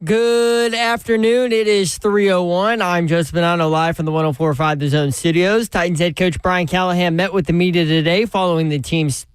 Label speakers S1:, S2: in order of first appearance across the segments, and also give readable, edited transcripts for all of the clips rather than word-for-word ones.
S1: Good afternoon. It is 3:01. I'm Joseph Bonanno live from the 104.5 The Zone studios. Titans head coach Brian Callahan met with the media today following the team's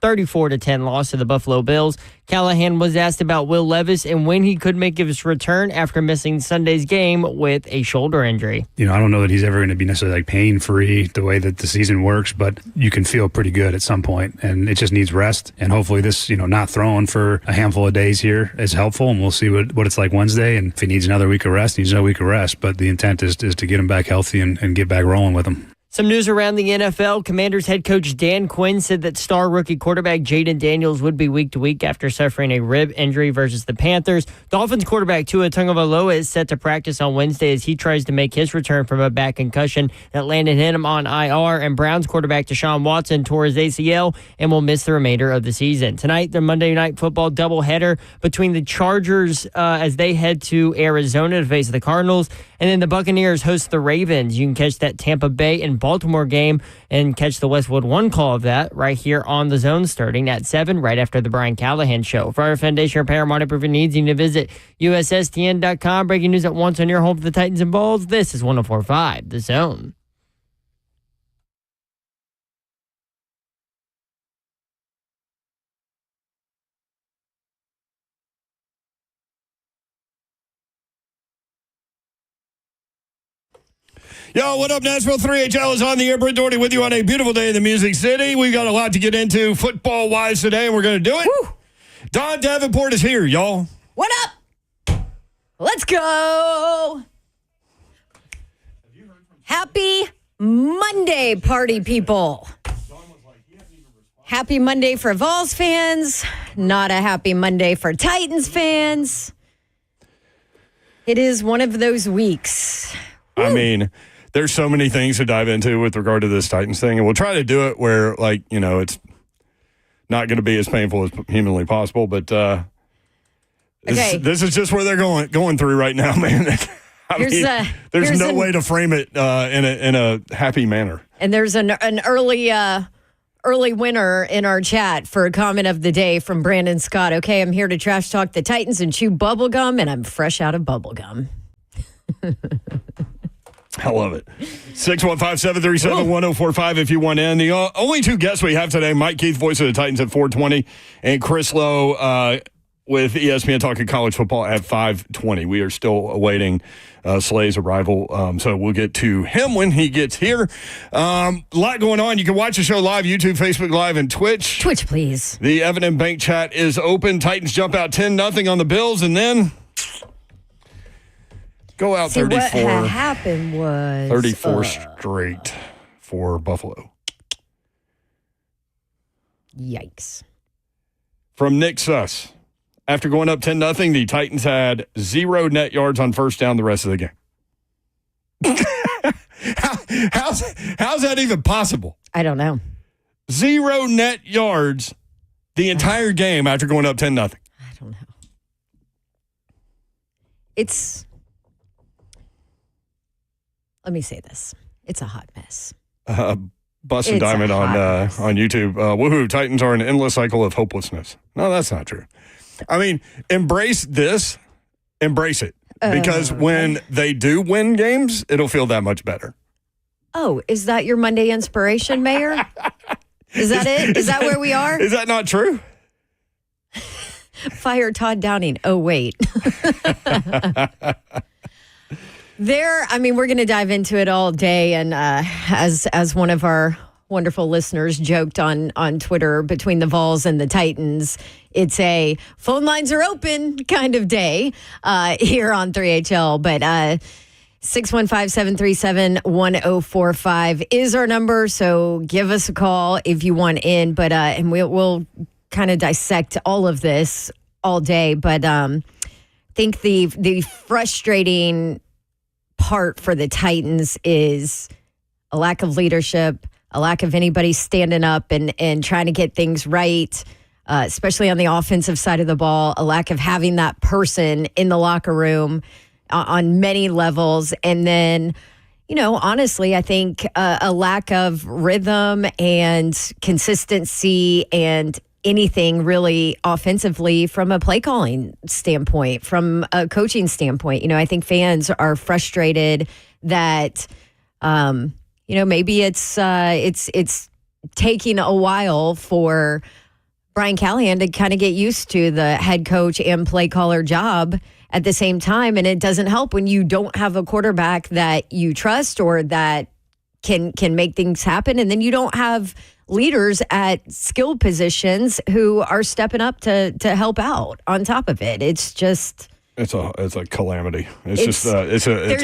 S1: 34-10 loss to the Buffalo Bills. Callahan was asked about Will Levis and when he could make his return after missing Sunday's game with a shoulder injury.
S2: I don't know that he's ever going to be necessarily pain-free the way that the season works, but you can feel pretty good at some point, and it just needs rest. And hopefully this, not throwing for a handful of days here is helpful, and we'll see what it's like Wednesday. And if he needs another week of rest, he needs another week of rest. But the intent is to get him back healthy and get back rolling with him.
S1: Some news around the NFL. Commanders head coach Dan Quinn said that star rookie quarterback Jaden Daniels would be week to week after suffering a rib injury versus the Panthers. Dolphins quarterback Tua Tagovailoa is set to practice on Wednesday as he tries to make his return from a back concussion that landed him on IR. And Browns quarterback Deshaun Watson tore his ACL and will miss the remainder of the season. Tonight, the Monday Night Football doubleheader between the Chargers as they head to Arizona to face the Cardinals. And then the Buccaneers host the Ravens. You can catch that Tampa Bay and Baltimore game and catch the Westwood One call of that right here on The Zone starting at 7 right after the Brian Callahan Show. For our foundation repair and waterproofing needs, you need to visit USSTN.com. Breaking news at once on your home for the Titans and Vols. This is 104.5 The Zone.
S3: Yo, what up, Nashville? 3HL is on the air. Brent Doherty with you on a beautiful day in the Music City. We've got a lot to get into football-wise today, and we're going to do it.
S1: Woo.
S3: Don Davenport is here, y'all.
S4: What up? Let's go. Happy Monday, party people. Happy Monday for Vols fans. Not a happy Monday for Titans fans. It is one of those weeks.
S3: I mean, there's so many things to dive into with regard to this Titans thing, and we'll try to do it where, it's not going to be as painful as humanly possible, but this is just where they're going through right now, man. There's no way to frame it in a happy manner.
S4: And there's an early winner in our chat for a comment of the day from Brandon Scott. Okay, I'm here to trash talk the Titans and chew bubblegum, and I'm fresh out of bubblegum.
S3: I love it. 615-737-1045 if you want in. The only two guests we have today, Mike Keith, voice of the Titans at 4:20, and Chris Lowe with ESPN talking college football at 5:20. We are still awaiting Slay's arrival, so we'll get to him when he gets here. A lot going on. You can watch the show live, YouTube, Facebook Live, and Twitch.
S4: Twitch, please.
S3: The Evan Bank chat is open. Titans jump out 10-0 on the Bills, and then go out 34.
S4: What happened was
S3: 34 straight for Buffalo.
S4: Yikes.
S3: From Nick Suss. After going up 10-0, the Titans had 0 net yards on first down the rest of the game. How's that even possible?
S4: I don't know.
S3: 0 net yards the entire game after going up 10-0.
S4: I don't know. Let me say this. It's a hot mess.
S3: Bustin' Diamond on YouTube. Woohoo, Titans are an endless cycle of hopelessness. No, that's not true. I mean, embrace this. Embrace it. Because when they do win games, it'll feel that much better.
S4: Oh, is that your Monday inspiration, Mayor? Is that it? Is that where we are?
S3: Is that not true?
S4: Fire Todd Downing. Oh, wait. We're going to dive into it all day. And as one of our wonderful listeners joked on Twitter, between the Vols and the Titans, it's a phone lines are open kind of day here on 3HL. But 615-737-1045 is our number. So give us a call if you want in. But and we'll kind of dissect all of this all day. But I think the frustrating part for the Titans is a lack of leadership, a lack of anybody standing up and trying to get things right, especially on the offensive side of the ball, a lack of having that person in the locker room on many levels. And then, honestly, I think a lack of rhythm and consistency and anything really offensively from a play calling standpoint, from a coaching standpoint. You know, I think fans are frustrated that, maybe it's taking a while for Brian Callahan to kind of get used to the head coach and play caller job at the same time. And it doesn't help when you don't have a quarterback that you trust or that can make things happen. And then you don't have leaders at skill positions who are stepping up to help out on top of it. It's just...
S3: It's a calamity. It's a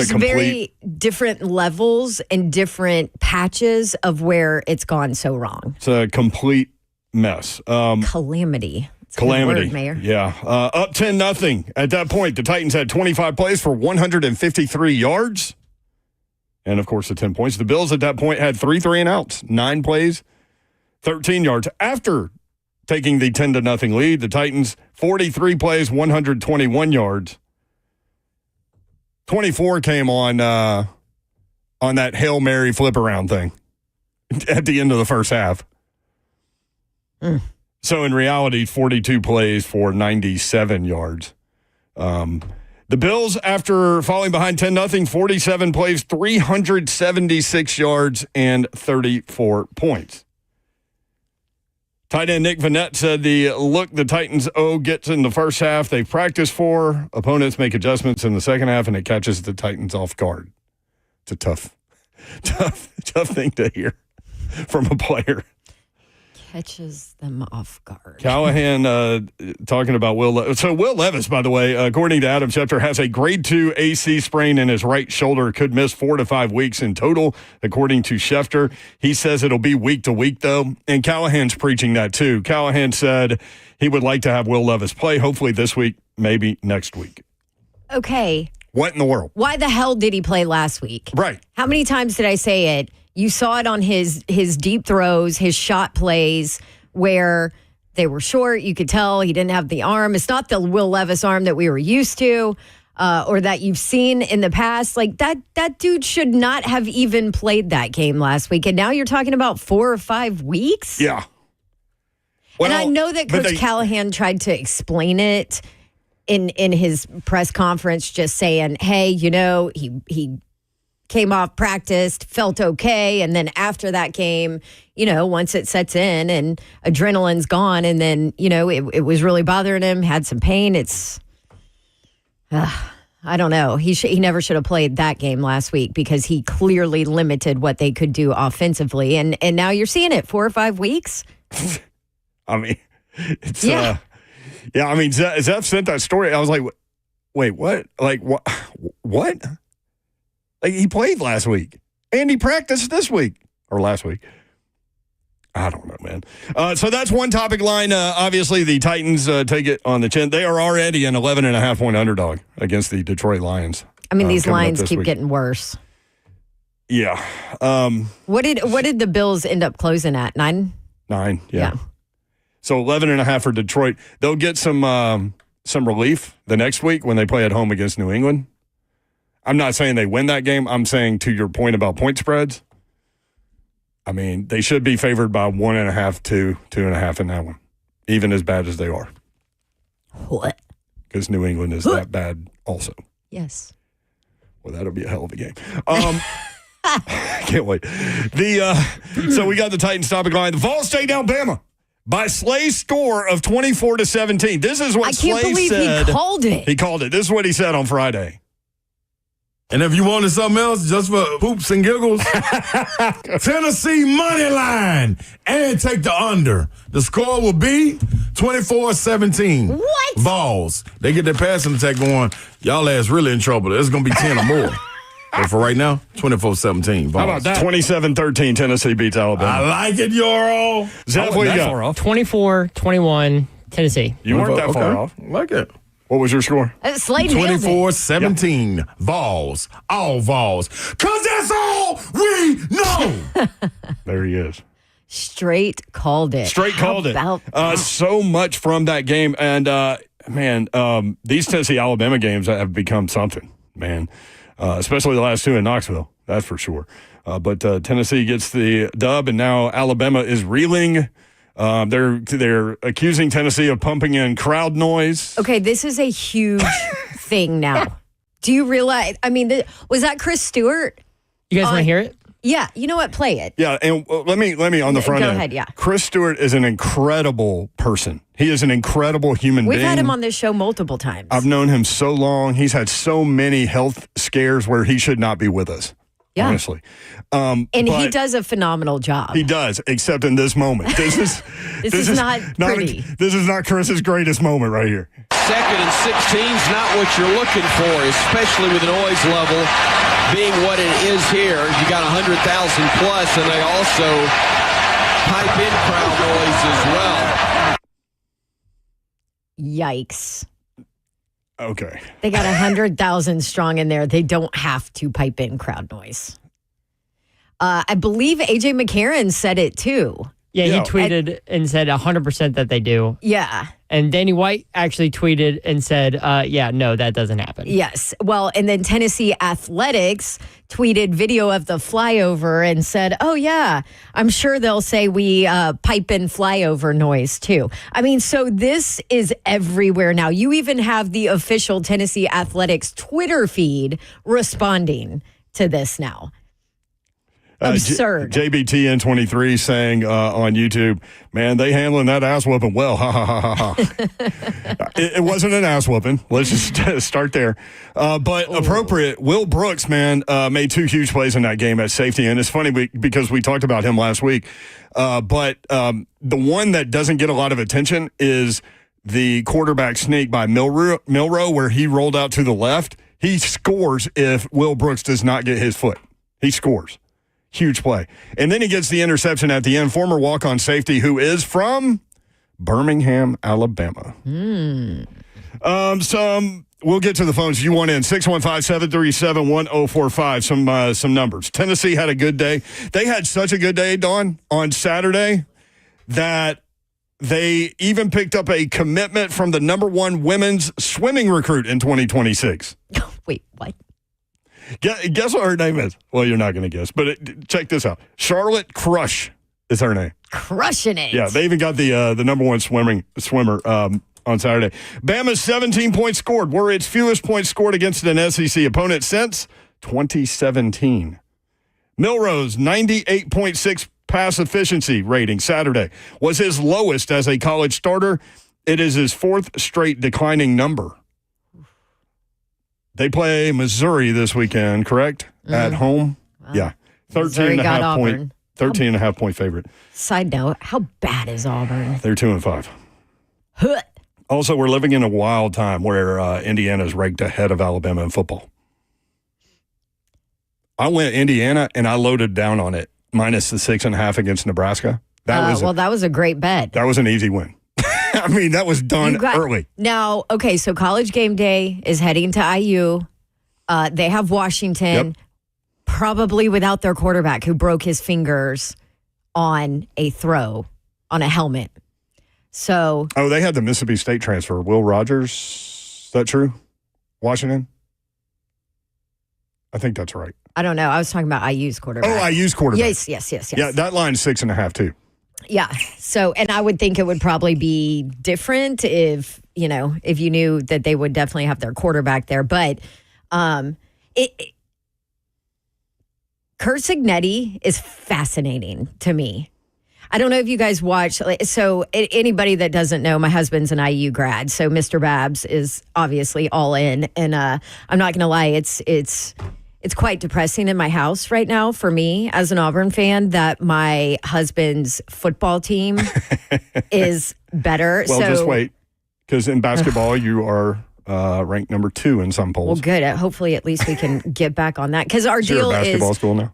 S3: complete...
S4: very different levels and different patches of where it's gone so wrong.
S3: It's a complete mess.
S4: Calamity. It's a good
S3: Calamity.
S4: word, Mayor.
S3: Yeah. Up 10-0. At that point, the Titans had 25 plays for 153 yards. And, of course, the 10 points. The Bills at that point had 3 3-and-outs, 9 plays, 13 yards. After taking the 10-0 lead, the Titans, 43 plays, 121 yards. 24 came on that Hail Mary flip-around thing at the end of the first half. So, in reality, 42 plays for 97 yards. The Bills, after falling behind 10-0, 47 plays, 376 yards, and 34 points. Tight end Nick Vanette said the look the Titans gets in the first half, they practice for. Opponents make adjustments in the second half, and it catches the Titans off guard. It's a tough thing to hear from a player.
S4: Catches them off guard.
S3: Callahan talking about Will Levis. So Will Levis, by the way, according to Adam Schefter, has a grade 2 AC sprain in his right shoulder. Could miss 4 to 5 weeks in total, according to Schefter. He says it'll be week to week, though. And Callahan's preaching that, too. Callahan said he would like to have Will Levis play, hopefully this week, maybe next week.
S4: Okay.
S3: What in the world?
S4: Why the hell did he play last week?
S3: Right.
S4: How many times did I say it? You saw it on his deep throws, his shot plays, where they were short. You could tell he didn't have the arm. It's not the Will Levis arm that we were used to or that you've seen in the past. Like, that dude should not have even played that game last week. And now you're talking about 4 or 5 weeks?
S3: Yeah. Well,
S4: and I know that Coach Callahan tried to explain it in his press conference, just saying, hey, he came off, practiced, felt okay. And then after that game, once it sets in and adrenaline's gone and then, it was really bothering him, had some pain. I don't know. He never should have played that game last week because he clearly limited what they could do offensively. And now you're seeing it 4 or 5 weeks.
S3: I mean, it's, yeah. I mean, Zeph sent that story. I was like, wait, what? Like, what? Like, he played last week, and he practiced this week, or last week. I don't know, man. So that's one topic line. Obviously, the Titans take it on the chin. They are already an 11.5-point underdog against the Detroit Lions.
S4: I mean, these lines keep getting worse.
S3: Yeah.
S4: What did the Bills end up closing at? 9?
S3: 9, yeah. So 11.5 for Detroit. They'll get some relief the next week when they play at home against New England. I'm not saying they win that game. I'm saying, to your point about point spreads, I mean, they should be favored by 1.5 to 2.5 in that one, even as bad as they are.
S4: What?
S3: Because New England is that bad also.
S4: Yes.
S3: Well, that'll be a hell of a game. Can't wait. So we got the Titans topic line. The Vols take down Bama by Slay's score of 24-17. This is what Slay said. I can't believe
S4: he called it.
S3: He called it. This is what he said on Friday.
S5: And if you wanted something else, just for poops and giggles, Tennessee money line and take the under. The score will be 24-17.
S4: What?
S5: Vols. They get their passing attack going. Y'all ass really in trouble. There's going to be 10 or more. But for right now, 24-17. Vols.
S3: How about that? 27-13, Tennessee beats Alabama.
S5: I like it, Yoro.
S3: Zach, what you got?
S1: 24-21, Tennessee.
S3: You weren't that far off.
S5: I like it.
S3: What was your score?
S4: Slade nailed it.
S5: 24-17. Yep. Vols. All Vols. Because that's all we know.
S3: There he is.
S4: Straight called it.
S3: So much from that game. And, these Tennessee-Alabama games have become something, man. Especially the last two in Knoxville. That's for sure. But Tennessee gets the dub, and now Alabama is reeling. They're accusing Tennessee of pumping in crowd noise.
S4: Okay, this is a huge thing now. Do you realize? I mean, was that Chris Stewart?
S1: You guys want to hear it?
S4: Yeah, you know what? Play it.
S3: Yeah, and let me on the front
S4: Go
S3: end.
S4: ahead, yeah.
S3: Chris Stewart is an incredible person. He is an incredible human being.
S4: We've had him on this show multiple times.
S3: I've known him so long. He's had so many health scares where he should not be with us.
S4: Yeah.
S3: Honestly.
S4: And he does a phenomenal job.
S3: He does, except in this moment. This is
S4: not pretty.
S3: This is not Chris's greatest moment right here.
S6: 2nd and 16 is not what you're looking for, especially with the noise level being what it is here. You got 100,000 plus, and they also pipe in crowd noise as well.
S4: Yikes.
S3: Okay.
S4: They got 100,000 strong in there. They don't have to pipe in crowd noise. I believe AJ McCarron said it too.
S1: Yeah, he tweeted and said 100% that they do.
S4: Yeah.
S1: And Danny White actually tweeted and said, yeah, no, that doesn't happen.
S4: Yes. Well, and then Tennessee Athletics tweeted video of the flyover and said, oh, yeah, I'm sure they'll say we pipe in flyover noise, too. I mean, so this is everywhere now. You even have the official Tennessee Athletics Twitter feed responding to this now. Absurd.
S3: JBTN23 saying on YouTube, man, they handling that ass whooping well. Ha ha ha ha ha. It wasn't an ass whooping. Let's just start there. But appropriate. Will Brooks, man, made 2 huge plays in that game at safety. And it's funny because we talked about him last week. But the one that doesn't get a lot of attention is the quarterback sneak by Milroe, where he rolled out to the left. He scores if Will Brooks does not get his foot. He scores. Huge play. And then he gets the interception at the end. Former walk-on safety who is from Birmingham, Alabama. We'll get to the phones if you want in. 615-737-1045. Some numbers. Tennessee had a good day. They had such a good day, Dawn, on Saturday that they even picked up a commitment from the #1 women's swimming recruit in 2026.
S4: Wait, what?
S3: Guess what her name is? Well, you're not going to guess, but check this out. Charlotte Crush is her name.
S4: Crushing it.
S3: Yeah, they even got the #1 swimmer on Saturday. Bama's 17 points scored were its fewest points scored against an SEC opponent since 2017. Milroe's 98.6 pass efficiency rating Saturday was his lowest as a college starter. It is his 4th straight declining number. They play Missouri this weekend, correct? At home? Wow. Yeah. 13.5 point favorite.
S4: Side note, how bad is Auburn?
S3: They're 2-5. Also, we're living in a wild time where Indiana is ranked ahead of Alabama in football. I went Indiana and I loaded down on it, minus the 6.5 against Nebraska. That was a great bet. That was an easy win. I mean, that was done early.
S4: Now, okay, so College Game Day is heading to IU. They have Washington, probably without their quarterback who broke his fingers on a throw on a helmet. So,
S3: they had the Mississippi State transfer. Will Rogers, is that true? Washington? I think that's right.
S4: I don't know. I was talking about IU's quarterback.
S3: Oh, IU's quarterback.
S4: Yes.
S3: Yeah, that line's 6.5 too.
S4: Yeah. So, and I would think it would probably be different if you knew that they would definitely have their quarterback there. But Curt Cignetti is fascinating to me. I don't know if you guys watch. So anybody that doesn't know, my husband's an IU grad. So Mr. Babs is obviously all in. And I'm not going to lie, it's quite depressing in my house right now for me as an Auburn fan that my husband's football team is better.
S3: Well, just wait, because in basketball you are ranked number 2 in some polls.
S4: Well, good. Hopefully, at least we can get back on that because our
S3: deal
S4: is
S3: a basketball school now.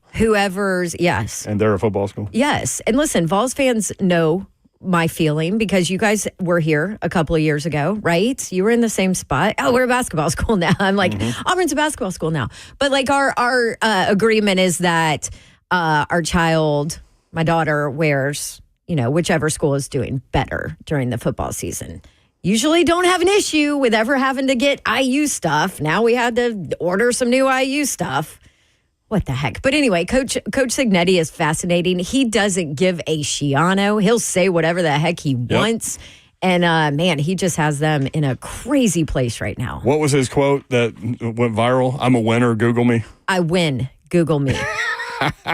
S4: Yes,
S3: and they're a football school.
S4: Yes, and listen, Vols fans know my feeling because you guys were here a couple of years ago, right? You were in the same spot. Oh, we're a basketball school now. I'm like, Auburn's a basketball school now. But like our agreement is that our child, my daughter, wears, whichever school is doing better during the football season. Usually don't have an issue with ever having to get IU stuff. Now we had to order some new IU stuff. What the heck? But anyway, Coach Cignetti is fascinating. He doesn't give a shiano. He'll say whatever the heck he wants. And, man, he just has them in a crazy place right now.
S3: What was his quote that went viral? I'm a winner, Google me.
S4: I win, Google me.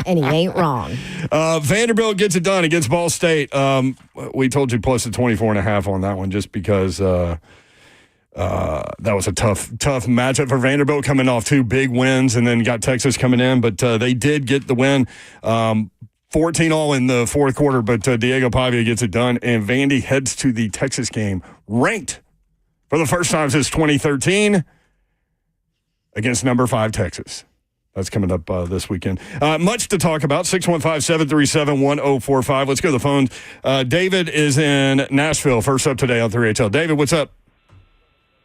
S4: And he ain't wrong.
S3: Vanderbilt gets it done against Ball State. We told you plus the 24.5 on that one just because that was a tough matchup for Vanderbilt, coming off 2 big wins and then got Texas coming in. But they did get the win. 14 all in the fourth quarter, but Diego Pavia gets it done, and Vandy heads to the Texas game ranked for the first time since 2013 against number 5 Texas. That's coming up this weekend. Much to talk about. 615-737-1045. Let's go to the phone. David is in Nashville, first up today on 3HL. David, what's up?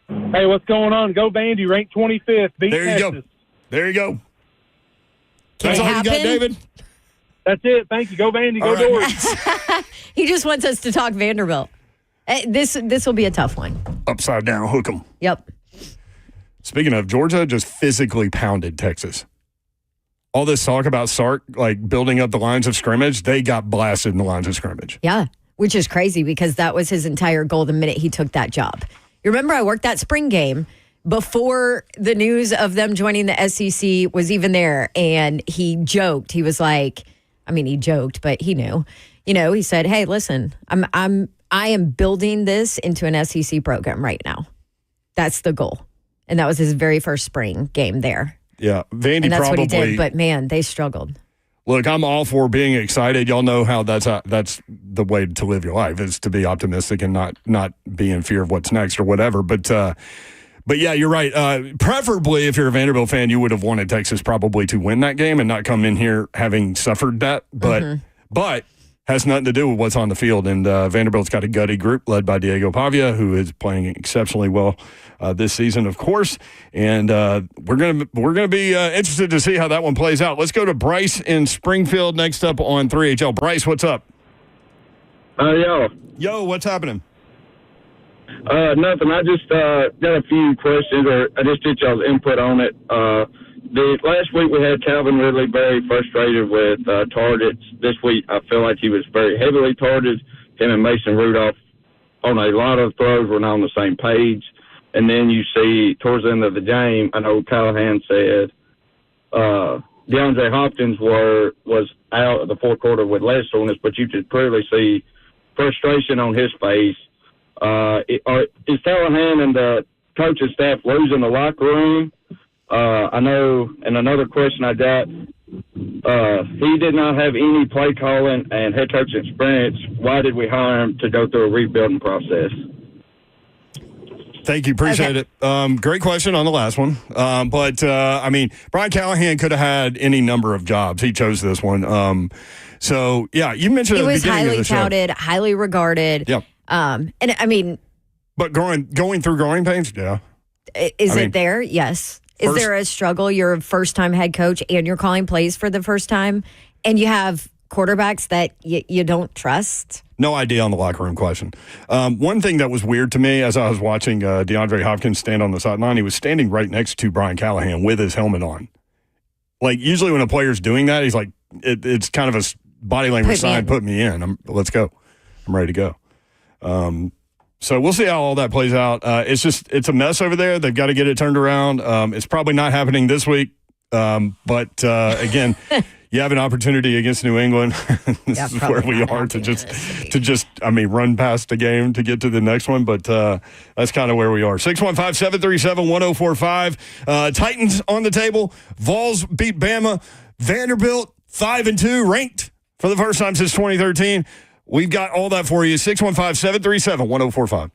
S7: Hey, what's going on? Go Vandy, ranked 25th. Beat
S3: There you
S7: Texas.
S3: go. There you go.
S4: Can
S3: That's
S4: it
S3: all you got,
S4: happen?
S3: David?
S7: That's it. Thank you. Go Vandy. Go
S3: All right.
S7: Doors.
S4: He just wants us to talk Vanderbilt. This will be a tough one.
S3: Upside down, hook 'em.
S4: Yep.
S3: Speaking of, Georgia just physically pounded Texas. All this talk about Sark, like building up the lines of scrimmage, they got blasted in the lines of scrimmage.
S4: Yeah, which is crazy because that was his entire goal the minute he took that job. You remember I worked that spring game before the news of them joining the SEC was even there, and he joked. He was like, he joked, but he knew. He said, "Hey, listen, I am building this into an SEC program right now. That's the goal." And that was his very first spring game there.
S3: Yeah, Vandy
S4: And that's
S3: probably.
S4: what he did, but man, they struggled.
S3: Look, I'm all for being excited. Y'all know how that's the way to live your life, is to be optimistic and not be in fear of what's next or whatever. But yeah, you're right. Preferably, if you're a Vanderbilt fan, you would have wanted Texas probably to win that game and not come in here having suffered that. But has nothing to do with what's on the field. And Vanderbilt's got a gutty group led by Diego Pavia, who is playing exceptionally well this season, of course. And we're gonna be interested to see how that one plays out. Let's go to Bryce in Springfield next up on 3HL. Bryce, what's up? Yo, what's happening?
S8: Nothing. I just got a few questions, or I just get y'all's input on it. The last week we had Calvin Ridley very frustrated with targets. This week I feel like he was very heavily targeted. Him and Mason Rudolph on a lot of throws were not on the same page. And then you see towards the end of the game, I know Callahan said DeAndre Hopkins was out of the fourth quarter with leg soreness, but you could clearly see frustration on his face. Is Callahan and the coaching staff losing the locker room? I know, and another question I got, he did not have any play calling and head coaching experience. Why did we hire him to go through a rebuilding process?
S3: Thank you. Appreciate it. Great question on the last one. But Brian Callahan could have had any number of jobs. He chose this one. So, yeah, you mentioned
S4: He
S3: at the
S4: was
S3: beginning of
S4: highly
S3: the show.
S4: touted, highly regarded.
S3: Yep.
S4: But
S3: going through growing pains, yeah.
S4: Is it there? Yes. Is there a struggle? You're a first-time head coach and you're calling plays for the first time, and you have quarterbacks that you don't trust?
S3: No idea on the locker room question. One thing that was weird to me as I was watching DeAndre Hopkins stand on the sideline, he was standing right next to Brian Callahan with his helmet on. Like, usually when a player's doing that, he's like, it's kind of a body language sign, put me in. Let's go. I'm ready to go. So we'll see how all that plays out. It's a mess over there. They've got to get it turned around. It's probably not happening this week. But again, you have an opportunity against New England. This is where we are to just run past the game to get to the next one. But that's kind of where we are. 615-737-1045. Titans on the table. Vols beat Bama. Vanderbilt 5-2, ranked for the first time since 2013. We've got all that for you. 615-737-1045.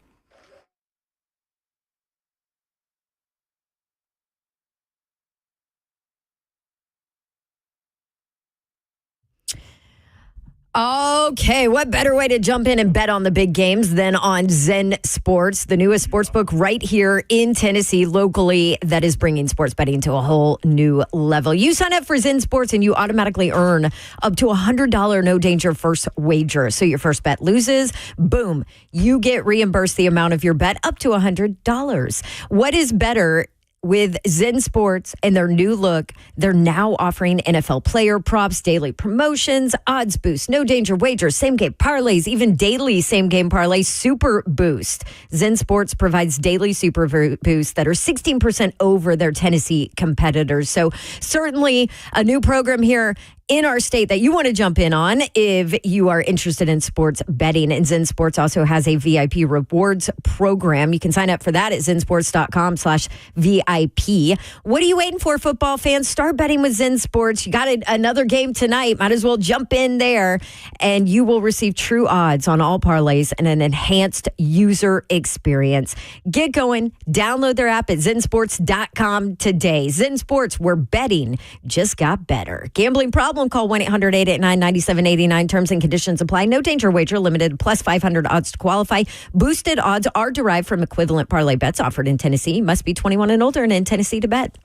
S4: Okay, what better way to jump in and bet on the big games than on Zen Sports, the newest sports book right here in Tennessee, locally, that is bringing sports betting to a whole new level. You sign up for Zen Sports and you automatically earn up to $100 no danger first wager. So your first bet loses, boom, you get reimbursed the amount of your bet up to $100. What is better With Zen Sports and their new look, they're now offering NFL player props, daily promotions, odds boost, no danger wagers, same game parlays, even daily same game parlays, super boost. Zen Sports provides daily super boosts that are 16% over their Tennessee competitors. So certainly a new program here in our state that you want to jump in on if you are interested in sports betting. And Zen Sports also has a VIP rewards program. You can sign up for that at zensports.com/VIP. What are you waiting for, football fans? Start betting with Zen Sports. You got another game tonight. Might as well jump in there, and you will receive true odds on all parlays and an enhanced user experience. Get going. Download their app at zensports.com today. Zen Sports, where betting just got better. Gambling problem? Call 1-800-889-9789. Terms and conditions apply. No danger wager limited. Plus 500 odds to qualify. Boosted odds are derived from equivalent parlay bets offered in Tennessee. Must be 21 and older and in Tennessee to bet.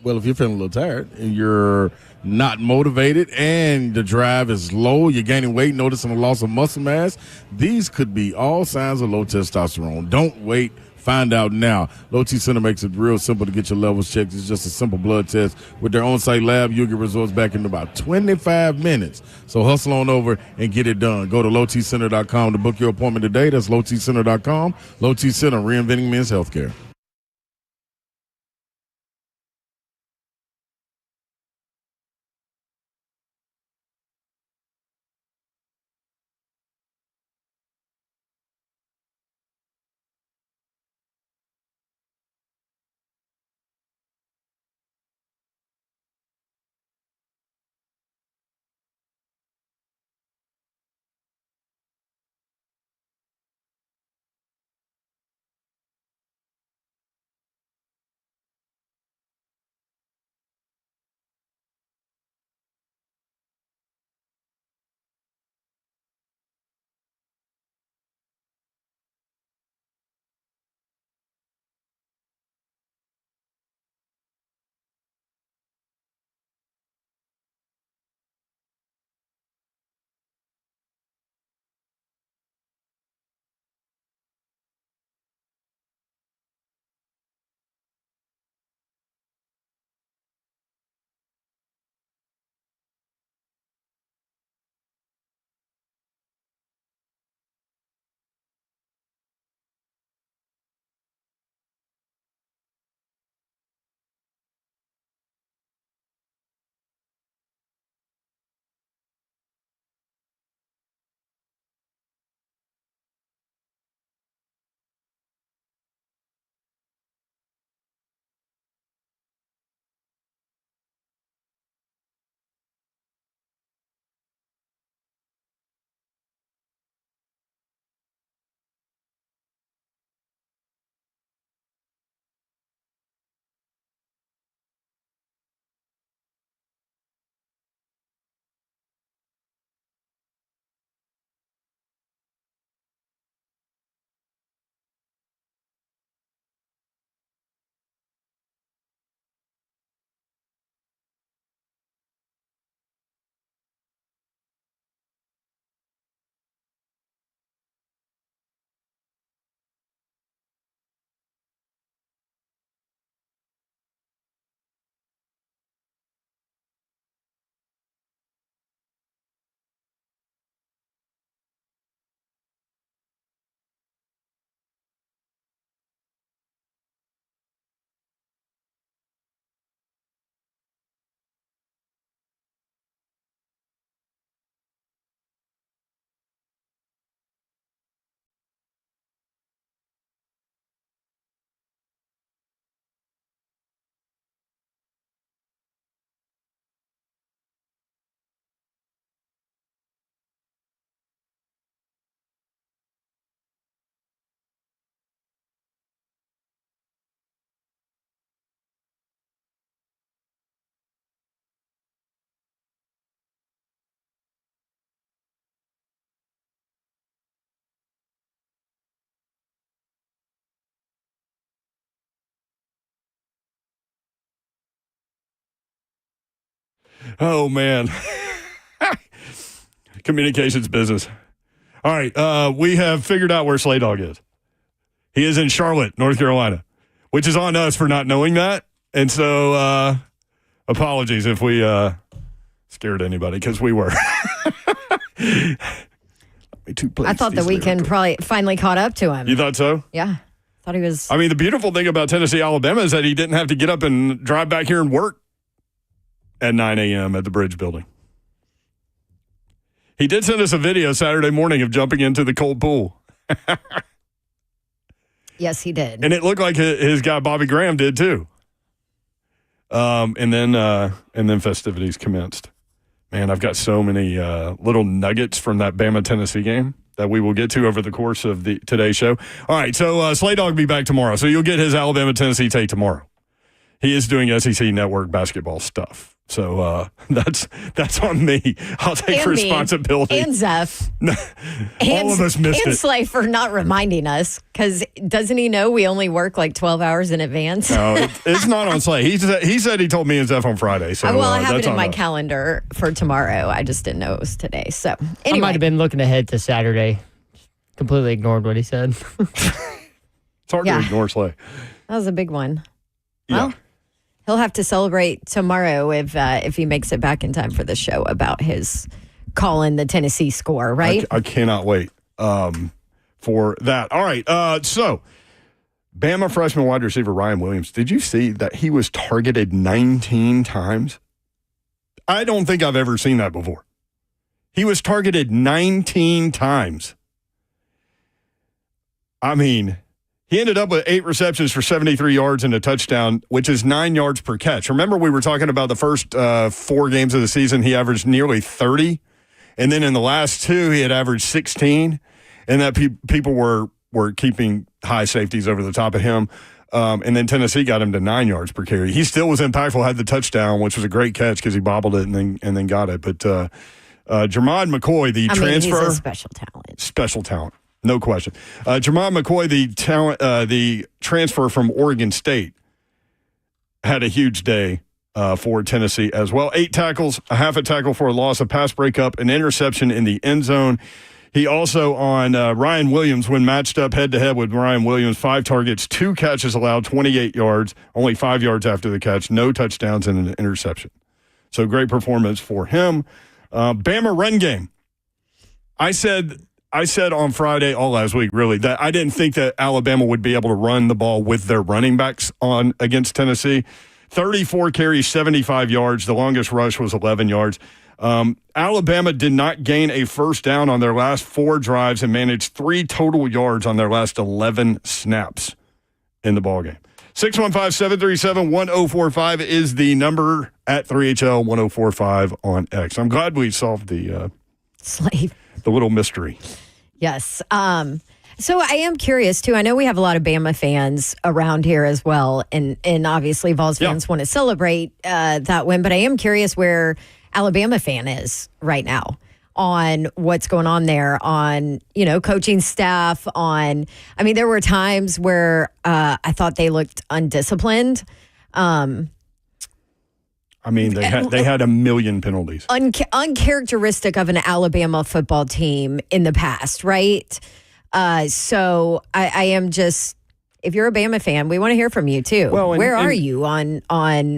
S5: Well, if you're feeling a little tired and you're not motivated and the drive is low, you're gaining weight, noticing a loss of muscle mass, these could be all signs of low testosterone. Don't wait. Find out now. Low T Center makes it real simple to get your levels checked. It's just a simple blood test. With their on-site lab, you'll get results back in about 25 minutes. So hustle on over and get it done. Go to lowtcenter.com to book your appointment today. That's lowtcenter.com. Low T Center, reinventing men's healthcare.
S3: Oh, man. Communications business. All right. We have figured out where Slay Dog is. He is in Charlotte, North Carolina, which is on us for not knowing that. And so apologies if we scared anybody, because we were.
S4: I thought the weekend probably finally caught up to him.
S3: You thought so?
S4: Yeah. Thought he was.
S3: I mean, the beautiful thing about Tennessee, Alabama is that he didn't have to get up and drive back here and work at 9 a.m. at the Bridge Building. He did send us a video Saturday morning of jumping into the cold pool.
S4: Yes, he did.
S3: And it looked like his guy Bobby Graham did too. And then festivities commenced. Man, I've got so many little nuggets from that Bama-Tennessee game that we will get to over the course of today's show. All right, so Slay Dog will be back tomorrow. So you'll get his Alabama-Tennessee take tomorrow. He is doing SEC Network basketball stuff. So that's on me. I'll take
S4: and
S3: responsibility.
S4: Me, and Zeph.
S3: All of us missed
S4: and
S3: it.
S4: Slay for not reminding us, because doesn't he know we only work like 12 hours in advance?
S3: No, it's not on Slay. He said he told me and Zeph on Friday. So
S4: well, I have it in my
S3: us.
S4: calendar for tomorrow. I just didn't know it was today. So anyway.
S1: I might have been looking ahead to Saturday. Completely ignored what he said.
S3: It's hard to ignore Slay.
S4: That was a big one.
S3: Yeah.
S4: Well, he'll have to celebrate tomorrow if he makes it back in time for the show about his call in the Tennessee score, right?
S3: I cannot wait for that. All right. So, Bama freshman wide receiver Ryan Williams, did you see that he was targeted 19 times? I don't think I've ever seen that before. He was targeted 19 times. I mean, he ended up with 8 receptions for 73 yards and a touchdown, which is 9 yards per catch. Remember, we were talking about the first 4 games of the season, he averaged nearly 30. And then in the last 2, he had averaged 16. And that people were keeping high safeties over the top of him. And then Tennessee got him to 9 yards per carry. He still was impactful, had the touchdown, which was a great catch because he bobbled it and then got it. But Jermod McCoy, the transfer.
S4: He's a special talent.
S3: Special talent. No question. Jermod McCoy, the transfer from Oregon State, had a huge day for Tennessee as well. 8 tackles, a half a tackle for a loss, a pass breakup, an interception in the end zone. He also on Ryan Williams, when matched up head-to-head with Ryan Williams, 5 targets, 2 catches allowed, 28 yards, only 5 yards after the catch, no touchdowns and an interception. So great performance for him. Bama run game. I said on Friday, all last week, really, that I didn't think that Alabama would be able to run the ball with their running backs on against Tennessee. 34 carries, 75 yards. The longest rush was 11 yards. Alabama did not gain a first down on their last 4 drives and managed 3 total yards on their last 11 snaps in the ballgame. 615-737-1045 is the number at 3HL1045 on X. I'm glad we solved the little mystery.
S4: Yes. So I am curious, too. I know we have a lot of Bama fans around here as well, and obviously Vols fans want to celebrate that win, but I am curious where Alabama fan is right now on what's going on there, on, coaching staff, there were times where I thought they looked undisciplined.
S3: They had a million penalties.
S4: Uncharacteristic of an Alabama football team in the past, right? So I am just, if you're a Bama fan, we want to hear from you too. Well, where are you on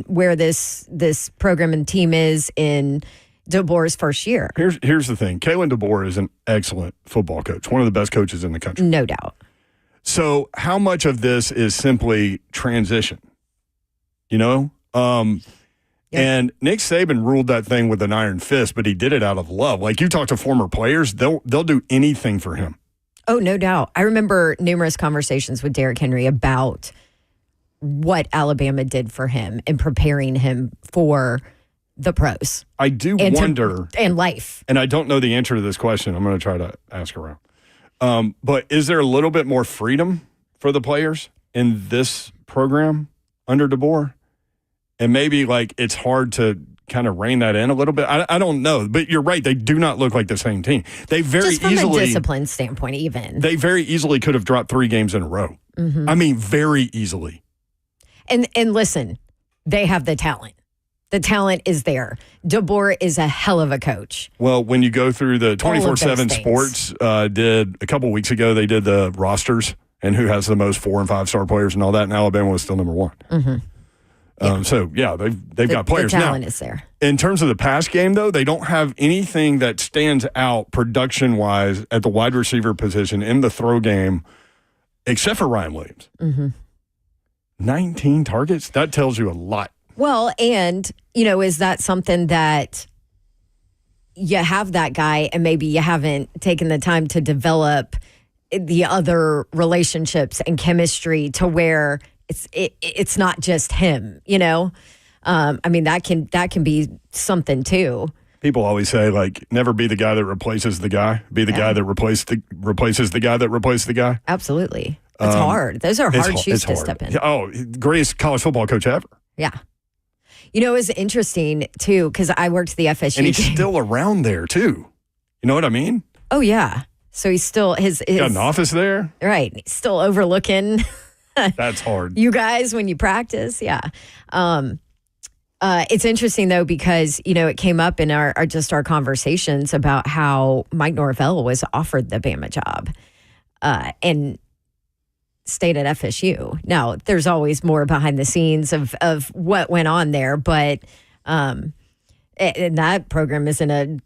S4: where this program and team is in DeBoer's first year?
S3: Here's the thing. Kalen DeBoer is an excellent football coach, one of the best coaches in the country.
S4: No doubt.
S3: So how much of this is simply transition? And Nick Saban ruled that thing with an iron fist, but he did it out of love. Like, you talk to former players, they'll do anything for him.
S4: Oh, no doubt. I remember numerous conversations with Derrick Henry about what Alabama did for him in preparing him for the pros.
S3: I do wonder.
S4: And life.
S3: And I don't know the answer to this question. I'm going to try to ask around. But is there a little bit more freedom for the players in this program under DeBoer? And maybe, it's hard to kind of rein that in a little bit. I don't know. But you're right. They do not look like the same team. They very
S4: just from
S3: easily,
S4: a discipline standpoint, even.
S3: They very easily could have dropped 3 games in a row. Mm-hmm. Very easily.
S4: And listen, they have the talent. The talent is there. DeBoer is a hell of a coach.
S3: Well, when you go through the 24/7
S4: things.
S3: Sports, did a couple weeks ago, they did the rosters and who has the most 4- and 5-star players and all that, and Alabama was still number one. So, yeah, they've got players
S4: the talent
S3: now.
S4: is there.
S3: In terms of the pass game, though, they don't have anything that stands out production-wise at the wide receiver position in the throw game except for Ryan Williams. 19 targets? That tells you a lot.
S4: Well, and, is that something that you have that guy and maybe you haven't taken the time to develop the other relationships and chemistry to where it's not just him, that can be something too.
S3: People always say, never be the guy that replaces the guy. Be the guy that replaces the guy that replaced the guy.
S4: Absolutely. It's hard. Those are hard shoes to step in.
S3: Oh, greatest college football coach ever.
S4: Yeah. It was interesting, too, because I worked the FSU
S3: And he's
S4: game.
S3: still around there, too. You know what I mean?
S4: Oh, yeah. So he's still his
S3: got an office there.
S4: Right. He's still overlooking
S3: That's hard.
S4: you guys when you practice. Yeah. It's interesting, though, because, it came up in our conversations about how Mike Norvell was offered the Bama job and stayed at FSU. Now, there's always more behind the scenes of what went on there, but and that program is in a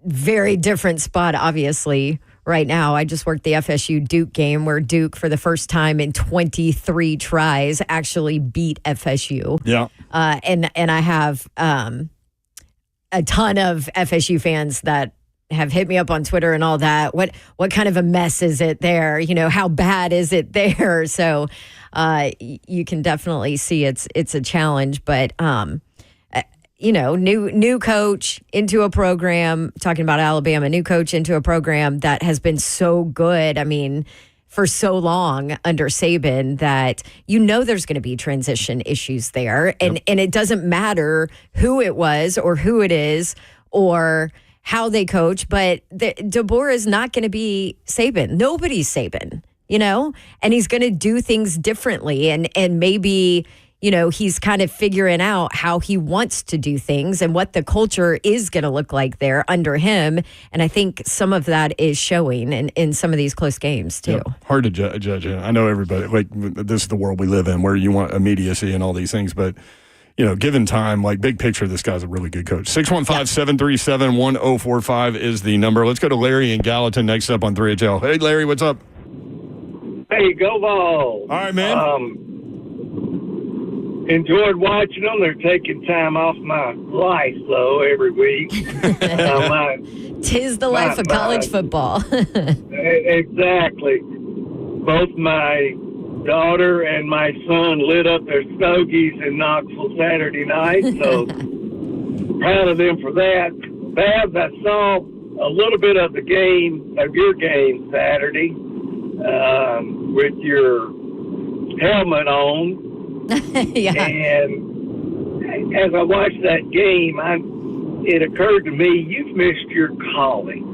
S4: very different spot, obviously, right now. I just worked the FSU Duke game where Duke, for the first time in 23 tries, actually beat FSU.
S3: Yeah.
S4: And I have a ton of FSU fans that have hit me up on Twitter and all that. What kind of a mess is it there? How bad is it there? So you can definitely see it's a challenge, but new coach into a program, talking about Alabama, new coach into a program that has been so good. For so long under Saban that there's going to be transition issues there. And it doesn't matter who it was or who it is or how they coach, but DeBoer is not going to be Saban. Nobody's Saban, and he's going to do things differently. And maybe, he's kind of figuring out how he wants to do things and what the culture is going to look like there under him. And I think some of that is showing in some of these close games, too.
S3: Yeah, hard to judge. I know everybody, this is the world we live in where you want immediacy and all these things, but given time, big picture, this guy's a really good coach. 615-737-1045 is the number. Let's go to Larry in Gallatin next up on 3HL. Hey, Larry, what's up?
S9: Hey, go Vols.
S3: All right, man.
S9: Enjoyed watching them. They're taking time off my life, though, every week.
S4: Tis the life of college football.
S9: Exactly. Both my daughter and my son lit up their stogies in Knoxville Saturday night, so proud of them for that. Babs, I saw a little bit of your game Saturday with your helmet on.
S4: Yeah.
S9: And as I watched that game, it occurred to me, you've missed your calling.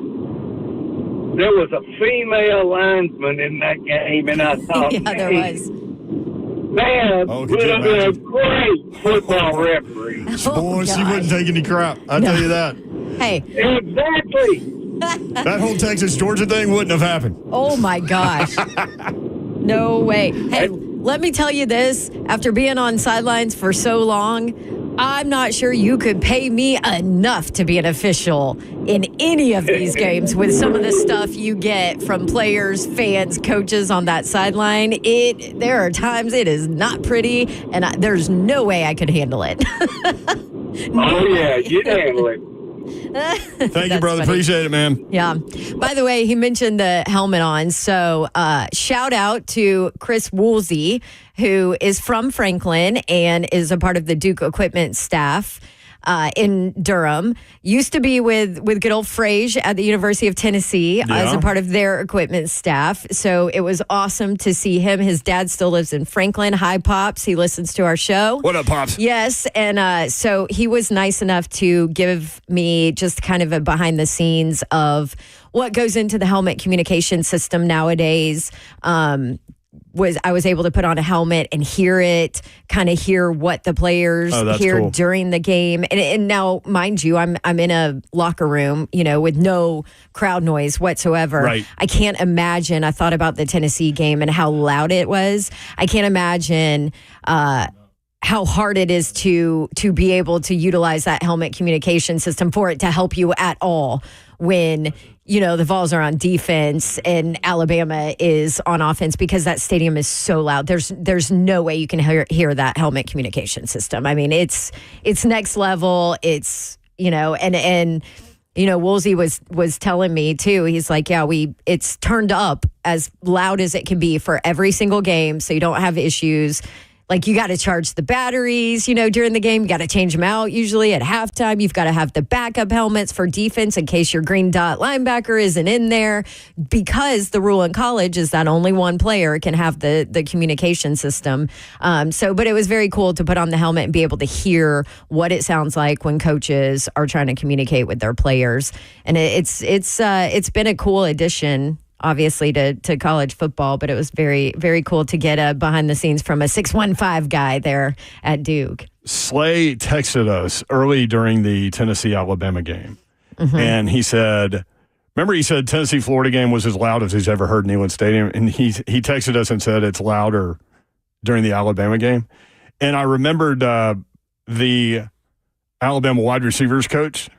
S9: There was a female lineman in that game, and I thought,
S4: yeah, there was.
S9: Man, would have been a great football referee.
S3: Boy, she wouldn't take any crap. I'll tell you that.
S4: Hey.
S9: Exactly.
S3: That whole Texas-Georgia thing wouldn't have happened.
S4: Oh, my gosh. No way. Hey, let me tell you this. After being on sidelines for so long, I'm not sure you could pay me enough to be an official in any of these games with some of the stuff you get from players, fans, coaches on that sideline. There are times it is not pretty, and there's no way I could handle it.
S9: Oh, yeah, you'd handle it.
S3: Thank you, brother. Funny. Appreciate it, man.
S4: Yeah. By the way, he mentioned the helmet on. So shout out to Chris Woolsey, who is from Franklin and is a part of the Duke equipment staff in Durham. Used to be with good old Frage at the University of Tennessee as a part of their equipment staff. So it was awesome to see him. His dad still lives in Franklin. Hi, Pops. He listens to our show.
S3: What up, Pops?
S4: Yes. And so he was nice enough to give me just kind of a behind the scenes of what goes into the helmet communication system nowadays. I was able to put on a helmet and hear it, kind of hear what the players hear
S3: cool.
S4: during the game. And now, mind you, I'm in a locker room, with no crowd noise whatsoever.
S3: Right.
S4: I can't imagine. I thought about the Tennessee game and how loud it was. I can't imagine how hard it is to be able to utilize that helmet communication system for it to help you at all when the Vols are on defense and Alabama is on offense, because that stadium is so loud. There's no way you can hear that helmet communication system. I mean, it's next level. It's and Woolsey was telling me too. He's like, yeah, it's turned up as loud as it can be for every single game, so you don't have issues. Like, you got to charge the batteries, during the game. You got to change them out usually at halftime. You've got to have the backup helmets for defense in case your green dot linebacker isn't in there, because the rule in college is that only one player can have the communication system. But it was very cool to put on the helmet and be able to hear what it sounds like when coaches are trying to communicate with their players. And it's been a cool addition, obviously, to college football, but it was very, very cool to get a behind the scenes from a 615 guy there at Duke.
S3: Slay texted us early during the Tennessee-Alabama game, and he said Tennessee-Florida game was as loud as he's ever heard Neyland Stadium, and he texted us and said it's louder during the Alabama game. And I remembered the Alabama wide receivers coach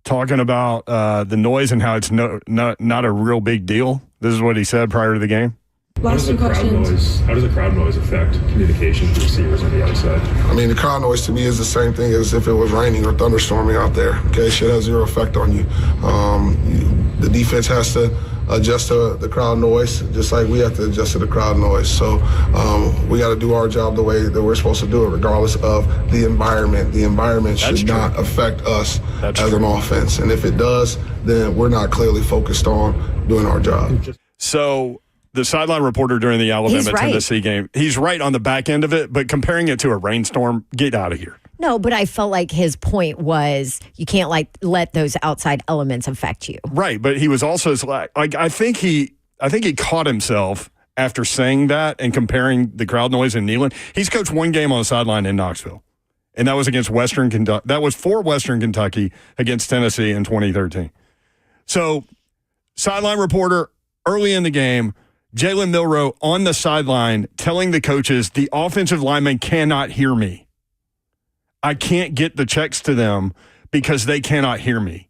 S3: talking about the noise and how it's not a real big deal. This is what he said prior to the game.
S10: How does the crowd noise affect communication for receivers on the outside?
S11: I mean, the crowd noise to me is the same thing as if it was raining or thunderstorming out there. Okay, it should have zero effect on you. The defense has to adjust to the crowd noise, just like we have to adjust to the crowd noise. So we got to do our job the way that we're supposed to do it, regardless of the environment. The environment should not affect us as an offense. And if it does, then we're not clearly focused on doing our job.
S3: So the sideline reporter during the Alabama-Tennessee game, he's right on the back end of it, but comparing it to a rainstorm, get out of here.
S4: No, but I felt like his point was you can't let those outside elements affect you.
S3: Right, but he was also like I think he caught himself after saying that and comparing the crowd noise in Neyland. He's coached one game on the sideline in Knoxville, and that was against Western Kentucky. That was for Western Kentucky against Tennessee in 2013. So, sideline reporter early in the game, Jalen Milroe on the sideline telling the coaches, the offensive linemen cannot hear me. I can't get the checks to them because they cannot hear me.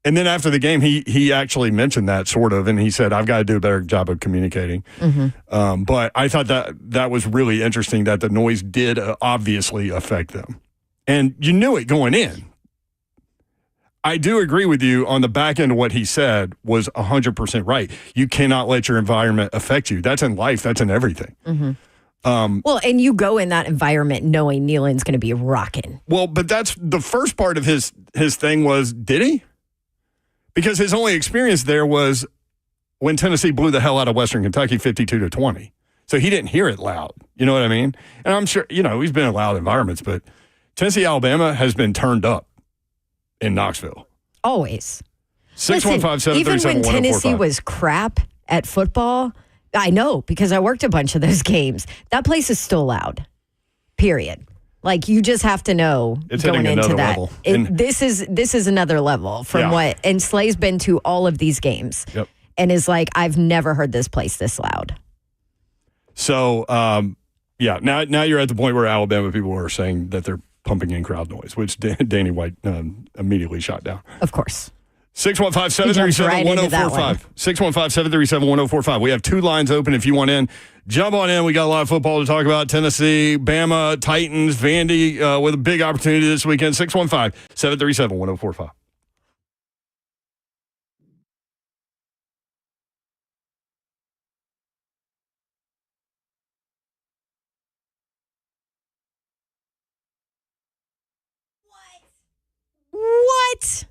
S3: And then after the game, he actually mentioned that sort of, and he said, I've got to do a better job of communicating. But I thought that was really interesting that the noise did obviously affect them. And you knew it going in. I do agree with you on the back end of what he said was 100% right. You cannot let your environment affect you. That's in life. That's in everything.
S4: Well, and you go in that environment knowing Neyland's going to be rocking.
S3: Well, but that's the first part of his thing was, did he? Because his only experience there was when Tennessee blew the hell out of Western Kentucky 52-20. So he didn't hear it loud. You know what I mean? And I'm sure, he's been in loud environments, but Tennessee, Alabama has been turned up in Knoxville.
S4: Always.
S3: 615-737-1045.
S4: Even when Tennessee was crap at football, I know because I worked a bunch of those games. That place is still loud. Period. Like, you just have to know
S3: it's
S4: going
S3: hitting
S4: into
S3: another
S4: that.
S3: level.
S4: This is another level from what. And Slay's been to all of these games, and is like, I've never heard this place this loud.
S3: So, now you're at the point where Alabama people are saying that they're pumping in crowd noise, which Danny White immediately shot down.
S4: Of course.
S3: 615-737-1045. 615-737-1045. We have two lines open if you want in. Jump on in. We got a lot of football to talk about. Tennessee, Bama, Titans, Vandy with a big opportunity this weekend. 615-737-1045.
S4: What?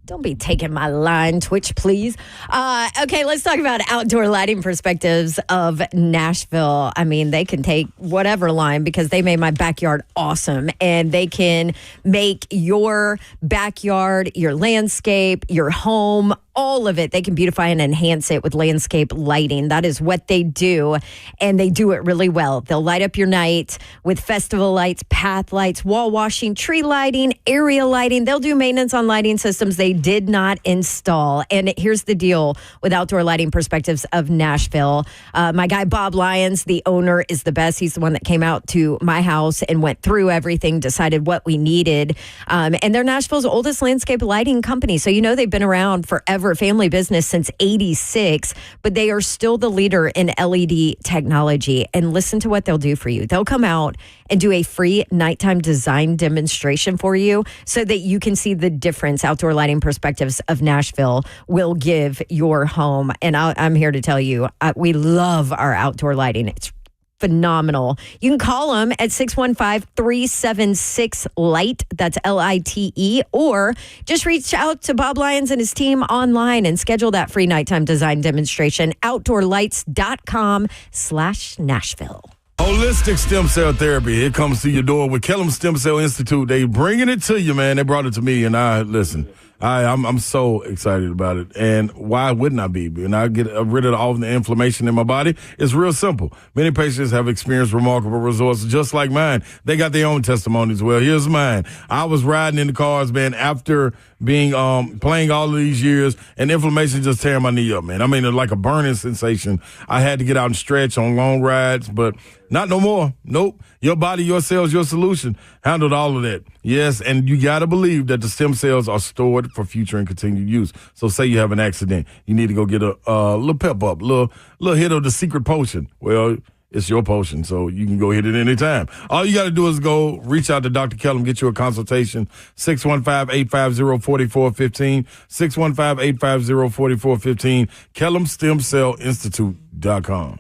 S4: Don't be taking my line, Twitch, please. Okay, let's talk about outdoor lighting perspectives of Nashville. I mean, they can take whatever line because they made my backyard awesome. And they can make your backyard, your landscape, your home all of it. They can beautify and enhance it with landscape lighting. That is what they do, and they do it really well. They'll light up your night with festival lights, path lights, wall washing, tree lighting, area lighting. They'll do maintenance on lighting systems they did not install. And here's the deal with Outdoor Lighting Perspectives of Nashville. My guy Bob Lyons, the owner, is the best. He's the one that came out to my house and went through everything, decided what we needed. And they're Nashville's oldest landscape lighting company. So you know they've been around forever, family business since 86, but they are still the leader in LED technology. And listen to what they'll do for you. They'll come out and do a free nighttime design demonstration for you so that you can see the difference Outdoor Lighting Perspectives of Nashville will give your home. And I'm here to tell you, we love our outdoor lighting. It's phenomenal. You can call them at 615-376-LIGHT. That's LITE. Or just reach out to Bob Lyons and his team online and schedule that free nighttime design demonstration. Outdoorlights.com/Nashville.
S5: Holistic stem cell therapy. It comes to your door with Kellum Stem Cell Institute. They bringing it to you, man. They brought it to me, and I'm so excited about it. And why wouldn't I be? And I get rid of all the inflammation in my body. It's real simple. Many patients have experienced remarkable results just like mine. They got their own testimonies. Well, here's mine. I was riding in the cars, man, after being playing all of these years, and inflammation just tearing my knee up, man. I mean, like a burning sensation. I had to get out and stretch on long rides, but not no more. Nope. Your body, your cells, your solution handled all of that. Yes, and you got to believe that the stem cells are stored for future and continued use. So say you have an accident. You need to go get a little pep up, little hit of the secret potion. Well, it's your potion, so you can go hit it anytime. All you got to do is go reach out to Dr. Kellum, get you a consultation, 615-850-4415, 615-850-4415, KellumStemCellInstitute.com.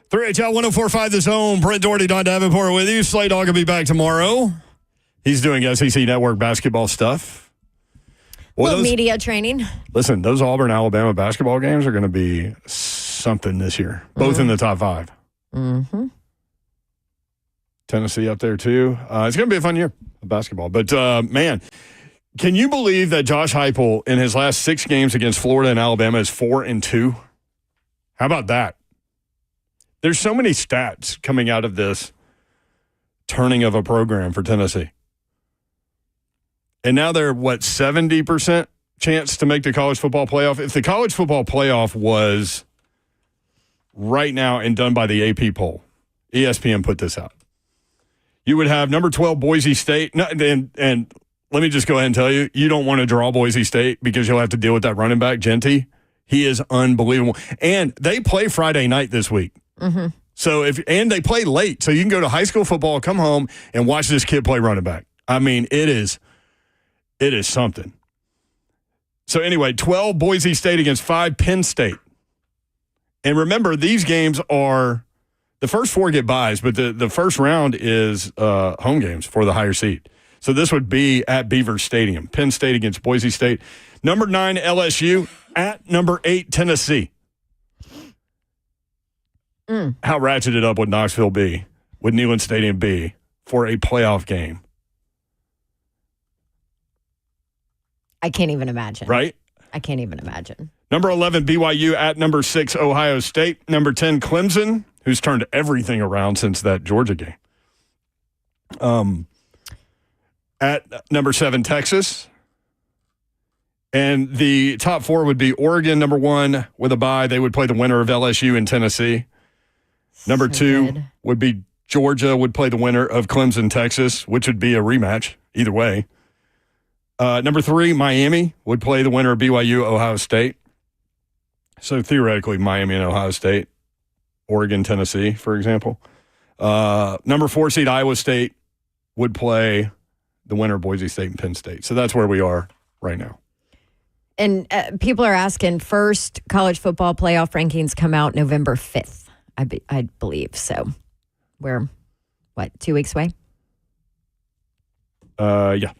S3: 3HL 104.5 The Zone. Brent Doherty, Don Davenport with you. Slay Dog will be back tomorrow. He's doing SEC Network basketball stuff.
S4: Well, media training.
S3: Listen, those Auburn-Alabama basketball games are going to be something this year, both in the top 5.
S4: Mm-hmm.
S3: Tennessee up there, too. It's going to be a fun year of basketball. But, man, can you believe that Josh Heupel, in his last 6 games against Florida and Alabama, is 4-2? How about that? There's so many stats coming out of this turning of a program for Tennessee. And now they're, 70% chance to make the college football playoff? If the college football playoff was right now and done by the AP poll, ESPN put this out, you would have number 12 Boise State. And let me just go ahead and tell you, you don't want to draw Boise State because you'll have to deal with that running back, Genty. He is unbelievable. And they play Friday night this week.
S4: Mm-hmm.
S3: So and they play late. So you can go to high school football, come home, and watch this kid play running back. I mean, it is something. So anyway, 12 Boise State against 5 Penn State. And remember, these games are the first 4 get byes, but the first round is home games for the higher seed. So this would be at Beaver Stadium. Penn State against Boise State. Number 9, LSU at number 8, Tennessee. How ratcheted up would Knoxville be? Would Neyland Stadium be for a playoff game?
S4: I can't even imagine.
S3: Right?
S4: I can't even imagine.
S3: Number 11, BYU at number 6, Ohio State. Number 10, Clemson, who's turned everything around since that Georgia game. At number 7, Texas. And the top 4 would be Oregon, number 1, with a bye. They would play the winner of LSU and Tennessee. Number 2 would be Georgia, would play the winner of Clemson, Texas, which would be a rematch either way. Number 3, Miami, would play the winner of BYU, Ohio State. So theoretically, Miami and Ohio State, Oregon, Tennessee, for example. Number 4 seed, Iowa State, would play the winner of Boise State and Penn State. So that's where we are right now.
S4: And people are asking, first college football playoff rankings come out November 5th, I believe. So we're, 2 weeks away?
S3: Yeah.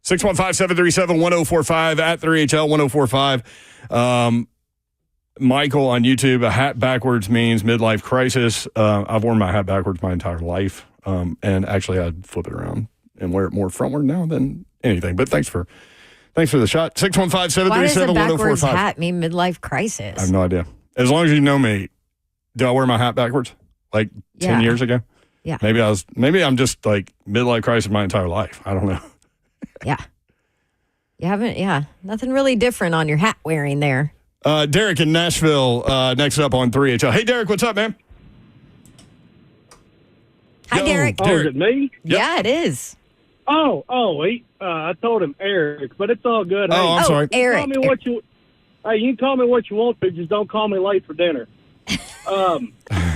S3: 615-737-1045 at 3HL 1045. Michael on YouTube, a hat backwards means midlife crisis. I've worn my hat backwards my entire life. And actually, I'd flip it around and wear it more frontward now than anything. But thanks for the shot. 615-737-1045.
S4: Why does a backwards hat mean midlife crisis?
S3: I have no idea. As long as you know me, did I wear my hat backwards? 10 years ago?
S4: Yeah.
S3: Maybe I'm just midlife crisis my entire life. I don't know.
S4: Yeah. You haven't, nothing really different on your hat wearing there.
S3: Derek in Nashville, next up on 3HL. Hey, Derek, what's up, man?
S4: Hi, Derek.
S7: Oh, is it me?
S3: Yep.
S4: Yeah, it is.
S7: I told him Eric, but it's all good.
S3: Oh, I'm sorry.
S4: Eric.
S7: You can call me what you want to, just don't call me late for dinner. I'm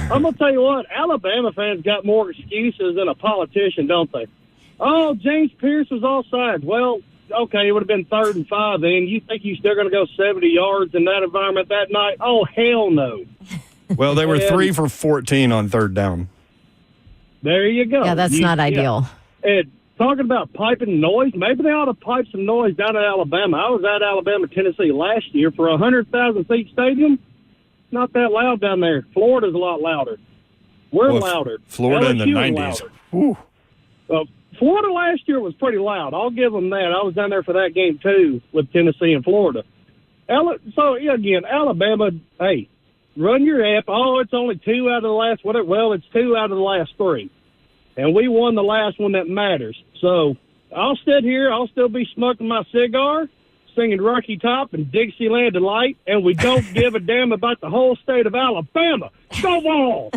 S7: going to tell you what, Alabama fans got more excuses than a politician, don't they? Oh, James Pierce was offside. Well, okay, it would have been 3rd and 5 then. You think you're still going to go 70 yards in that environment that night? Oh, hell no.
S3: Well, they were 3 for 14 on 3rd down.
S7: There you go.
S4: Yeah, that's not ideal.
S7: And talking about piping noise, maybe they ought to pipe some noise down at Alabama. I was at Alabama, Tennessee last year for a 100,000-seat stadium. Not that loud down there. Florida's a lot louder. We're louder.
S3: Florida in the 90s.
S7: Florida last year was pretty loud. I'll give them that. I was down there for that game, too, with Tennessee and Florida. So, again, Alabama, hey, run your app. Oh, it's only 2 out of the last whatever. Well, it's 2 out of the last 3. And we won the last one that matters. So I'll sit here. I'll still be smoking my cigar, singing Rocky Top and Dixieland Delight, and we don't give a damn about the whole state of Alabama. Go Vols!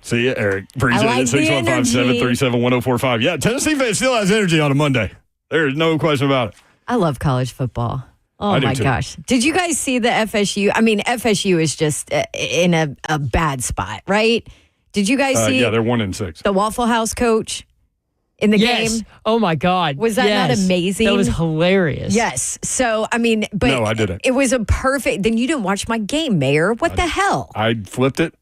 S3: See you, Eric. Appreciate
S4: like
S3: it. 615-737-1045. Yeah, Tennessee fan still has energy on a Monday. There's no question about it.
S4: I love college football. Oh,
S3: I do
S4: my
S3: too.
S4: gosh. Did you guys see the FSU? I mean, FSU is just in a bad spot, right? Did you guys see?
S3: Yeah, they're 1-6.
S4: The Waffle House coach in the game?
S1: Oh, my God.
S4: Was that not amazing?
S1: That was hilarious.
S4: Yes. So, I mean, but
S3: No, I didn't.
S4: It was a perfect. Then you didn't watch my game, Mayor. What the hell?
S3: I flipped it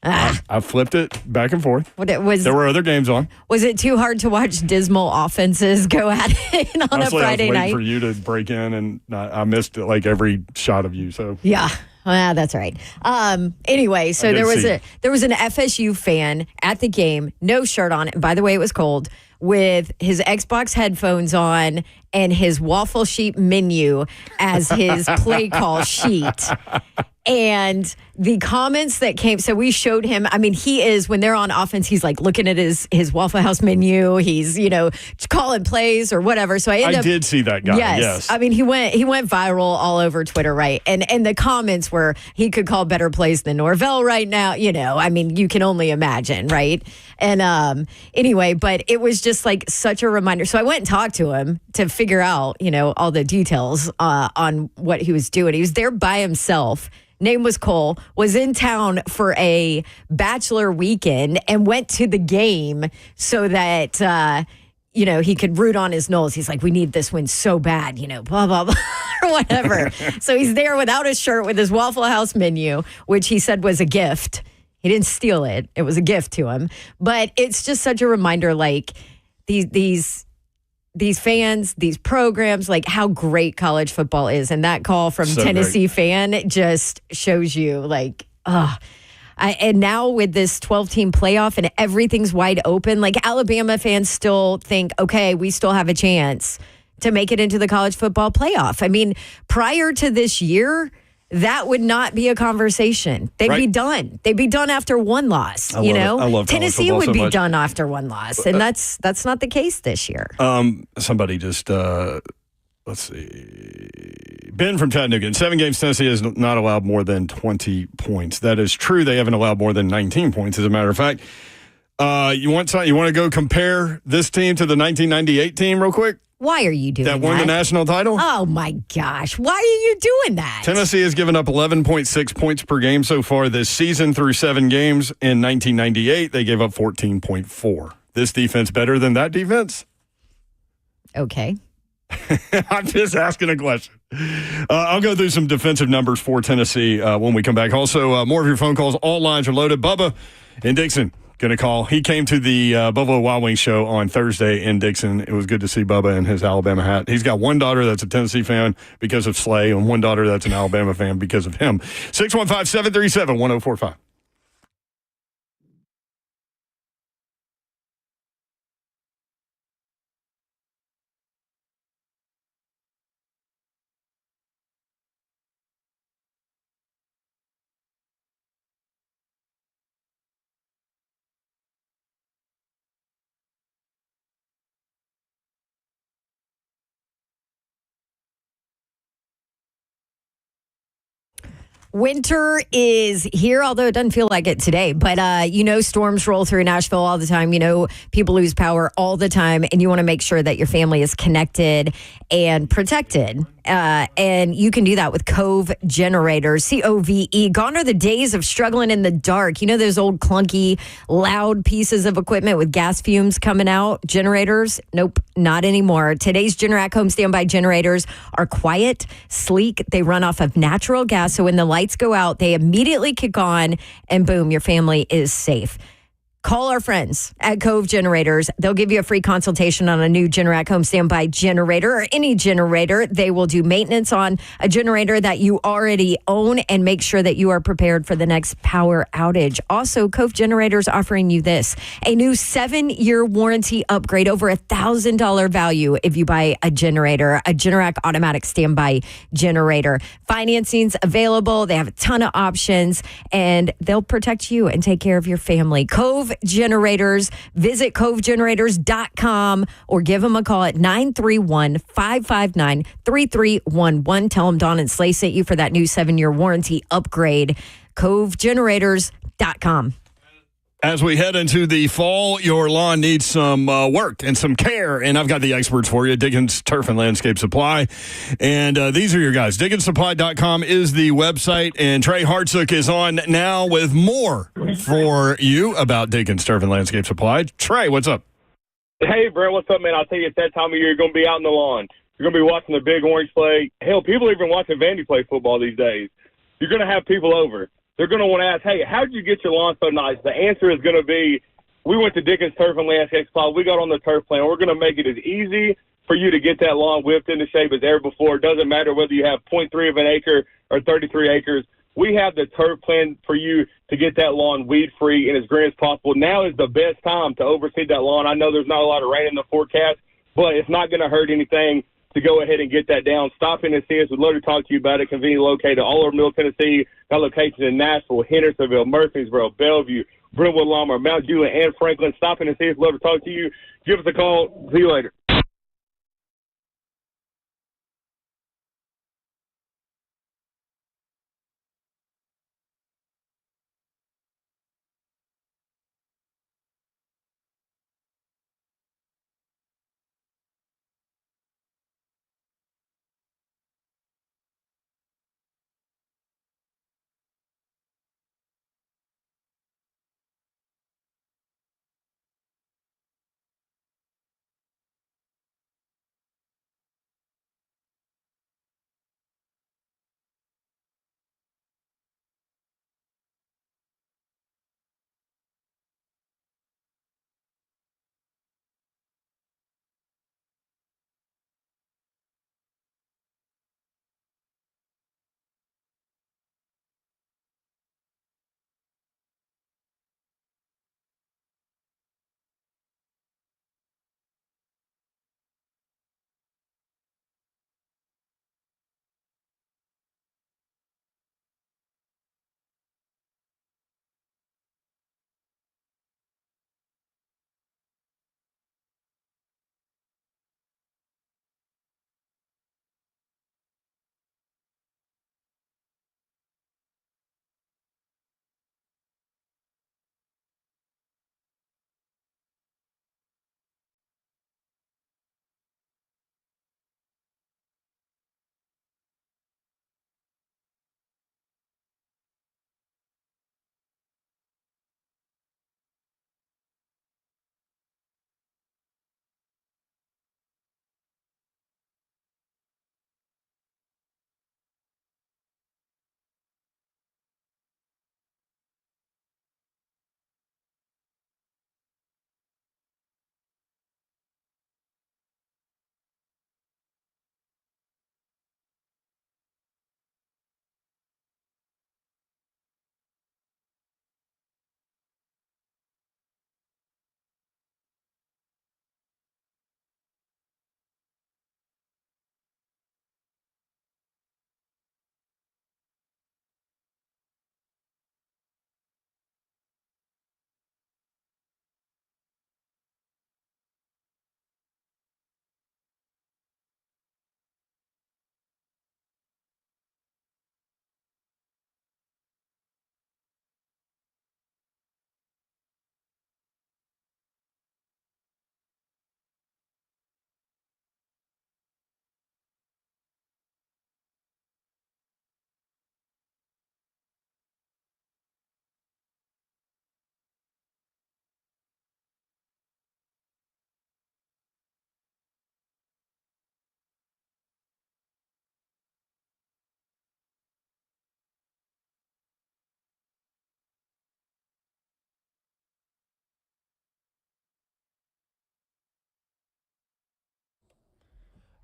S3: I flipped it back and forth.
S4: There
S3: were other games on.
S4: Was it too hard to watch dismal offenses go at it on
S3: Honestly,
S4: a Friday
S3: I was waiting
S4: night?
S3: for you to break in, and I missed like every shot of you. So
S4: Yeah. That's right. Anyway, so there was an FSU fan at the game, no shirt on. And by the way, it was cold, with his Xbox headphones on and his waffle sheet menu as his play call sheet. And the comments that came, so we showed him, I mean, he is, when they're on offense, he's like looking at his Waffle House menu. He's, calling plays or whatever. So I
S3: did see that guy. Yes.
S4: I mean, he went viral all over Twitter, right? And the comments were, he could call better plays than Norvell right now. I mean, you can only imagine, right? And anyway, but it was just like such a reminder. So I went and talked to him to figure out, all the details on what he was doing. He was there by himself. Name was Cole, was in town for a bachelor weekend and went to the game so that, he could root on his Knowles. He's like, we need this win so bad, blah, blah, blah, or whatever. So he's there without his shirt with his Waffle House menu, which he said was a gift. He didn't steal it. It was a gift to him. But it's just such a reminder, like, these fans, these programs, like how great college football is. And that call from Tennessee fan just shows you like, and now with this 12-team playoff and everything's wide open, like Alabama fans still think, okay, we still have a chance to make it into the college football playoff. I mean, prior to this year, that would not be a conversation. They'd be done. They'd be done after one loss.
S3: I love
S4: Tennessee would
S3: so
S4: be
S3: much.
S4: done after one loss, and that's not the case this year.
S3: Somebody just let's see. Ben from Chattanooga. In 7 games, Tennessee has not allowed more than 20 points. That is true. They haven't allowed more than 19 points, as a matter of fact. You want to go compare this team to the 1998 team real quick?
S4: Why are you doing that?
S3: That won the national title?
S4: Oh, my gosh. Why are you doing that?
S3: Tennessee has given up 11.6 points per game so far this season through 7 games. In 1998, they gave up 14.4. This defense better than that defense?
S4: Okay.
S3: I'm just asking a question. I'll go through some defensive numbers for Tennessee when we come back. Also, more of your phone calls. All lines are loaded. Bubba in Dixon going to call. He came to the Buffalo Wild Wings show on Thursday in Dixon. It was good to see Bubba in his Alabama hat. He's got one daughter that's a Tennessee fan because of Slay and one daughter that's an Alabama fan because of him. 615-737-1045.
S4: Winter is here, although it doesn't feel like it today. But, storms roll through Nashville all the time. People lose power all the time. And you want to make sure that your family is connected and protected. And you can do that with Cove Generators, COVE. Gone are the days of struggling in the dark. Those old clunky, loud pieces of equipment with gas fumes coming out? Generators? Nope, not anymore. Today's Generac home standby generators are quiet, sleek. They run off of natural gas. So when the lights go out, they immediately kick on and boom, your family is safe. Call our friends at Cove Generators. They'll give you a free consultation on a new Generac home standby generator or any generator. They will do maintenance on a generator that you already own and make sure that you are prepared for the next power outage. Also, Cove Generators offering you this, a new 7-year warranty upgrade, over $1,000 value if you buy a generator, a Generac automatic standby generator. Financing's available. They have a ton of options and they'll protect you and take care of your family. Cove Generators. Visit covegenerators.com or give them a call at 931-559-3311. Tell them Dawn and Slay sent you for that new 7-year warranty upgrade. covegenerators.com.
S3: As we head into the fall, your lawn needs some work and some care, and I've got the experts for you, Diggins Turf and Landscape Supply. And these are your guys. DigginsSupply.com is the website, and Trey Hartsook is on now with more for you about Diggins Turf and Landscape Supply. Trey, what's up?
S12: Hey, Brent, what's up, man? I'll tell you, at that time of year, you're going to be out in the lawn. You're going to be watching the Big Orange play. Hell, people are even watching Vandy play football these days. You're going to have people over. they're going to want to ask, hey, how did you get your lawn so nice? The answer is going to be, we went to Dickens Turf and Landscape Supply. We got on the turf plan. We're going to make it as easy for you to get that lawn whipped into shape as ever before. It doesn't matter whether you have 0.3 of an acre or 33 acres. We have the turf plan for you to get that lawn weed-free and as green as possible. Now is the best time to overseed that lawn. I know there's not a lot of rain in the forecast, but it's not going to hurt anything to go ahead and get that down. Stop in and see us. We'd love to talk to you about it. Conveniently located all over Middle Tennessee. Got locations in Nashville, Hendersonville, Murfreesboro, Bellevue, Brentwood, Lamar, Mount Juliet, and Franklin. Stop in and see us. We'd love to talk to you. Give us a call. See you later.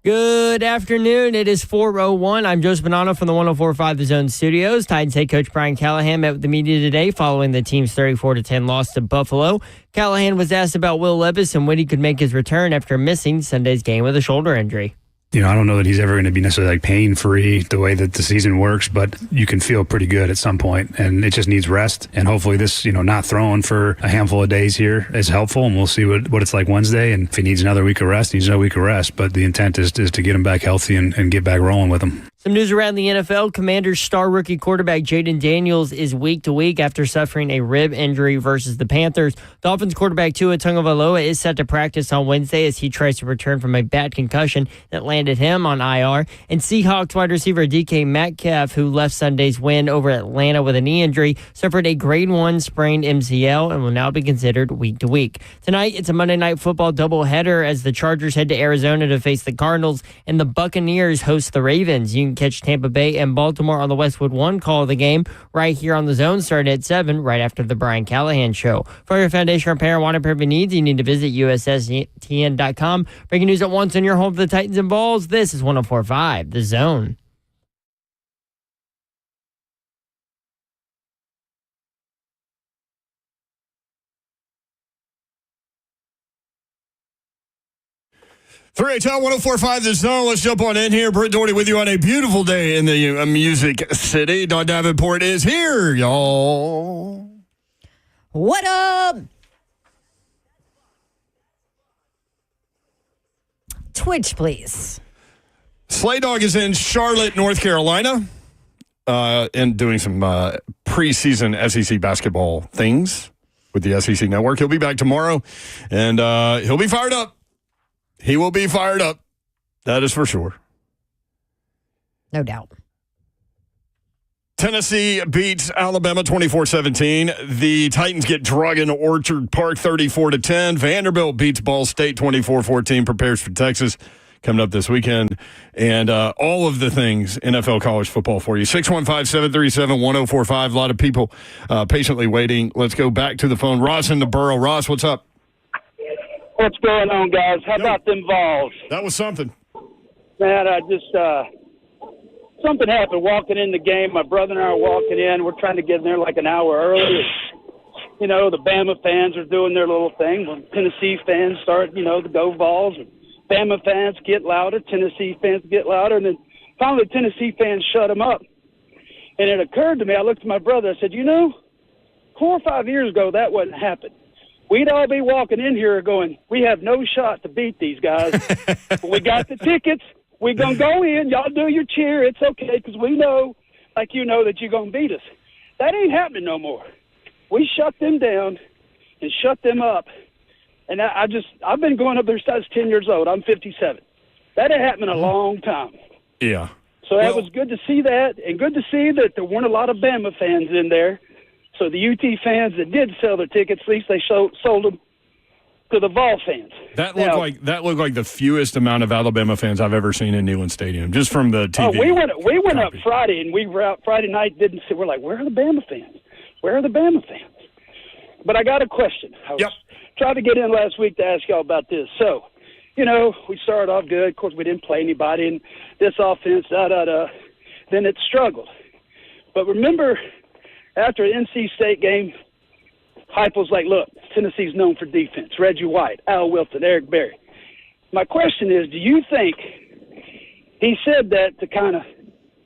S1: Good afternoon. It is 4:01. I'm Joseph Bonanno from the 104.5 The Zone Studios. Titans head coach Brian Callahan met with the media today following the team's 34-10 loss to Buffalo. Callahan was asked about Will Levis and when he could make his return after missing Sunday's game with a shoulder injury.
S2: I don't know that he's ever going to be necessarily like pain-free the way that the season works, but you can feel pretty good at some point, and it just needs rest. And hopefully this, not throwing for a handful of days here is helpful, and we'll see what it's like Wednesday. And if he needs another week of rest, he needs another week of rest. But the intent is to get him back healthy and get back rolling with him.
S1: Some news around the NFL. Commanders star rookie quarterback Jaden Daniels is week to week after suffering a rib injury versus the Panthers. Dolphins quarterback Tua Tagovailoa is set to practice on Wednesday as he tries to return from a bad concussion that landed him on IR. And Seahawks wide receiver DK Metcalf, who left Sunday's win over Atlanta with a knee injury, suffered a grade 1 sprained MCL and will now be considered week to week. Tonight, it's a Monday Night Football doubleheader as the Chargers head to Arizona to face the Cardinals and the Buccaneers host the Ravens. You can catch Tampa Bay and Baltimore on the Westwood One call of the game right here on the Zone, starting at 7, right after the Brian Callahan Show. For your foundation repair and waterproofing needs, you need to visit USSTN.com. Breaking news at once on your home for the Titans and Vols. This is 104.5, The Zone.
S3: Town 104.5 The Zone. Let's jump on in here. Britt Doherty with you on a beautiful day in the Music City. Don Davenport is here, y'all.
S4: What up? Twitch, please.
S3: Slay Dog is in Charlotte, North Carolina, and doing some preseason SEC basketball things with the SEC Network. He'll be back tomorrow, and he'll be fired up. He will be fired up. That is for sure.
S4: No doubt.
S3: Tennessee beats Alabama 24-17. The Titans get drug into Orchard Park 34-10. Vanderbilt beats Ball State 24-14. Prepares for Texas coming up this weekend. And all of the things NFL college football for you. 615-737-1045. A lot of people patiently waiting. Let's go back to the phone. Ross in the Borough. Ross, what's up?
S13: What's going on, guys? How about them Vols?
S3: That was something.
S13: Man, I just something happened walking in the game. My brother and I are walking in. We're trying to get in there like an hour early. You know, the Bama fans are doing their little thing. When Tennessee fans start, to go Vols. And Bama fans get louder. Tennessee fans get louder. And then finally the Tennessee fans shut them up. And it occurred to me, I looked at my brother. I said, 4 or 5 years ago, that wouldn't happen. We'd all be walking in here going, we have no shot to beat these guys. But we got the tickets. We're going to go in. Y'all do your cheer. It's okay because we know, like you know, that you're going to beat us. That ain't happening no more. We shut them down and shut them up. And I've been going up there since I was 10 years old. I'm 57. That ain't happened in a long time.
S3: Yeah.
S13: So it was good to see that, and good to see that there weren't a lot of Bama fans in there. So the UT fans that did sell their tickets, at least they sold them to the Vol fans.
S3: That looked like the fewest amount of Alabama fans I've ever seen in Neyland Stadium, just from the TV.
S13: Oh, we went up Friday, and we were out Friday night. Didn't see. We're like, where are the Bama fans? Where are the Bama fans? But I got a question. I was trying to get in last week to ask y'all about this. So, we started off good. Of course, we didn't play anybody in this offense. Then it struggled. But remember, after an NC State game, Heupel's like, look, Tennessee's known for defense. Reggie White, Al Wilson, Eric Berry. My question is, do you think he said that to kind of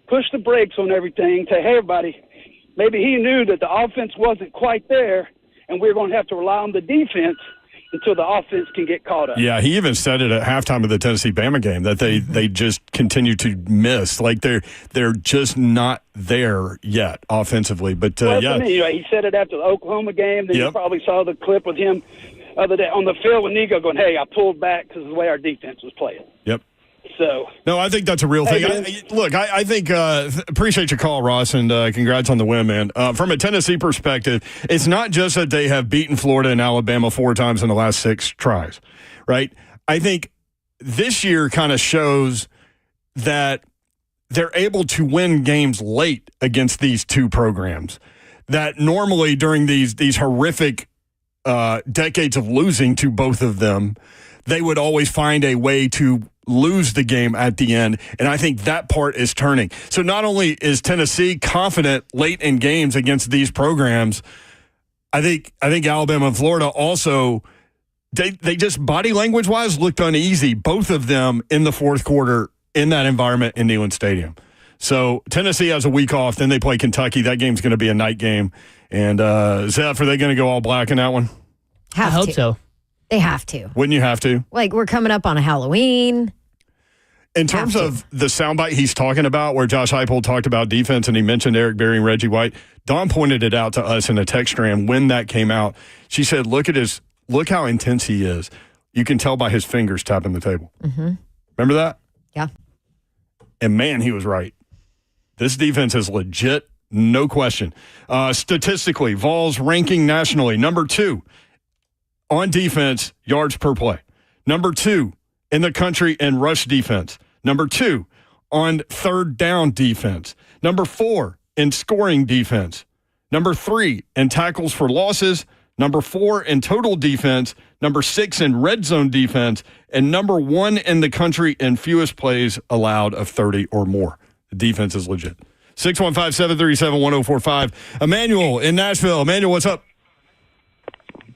S13: push the brakes on everything, to, hey, everybody, maybe he knew that the offense wasn't quite there and we're going to have to rely on the defense until the offense can get caught up.
S3: Yeah, he even said it at halftime of the Tennessee-Bama game that they just continue to miss. Like they're just not there yet offensively. But
S13: he said it after the Oklahoma game. Then you probably saw the clip with him other day on the field with Nico going, "Hey, I pulled back because of the way our defense was playing."
S3: Yep.
S13: So
S3: no, I think that's a real thing. I think appreciate your call, Ross, and congrats on the win, man. From a Tennessee perspective, it's not just that they have beaten Florida and Alabama 4 times in the last 6 tries, right? I think this year kind of shows that they're able to win games late against these 2 programs that normally during these horrific decades of losing to both of them, they would always find a way to lose the game at the end, and I think that part is turning. So not only is Tennessee confident late in games against these programs, I think Alabama and Florida also they just body language wise looked uneasy, both of them in the fourth quarter in that environment in Neyland Stadium. So Tennessee has a week off, then they play Kentucky. That game's going to be a night game. And Zeph, are they going to go all black in that one?
S1: I hope so.
S4: They have to.
S3: Wouldn't you have to?
S4: Like, we're coming up on a Halloween.
S3: In terms of the soundbite he's talking about, where Josh Heupel talked about defense and he mentioned Eric Berry and Reggie White, Dawn pointed it out to us in a text stream when that came out. She said, look how intense he is. You can tell by his fingers tapping the table.
S4: Mm-hmm.
S3: Remember that?
S4: Yeah.
S3: And man, he was right. This defense is legit, no question. Statistically, Vols ranking nationally, number 2 on defense, yards per play. Number 2 in the country in rush defense. Number 2 on third down defense. Number 4 in scoring defense. Number 3 in tackles for losses. Number 4 in total defense. Number 6 in red zone defense. And number 1 in the country in fewest plays allowed of 30 or more. The defense is legit. 615-737-1045. Emmanuel in Nashville. Emmanuel, what's up?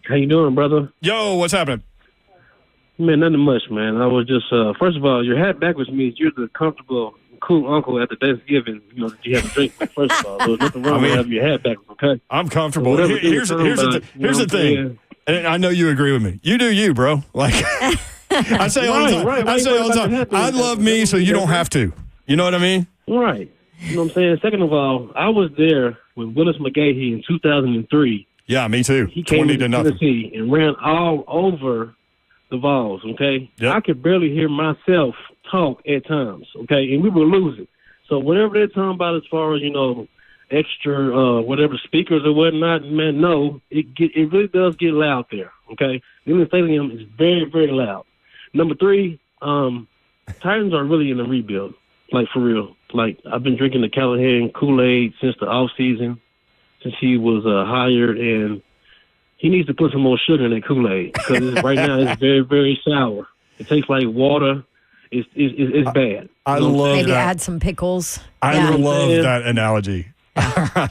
S14: How you doing, brother?
S3: Yo, what's happening?
S14: Man, nothing much, man. I was just, first of all, your hat backwards means you're the comfortable, cool uncle at the Thanksgiving, that you have a drink with, first of all. There's nothing wrong with having your hat backwards, okay?
S3: I'm comfortable. Here's the thing. And I know you agree with me. You do you, bro. Like, I say all the time. I say all the time. I love me, so you don't have to. You know what I mean?
S14: Right. You know what I'm saying? Second of all, I was there with Willis McGahee in 2003.
S3: Yeah, me too.
S14: He came
S3: 20 to nothing.
S14: Tennessee and ran all over the Vols, okay?
S3: Yep.
S14: I could barely hear myself talk at times, okay? And we were losing. So whatever they're talking about as far as, extra whatever speakers or whatnot, man, no, it really does get loud there, okay? The stadium is very, very loud. Number 3, Titans are really in a rebuild, like for real. Like, I've been drinking the Callahan Kool-Aid since the offseason, since he was hired, and he needs to put some more sugar in that Kool-Aid because right now it's very, very sour. It tastes like water. It's bad.
S3: I love
S4: Maybe
S3: that.
S4: add some pickles.
S3: I love that analogy.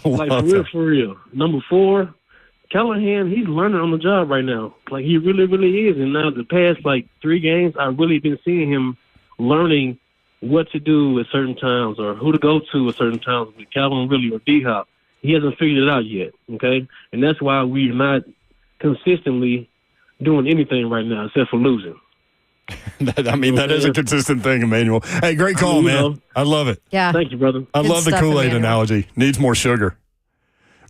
S14: For real. Number 4, Callahan, he's learning on the job right now. Like, he really, really is. And now the past, 3 games, I've really been seeing him learning what to do at certain times or who to go to at certain times with Calvin Ridley or D-Hop. He hasn't figured it out yet, okay? And that's why we're not consistently doing anything right now except for losing.
S3: That is a consistent thing, Emmanuel. Hey, great call, man. I love it.
S4: Yeah.
S14: Thank you, brother.
S3: I love the Kool-Aid
S4: Emmanuel.
S3: analogy. Needs more sugar.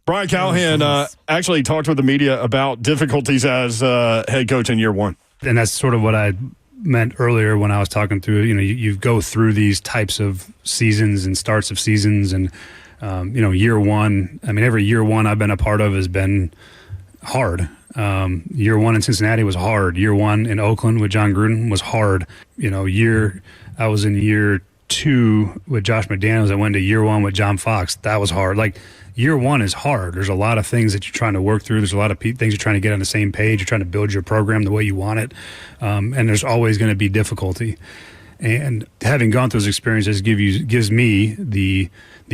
S3: Brian Callahan actually talked with the media about difficulties as head coach in year 1.
S2: And that's sort of what I meant earlier when I was talking through, you go through these types of seasons and starts of seasons and, year 1, every year 1 I've been a part of has been hard. Year 1 in Cincinnati was hard. Year 1 in Oakland with John Gruden was hard. I was in year 2 with Josh McDaniels. I went to year 1 with John Fox. That was hard. Like, year 1 is hard. There's a lot of things that you're trying to work through. There's a lot of things you're trying to get on the same page. You're trying to build your program the way you want it. And there's always going to be difficulty. And having gone through those experiences gives me the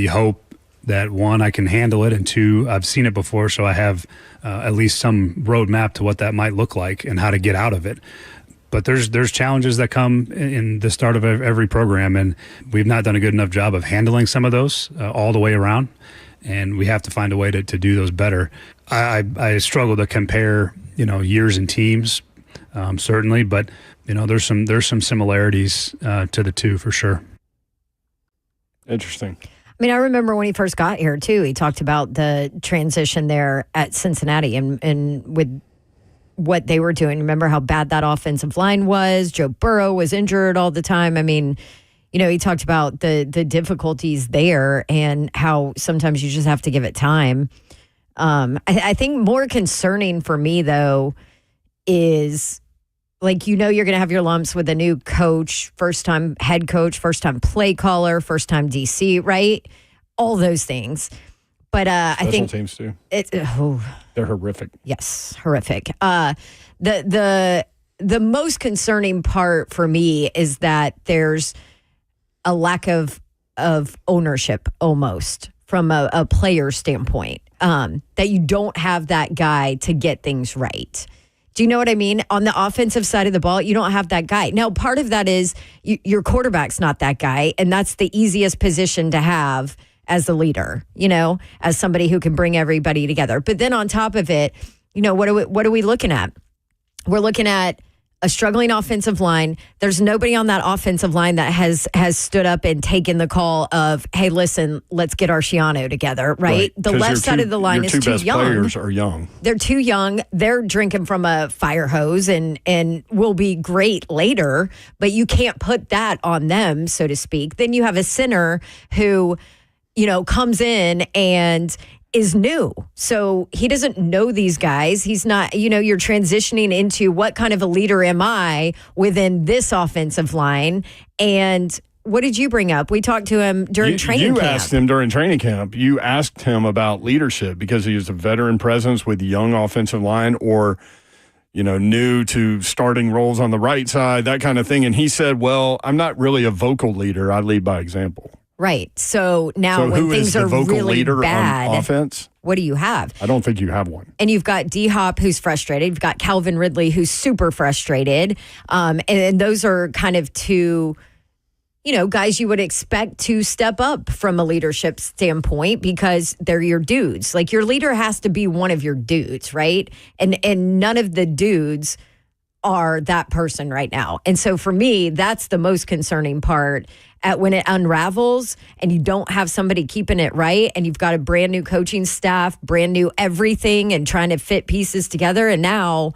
S2: hope that 1, I can handle it, and 2, I've seen it before, so I have at least some roadmap to what that might look like and how to get out of it. But there's challenges that come in the start of every program, and we've not done a good enough job of handling some of those all the way around, and we have to find a way to do those better. I struggle to compare years and teams, certainly, but there's some similarities to the two for sure.
S3: Interesting.
S4: I remember when he first got here, too, he talked about the transition there at Cincinnati and with what they were doing. Remember how bad that offensive line was? Joe Burrow was injured all the time. He talked about the difficulties there and how sometimes you just have to give it time. I think more concerning for me, though, is you're going to have your lumps with a new coach, first-time head coach, first-time play caller, first-time DC, right? All those things. But I think
S3: special teams too.
S4: They're
S3: horrific.
S4: Yes, horrific. The most concerning part for me is that there's a lack of ownership almost from a player standpoint. That you don't have that guy to get things right. Do you know what I mean? On the offensive side of the ball, you don't have that guy. Now, part of that is your quarterback's not that guy, and that's the easiest position to have as the leader, as somebody who can bring everybody together. But then on top of it, what are we looking at? We're looking at a struggling offensive line. There's nobody on that offensive line that has stood up and taken the call of, hey, listen, let's get Arciano together, right? The left side of the line is too young.
S3: Players are young.
S4: They're too young. They're drinking from a fire hose and will be great later, but you can't put that on them, so to speak. Then you have a center who, comes in and is new. So he doesn't know these guys. He's not, you're transitioning into what kind of a leader am I within this offensive line? And what did you bring up? We talked to him during training camp.
S3: You asked him during training camp. You asked him about leadership because he is a veteran presence with young offensive line or, new to starting roles on the right side, that kind of thing. And he said, well, I'm not really a vocal leader. I lead by example.
S4: Right. So now when things are really bad,
S3: on offense?
S4: What do you have?
S3: I don't think you have one.
S4: And you've got D-Hop, who's frustrated. You've got Calvin Ridley, who's super frustrated. And those are kind of two, guys you would expect to step up from a leadership standpoint because they're your dudes. Like, your leader has to be one of your dudes, right? And none of the dudes are that person right now. And so for me, that's the most concerning part. When it unravels and you don't have somebody keeping it right, and you've got a brand new coaching staff, brand new everything, and trying to fit pieces together. And now,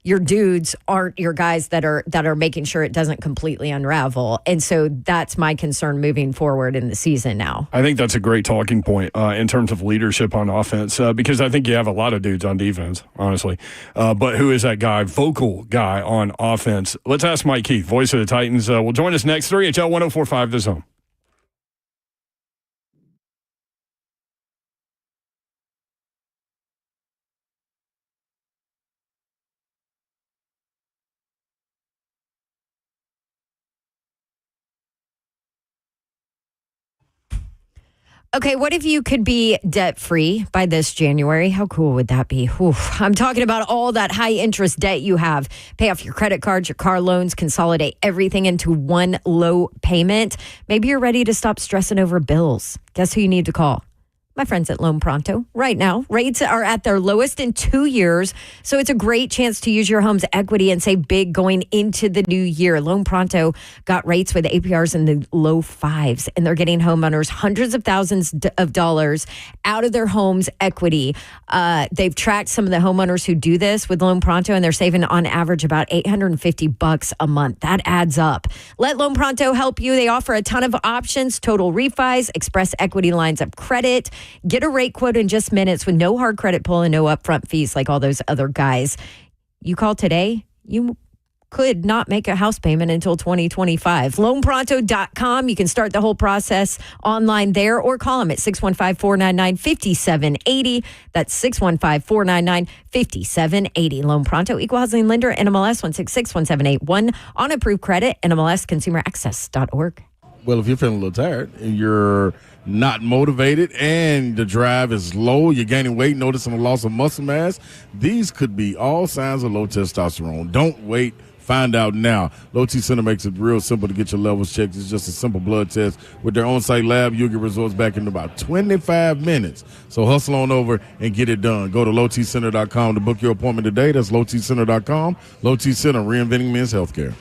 S4: your dudes aren't your guys that are making sure it doesn't completely unravel. And so that's my concern moving forward in the season now.
S3: I think that's a great talking point in terms of leadership on offense because I think you have a lot of dudes on defense, honestly. But who is that guy, vocal guy on offense? Let's ask Mike Keith, voice of the Titans. Will join us next. 3HL 1045 The Zone.
S4: Okay, what if you could be debt-free by this January? How cool would that be? Oof. I'm talking about all that high-interest debt you have. Pay off your credit cards, your car loans, consolidate everything into one low payment. Maybe you're ready to stop stressing over bills. Guess who you need to call? My friends at Loan Pronto. Right now, rates are at their lowest in 2 years, so it's a great chance to use your home's equity and save big going into the new year. Loan Pronto got rates with APRs in the low fives, and they're getting homeowners hundreds of thousands of dollars out of their home's equity. They've tracked some of the homeowners who do this with Loan Pronto, and they're saving on average about $850 a month. That adds up. Let Loan Pronto help you. They offer a ton of options: total refis, express equity lines of credit. Get a rate quote in just minutes with no hard credit pull and no upfront fees like all those other guys. You call today, you could not make a house payment until 2025. LoanPronto.com. You can start the whole process online there or call them at 615-499-5780. That's 615-499-5780. Loan Pronto, Equal Housing Lender, NMLS 1661781. On approved credit, NMLS ConsumerAccess.org.
S5: Well, if you're feeling a little tired and you're not motivated and the drive is low, you're gaining weight, noticing a loss of muscle mass, these could be all signs of low testosterone. Don't wait. Find out now. Low T Center makes it real simple to get your levels checked. It's just a simple blood test. With their on-site lab, you'll get results back in about 25 minutes. So hustle on over and get it done. Go to lowtcenter.com to book your appointment today. That's lowtcenter.com. Low T Center, reinventing men's healthcare.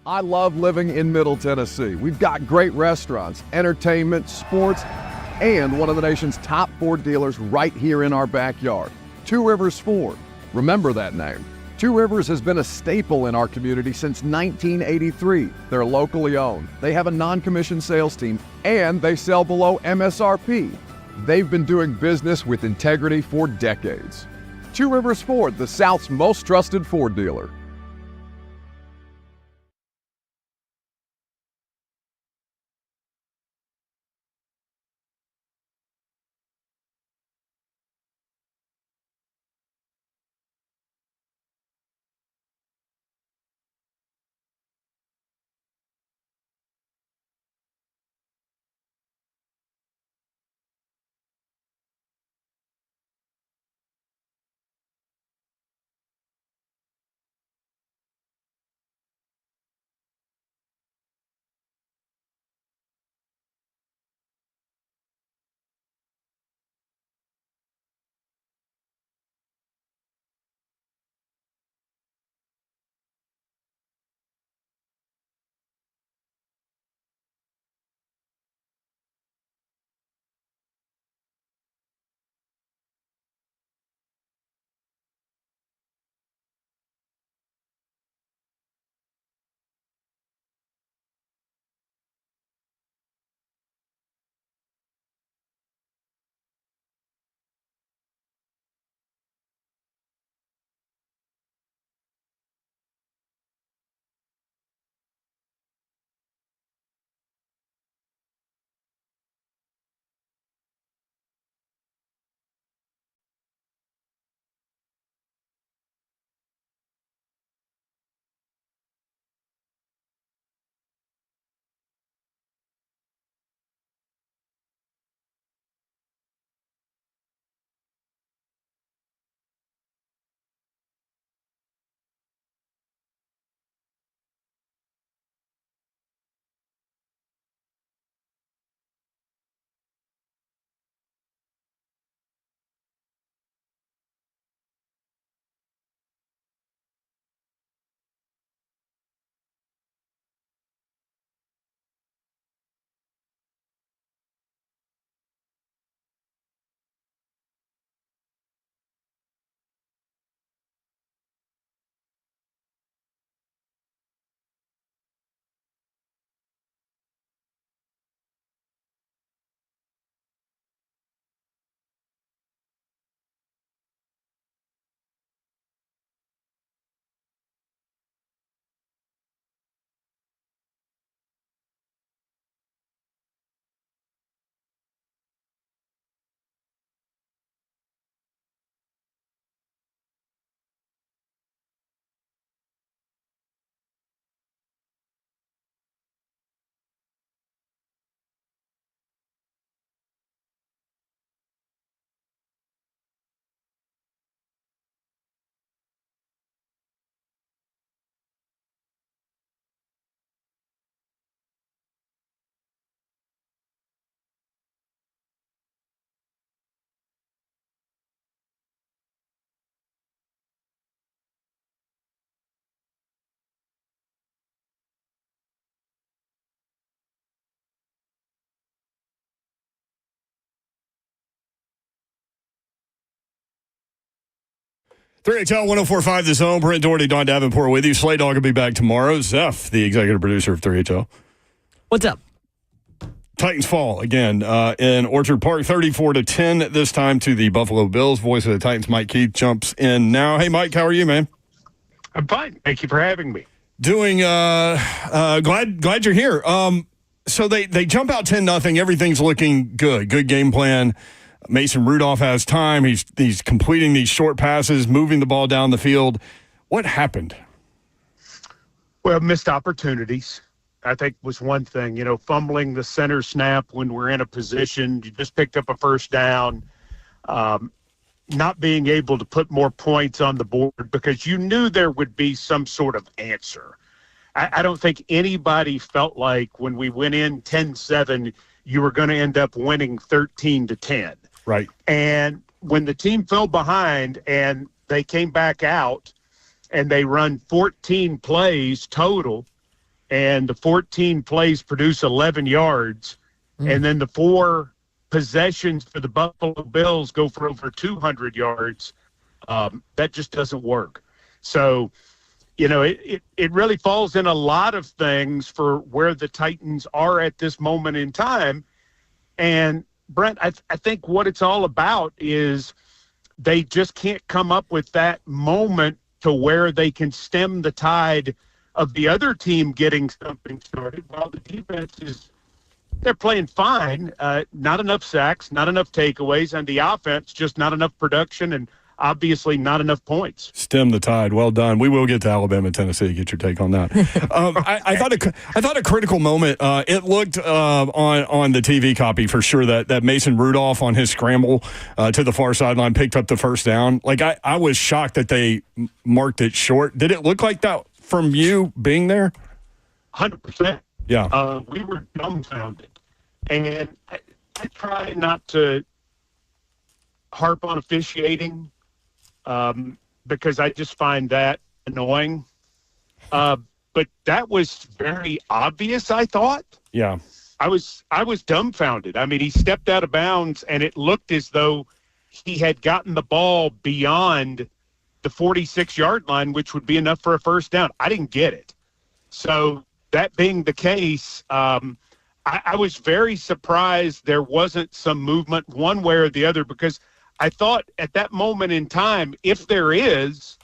S15: I love living in Middle Tennessee. We've got great restaurants, entertainment, sports, and one of the nation's top Ford dealers right here in our backyard. Two Rivers Ford. Remember that name. Two Rivers has been a staple in our community since 1983. They're locally owned. They have a non-commissioned sales team, and they sell below MSRP. They've been doing business with integrity for decades. Two Rivers Ford, the South's most trusted Ford dealer.
S3: 3XL 104.5 The Zone. Brent Doherty, Don Davenport with you. Slay Dog will be back tomorrow. Zeph, the executive producer of 3XL.
S1: What's up?
S3: Titans fall again in Orchard Park, 34-10 this time to the Buffalo Bills. Voice of the Titans, Mike Keith, jumps in now. Hey, Mike, how are you, man?
S16: I'm fine. Thank you for having me.
S3: Doing glad you're here. So they jump out 10-0. Everything's looking good. Good game plan. Mason Rudolph has time. He's completing these short passes, moving the ball down the field. What happened?
S16: Well, missed opportunities, I think, was one thing. Fumbling the center snap when we're in a position. You just picked up a first down. Not being able to put more points on the board because you knew there would be some sort of answer. I don't think anybody felt like when we went in 10-7, you were going to end up winning 13-10.
S3: Right.
S16: And when the team fell behind and they came back out and they run 14 plays total, and the 14 plays produce 11 yards, and then the 4 possessions for the Buffalo Bills go for over 200 yards, that just doesn't work. So, it really falls in a lot of things for where the Titans are at this moment in time. And, Brent, I think what it's all about is they just can't come up with that moment to where they can stem the tide of the other team getting something started while the defense they're playing fine. Not enough sacks, not enough takeaways, and the offense just not enough production and obviously not enough points.
S3: Stem the tide. Well done. We will get to Alabama and Tennessee. Get your take on that. I thought a critical moment. It looked on the TV copy for sure that Mason Rudolph on his scramble to the far sideline picked up the first down. Like I was shocked that they marked it short. Did it look like that from you being there?
S16: 100%.
S3: Yeah.
S16: We were dumbfounded. And I try not to harp on officiating because I just find that annoying. But that was very obvious, I thought.
S3: Yeah.
S16: I was dumbfounded. I mean, he stepped out of bounds, and it looked as though he had gotten the ball beyond the 46-yard line, which would be enough for a first down. I didn't get it. So that being the case, I was very surprised there wasn't some movement one way or the other because I thought at that moment in time, if there is,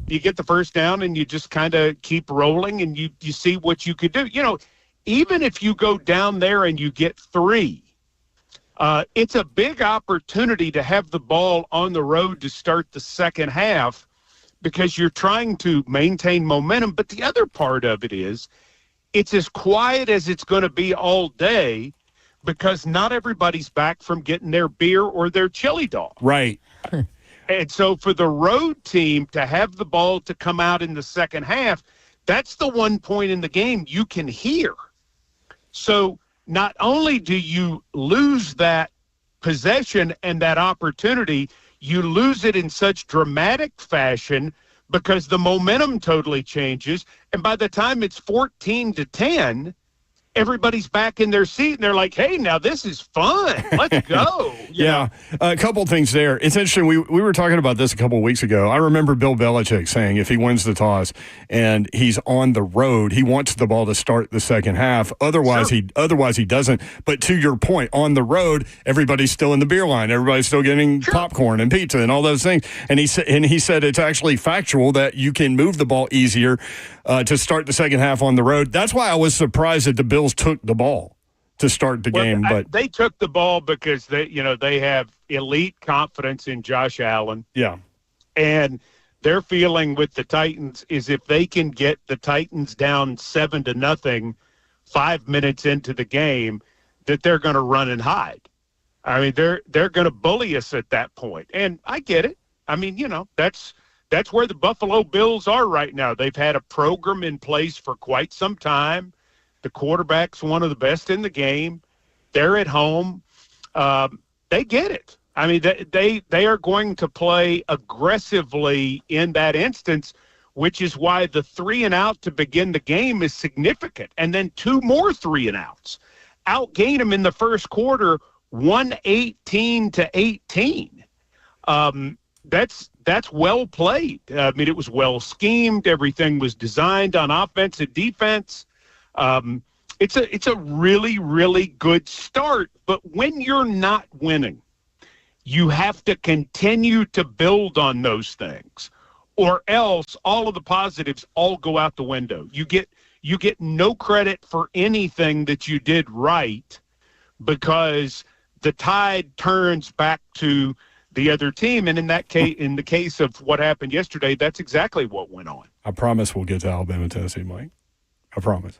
S16: you get the first down and you just kind of keep rolling and you see what you could do. Even if you go down there and you get 3, it's a big opportunity to have the ball on the road to start the second half because you're trying to maintain momentum. But the other part of it is it's as quiet as it's going to be all day because not everybody's back from getting their beer or their chili dog.
S3: Right.
S16: And so for the road team to have the ball to come out in the second half, that's the one point in the game you can hear. So not only do you lose that possession and that opportunity, you lose it in such dramatic fashion because the momentum totally changes. And by the time it's 14-10, everybody's back in their seat and they're like, hey, now this is fun. Let's go.
S3: Yeah. A couple things there. It's interesting. We were talking about this a couple of weeks ago. I remember Bill Belichick saying if he wins the toss and he's on the road, he wants the ball to start the second half. Otherwise, he doesn't. But to your point, on the road, everybody's still in the beer line. Everybody's still getting popcorn and pizza and all those things. And he said it's actually factual that you can move the ball easier to start the second half on the road. That's why I was surprised that the Bills took the ball to start the game. But
S16: they took the ball because they have elite confidence in Josh Allen.
S3: Yeah.
S16: And their feeling with the Titans is if they can get the Titans down 7-0 5 minutes into the game, that they're going to run and hide. I mean, they're going to bully us at that point. And I get it. I mean, that's where the Buffalo Bills are right now. They've had a program in place for quite some time. The quarterback's one of the best in the game. They're at home. They get it. I mean, they are going to play aggressively in that instance, which is why the 3-and-out to begin the game is significant. And then 2 more 3-and-outs. Outgain them in the first quarter, 118-18. That's that's well played. I mean, it was well schemed. Everything was designed on offense and defense. It's a really, really good start. But when you're not winning, you have to continue to build on those things, or else all of the positives all go out the window. You get no credit for anything that you did right, because the tide turns back to the other team. And in that case, in the case of what happened yesterday, that's exactly what went on.
S3: I promise we'll get to Alabama, Tennessee, Mike. I promise.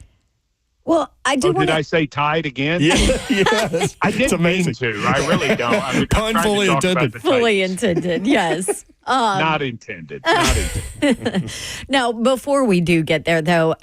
S4: Well, I do want
S16: Did I say tied again?
S3: Yeah, yes.
S16: I didn't mean to. I really don't. I mean,
S3: Pun fully intended.
S4: fully intended, yes.
S16: Not intended. Not intended.
S4: Now, before we do get there, though,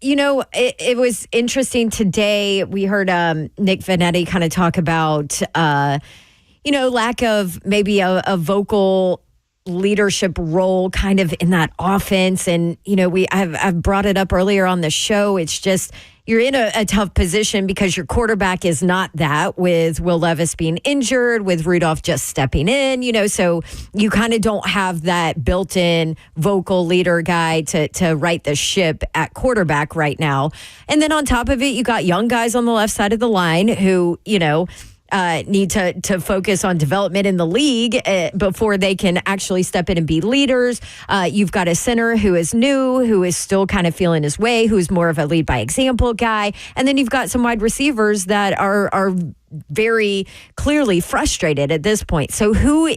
S4: it was interesting today. We heard Nick Vanetti kind of talk about, lack of maybe a vocal leadership role kind of in that offense. And, I've brought it up earlier on the show. It's just, you're in a tough position because your quarterback is not that, with Will Levis being injured, with Rudolph just stepping in, so you kind of don't have that built-in vocal leader guy to right the ship at quarterback right now. And then on top of it, you got young guys on the left side of the line who, need to focus on development in the league before they can actually step in and be leaders. You've got a center who is new, who is still kind of feeling his way, who's more of a lead by example guy. And then you've got some wide receivers that are very clearly frustrated at this point. So who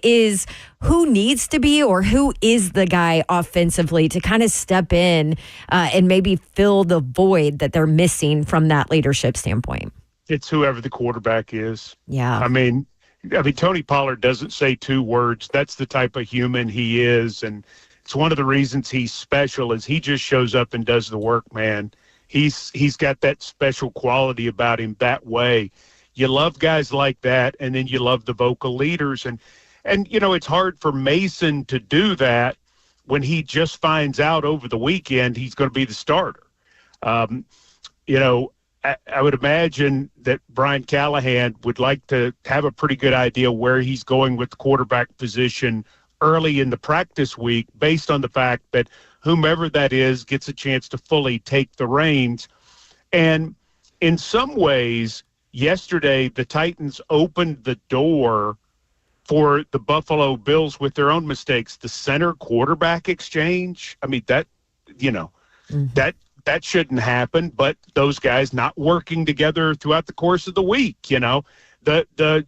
S4: needs to be, or who is the guy offensively to kind of step in and maybe fill the void that they're missing from that leadership standpoint?
S16: It's whoever the quarterback is.
S4: Yeah.
S16: I mean, Tony Pollard doesn't say two words. That's the type of human he is. And it's one of the reasons he's special, is he just shows up and does the work, man. He's got that special quality about him that way. You love guys like that, and then you love the vocal leaders. And it's hard for Mason to do that when he just finds out over the weekend he's going to be the starter. I would imagine that Brian Callahan would like to have a pretty good idea where he's going with the quarterback position early in the practice week, based on the fact that whomever that is gets a chance to fully take the reins. And in some ways, yesterday, the Titans opened the door for the Buffalo Bills with their own mistakes. The center quarterback exchange, I mean, that shouldn't happen, but those guys not working together throughout the course of the week, the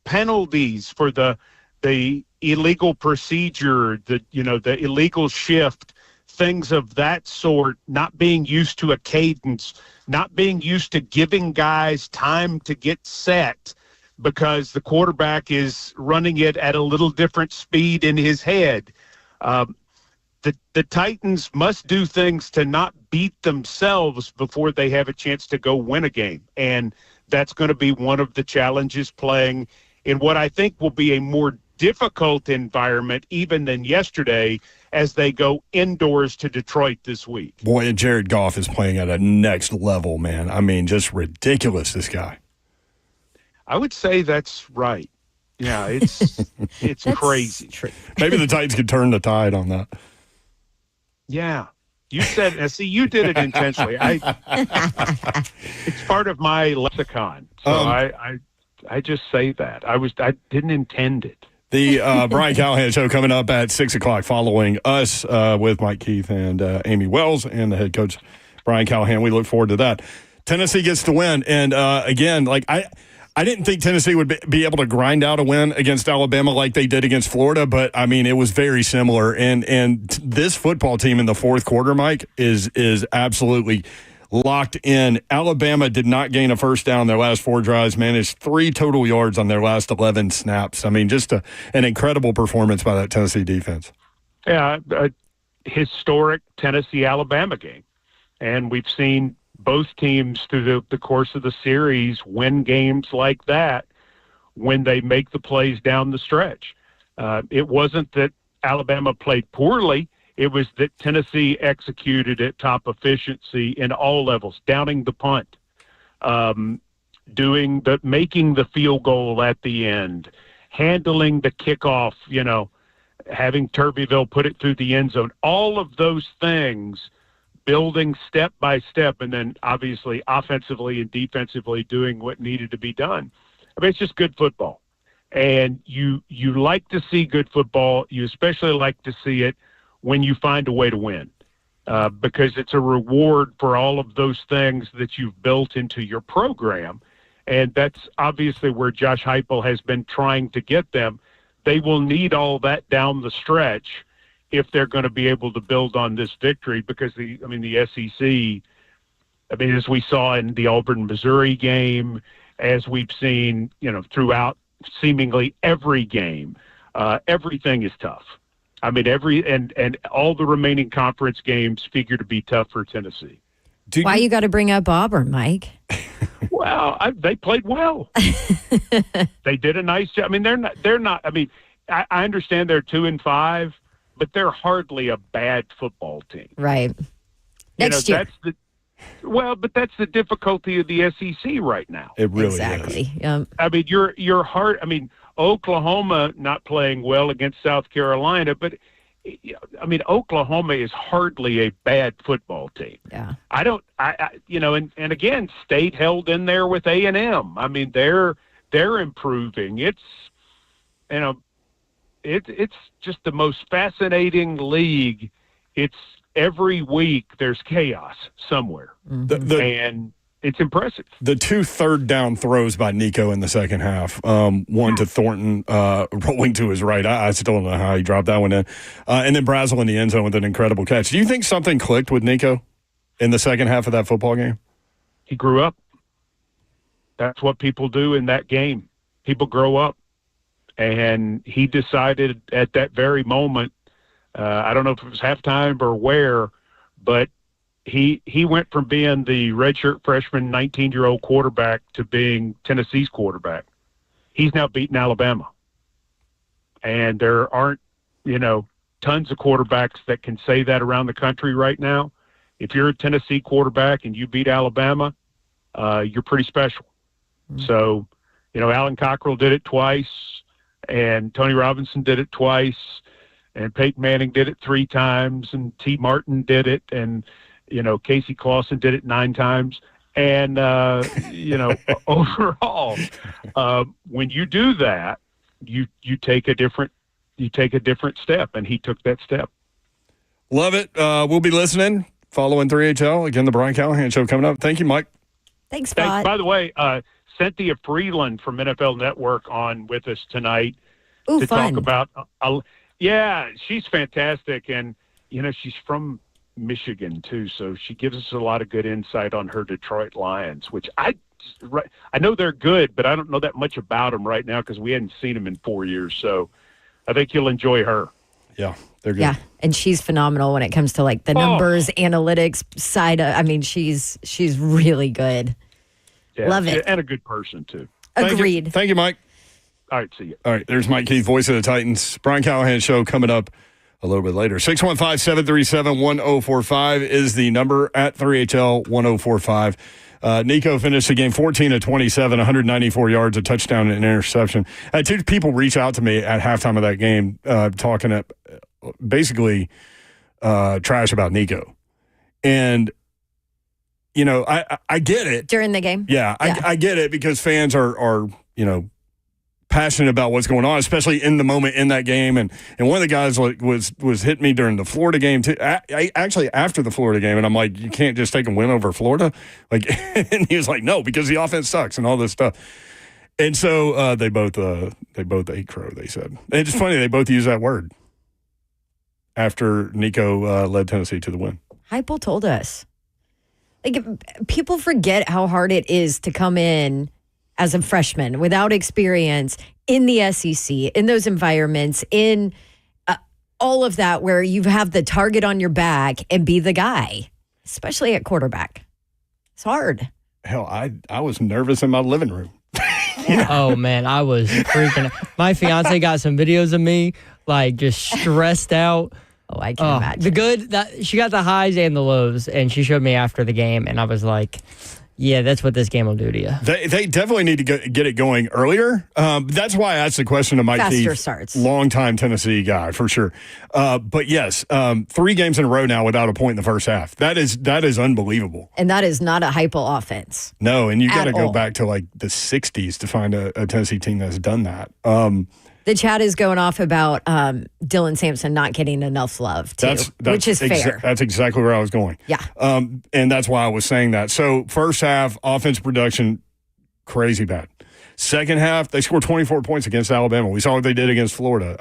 S16: penalties for the illegal procedure, the illegal shift, things of that sort, not being used to a cadence, not being used to giving guys time to get set because the quarterback is running it at a little different speed in his head. The Titans must do things to not beat themselves before they have a chance to go win a game. And that's going to be one of the challenges, playing in what I think will be a more difficult environment even than yesterday as they go indoors to Detroit this week.
S3: Boy, and Jared Goff is playing at a next level, man. I mean, just ridiculous, this guy.
S16: I would say that's right. Yeah, it's crazy.
S4: True.
S3: Maybe the Titans could turn the tide on that.
S16: Yeah. You said, see, you did it intentionally. It's part of my lexicon. So I just say that. I didn't intend it.
S3: The Brian Callahan Show coming up at 6 o'clock following us with Mike Keith and Amy Wells and the head coach, Brian Callahan. We look forward to that. Tennessee gets the win. And again, I didn't think Tennessee would be able to grind out a win against Alabama like they did against Florida, but, I mean, it was very similar. And this football team in the fourth quarter, Mike, is absolutely locked in. Alabama did not gain a first down their last 4 drives, managed 3 total yards on their last 11 snaps. I mean, just an incredible performance by that Tennessee defense.
S16: Yeah, a historic Tennessee-Alabama game. And we've seen both teams through the course of the series win games like that when they make the plays down the stretch. It wasn't that Alabama played poorly. It was that Tennessee executed at top efficiency in all levels, downing the punt, making the field goal at the end, handling the kickoff, having Turbeville put it through the end zone, all of those things, building step by step, and then obviously offensively and defensively doing what needed to be done. I mean, it's just good football. And you like to see good football. You especially like to see it when you find a way to win, because it's a reward for all of those things that you've built into your program. And that's obviously where Josh Heupel has been trying to get them. They will need all that down the stretch if they're going to be able to build on this victory, because the SEC, as we saw in the Auburn, Missouri game, as we've seen, throughout seemingly every game, everything is tough. And all the remaining conference games figure to be tough for Tennessee.
S4: Why you got to bring up Auburn, Mike?
S16: Well, they played well. They did a nice job. They're not. I understand they're 2-5, but they're hardly a bad football team.
S4: Right. Next year.
S16: But that's the difficulty of the SEC right now.
S3: It really
S4: is.
S16: You're hard. Oklahoma not playing well against South Carolina, but Oklahoma is hardly a bad football team.
S4: Yeah.
S16: And again, State held in there with A&M. They're improving. It's just the most fascinating league. It's every week there's chaos somewhere. And it's impressive.
S3: The 2 third-down throws by Nico in the second half, one to Thornton rolling to his right. I still don't know how he dropped that one in. And then Brazel in the end zone with an incredible catch. Do you think something clicked with Nico in the second half of that football game?
S16: He grew up. That's what people do in that game. People grow up. And he decided at that very moment, I don't know if it was halftime or where, but he went from being the redshirt freshman 19-year-old quarterback to being Tennessee's quarterback. He's now beaten Alabama. And there aren't, tons of quarterbacks that can say that around the country right now. If you're a Tennessee quarterback and you beat Alabama, you're pretty special. Mm-hmm. So, Alan Cockrell did it twice, and Tony Robinson did it twice, and Peyton Manning did it 3 times, and T. Martin did it, and Casey Clausen did it 9 times. And, overall, when you do that, you take a different step, and he took that step.
S3: Love it. We'll be listening, following 3HL. Again, the Brian Callahan Show coming up. Thank you, Mike.
S4: Thanks, Scott.
S16: By the way, Cynthia Freeland from NFL Network on with us tonight to
S4: fun.
S16: talk about she's fantastic, and she's from Michigan too, so she gives us a lot of good insight on her Detroit Lions, which I know they're good, but I don't know that much about them right now because we hadn't seen them in 4 years. So I think you'll enjoy her.
S3: Yeah, they're good.
S4: Yeah, and she's phenomenal when it comes to the numbers, analytics side. She's really good.
S16: Yeah,
S4: love it,
S16: and a good person too.
S4: Agreed.
S3: Thank you, Mike.
S16: All right, see you.
S3: All right, there's Mike Keith, voice of the Titans. Brian Callahan Show coming up a little bit later. 615-737-1045 is the number at 3HL 1045. Nico finished the game 14 of 27, 194 yards, a touchdown, and an interception. I had 2 people reach out to me at halftime of that game talking basically trash about Nico. And, I get it.
S4: During the game?
S3: Yeah, I get it because fans are passionate about what's going on, especially in the moment in that game. And one of the guys was hitting me during the Florida game too. Actually, after the Florida game, and I'm like, you can't just take a win over Florida, and he was like, no, because the offense sucks and all this stuff. And so they both ate crow. They said, and it's funny they both use that word after Nico led Tennessee to the win.
S4: Heupel told us, people forget how hard it is to come in as a freshman without experience in the SEC, in those environments, in all of that where you have the target on your back and be the guy, especially at quarterback. It's hard.
S3: Hell, I was nervous in my living room.
S1: Oh, man, I was freaking out. My fiance got some videos of me, just stressed out.
S4: Oh, I can imagine.
S1: She got the highs and the lows, and she showed me after the game, and I was like, Yeah, that's what this game will do to you.
S3: They definitely need to get it going earlier. That's why I asked the question to Mike
S4: Faster
S3: Keith,
S4: starts.
S3: longtime Tennessee guy for sure. But yes, 3 games in a row now without a point in the first half. That is unbelievable.
S4: And that is not a hypo offense.
S3: No, and you got to go
S4: all.
S3: back to like the 60s to find a Tennessee team that's done that.
S4: The chat is going off about Dylan Sampson not getting enough love, too, which is fair.
S3: That's exactly where I was going.
S4: Yeah.
S3: And that's why I was saying that. So first half, offense production, crazy bad. Second half, they scored 24 points against Alabama. We saw what they did against Florida.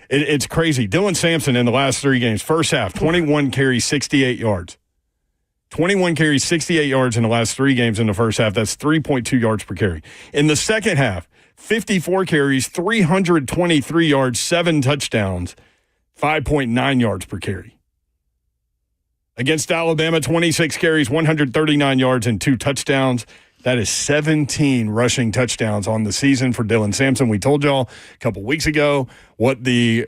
S3: It's crazy. Dylan Sampson in the last 3 games, first half, 21 carries, 68 yards. 21 carries, 68 yards in the last 3 games in the first half. That's 3.2 yards per carry. In the second half, 54 carries, 323 yards, 7 touchdowns, 5.9 yards per carry. Against Alabama, 26 carries, 139 yards, and 2 touchdowns. That is 17 rushing touchdowns on the season for Dylan Sampson. We told y'all a couple weeks ago what the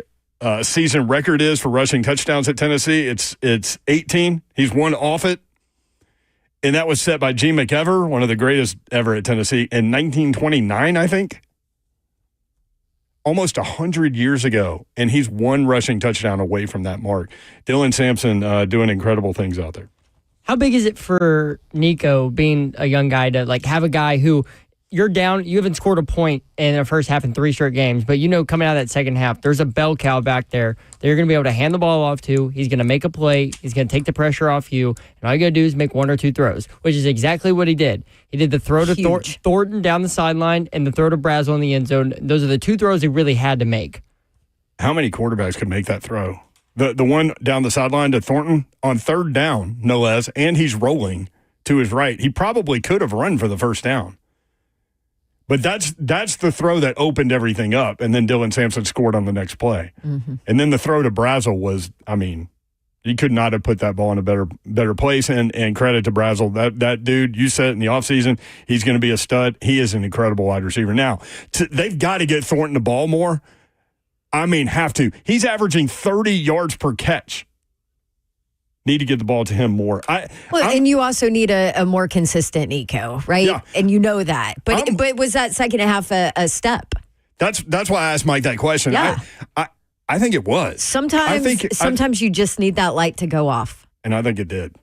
S3: season record is for rushing touchdowns at Tennessee. It's 18. He's one off it. And that was set by G. McEver, one of the greatest ever at Tennessee, in 1929, I think. Almost 100 years ago. And he's 1 rushing touchdown away from that mark. Dylan Sampson doing incredible things out there.
S1: How big is it for Nico, being a young guy, to like have a guy who you're down, you haven't scored a point in the first half in 3 straight games, but you know coming out of that second half, there's a bell cow back there that you're going to be able to hand the ball off to. He's going to make a play. He's going to take the pressure off you. And all you got to do is make 1 or 2 throws, which is exactly what he did. He did the throw to Thornton down the sideline and the throw to Brazel in the end zone. Those are the 2 throws he really had to make.
S3: How many quarterbacks could make that throw? The one down the sideline to Thornton on 3rd down, no less, and he's rolling to his right. He probably could have run for the first down. But that's the throw that opened everything up, and then Dylan Sampson scored on the next play. Mm-hmm. And then the throw to Brazel was, he could not have put that ball in a better place, and credit to Brazel. That dude, you said it in the offseason, he's going to be a stud. He is an incredible wide receiver. Now, they've got to get Thornton the ball more. Have to. He's averaging 30 yards per catch. Need to get the ball to him more.
S4: And you also need a more consistent Nico, right?
S3: Yeah.
S4: And you know that. But was that second half a step?
S3: That's why I asked Mike that question.
S4: Yeah.
S3: I think it was.
S4: Sometimes you just need that light to go off.
S3: And I think it did.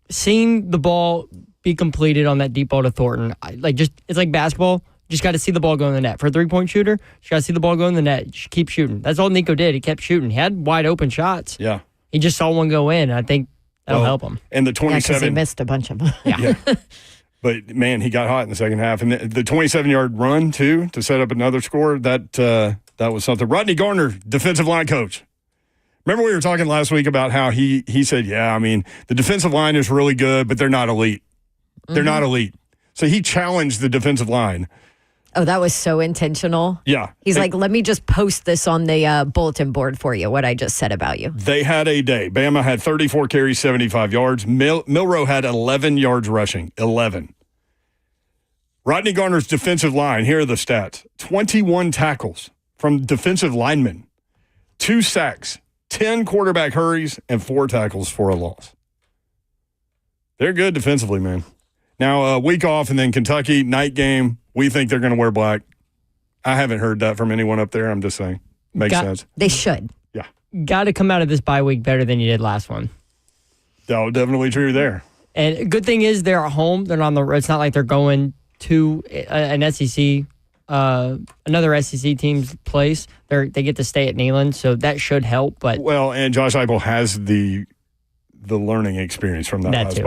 S1: Seeing the ball be completed on that deep ball to Thornton, it's like basketball. Just got to see the ball go in the net. For a 3-point shooter, just got to see the ball go in the net. Just keep shooting. That's all Nico did. He kept shooting. He had wide open shots.
S3: Yeah.
S1: He just saw one go in. I think that'll help him.
S3: And the 27.
S4: Yeah, he missed a bunch of them.
S1: Yeah.
S3: But, man, he got hot in the second half. And the 27-yard run, too, to set up another score, that was something. Rodney Garner, defensive line coach. Remember we were talking last week about how he said, the defensive line is really good, but they're not elite. They're not elite. So he challenged the defensive line.
S4: Oh, that was so intentional.
S3: Yeah.
S4: He's like, let me just post this on the bulletin board for you, what I just said about you.
S3: They had a day. Bama had 34 carries, 75 yards. Milroe had 11 yards rushing. 11. Rodney Garner's defensive line, here are the stats. 21 tackles from defensive linemen. 2 sacks, 10 quarterback hurries, and 4 tackles for a loss. They're good defensively, man. Now, a week off and then Kentucky, night game. We think they're going to wear black. I haven't heard that from anyone up there. I'm just saying. Makes sense.
S4: They should.
S3: Yeah.
S1: Got to come out of this bye week better than you did last one.
S3: Oh, definitely true there.
S1: And good thing is they're at home. They're not on the road. It's not like they're going to an SEC, another SEC team's place. They get to stay at Neyland, so that should help. But
S3: and Josh Heupel has the learning experience from that last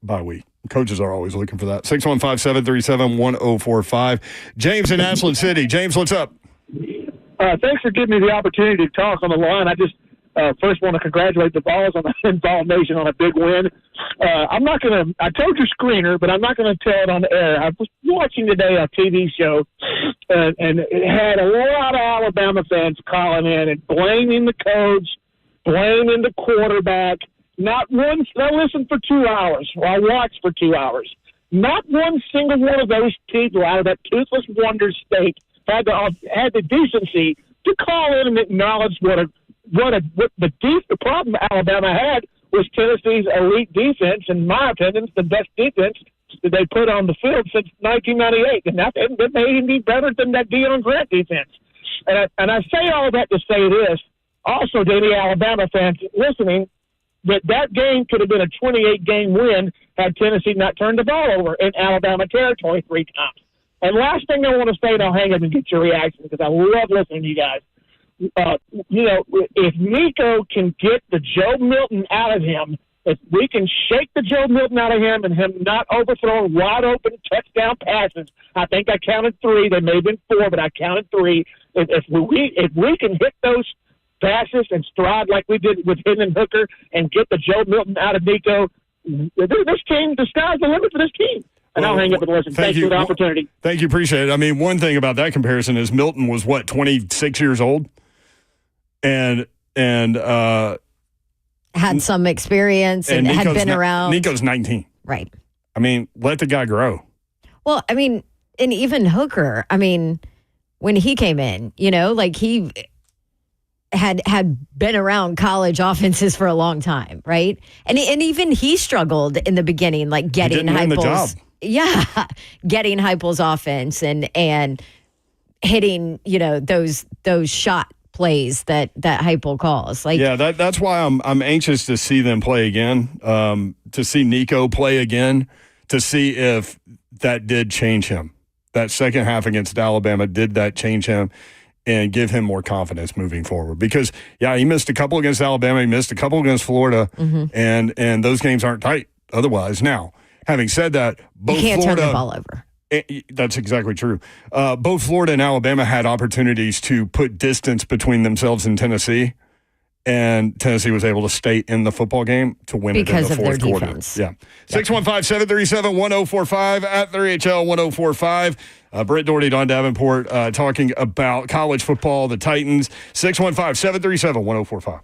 S3: bye week. Coaches are always looking for that. 615-737-1045. James in Ashland City. James, what's up?
S17: Thanks for giving me the opportunity to talk on the line. I just first want to congratulate the Vols on the Vol Nation on a big win. I told your screener, but I'm not going to tell it on the air. I was watching today a TV show, and it had a lot of Alabama fans calling in and blaming the coach, blaming the quarterback. Not one. I listened for 2 hours. Well, I watched for 2 hours. Not one single one of those people out of that toothless wonder state had the decency to call in and acknowledge what the problem Alabama had was Tennessee's elite defense, in my opinion, the best defense that they put on the field since 1998, and that made him be better than that Deion Grant defense. And I say all that to say this, also to any Alabama fans listening, that game could have been a 28-game win had Tennessee not turned the ball over in Alabama territory 3 times. And last thing I want to say, and I'll hang up and get your reaction because I love listening to you guys. If Nico can get the Joe Milton out of him, if we can shake the Joe Milton out of him and him not overthrowing wide open touchdown passes, I think I counted 3. There may have been 4, but I counted 3. If we can hit those passes and stride like we did with him and Hooker and get the Joe Milton out of Nico, this team, the sky's the limit for this team. And I'll hang up and listen. Thank you for the opportunity.
S3: Thank you. Appreciate it. I mean, one thing about that comparison is Milton was, 26 years old? And
S4: had some experience and had been around.
S3: Nico's 19.
S4: Right.
S3: I mean, let the guy grow.
S4: Well, I mean, and even Hooker, I mean, when he came in, he had been around college offenses for a long time, right? And even he struggled in the beginning, like getting Heupel's. Yeah, getting Heupel's offense and hitting, those shot plays that Heupel calls.
S3: That's why I'm anxious to see them play again, to see Nico play again, to see if that did change him. That second half against Alabama, did that change him and give him more confidence moving forward? Because, he missed a couple against Alabama, he missed a couple against Florida, and those games aren't tight otherwise. Now, having said that, both
S4: you can't
S3: Florida,
S4: turn the ball over.
S3: That's exactly true. Both Florida and Alabama had opportunities to put distance between themselves and Tennessee, and Tennessee was able to stay in the football game to win
S4: because
S3: it in the fourth quarter.
S4: Defense.
S3: Yeah. 615-737-1045 at 3HL1045. Britt Doherty, Don Davenport talking about college football, the Titans. 615-737-1045.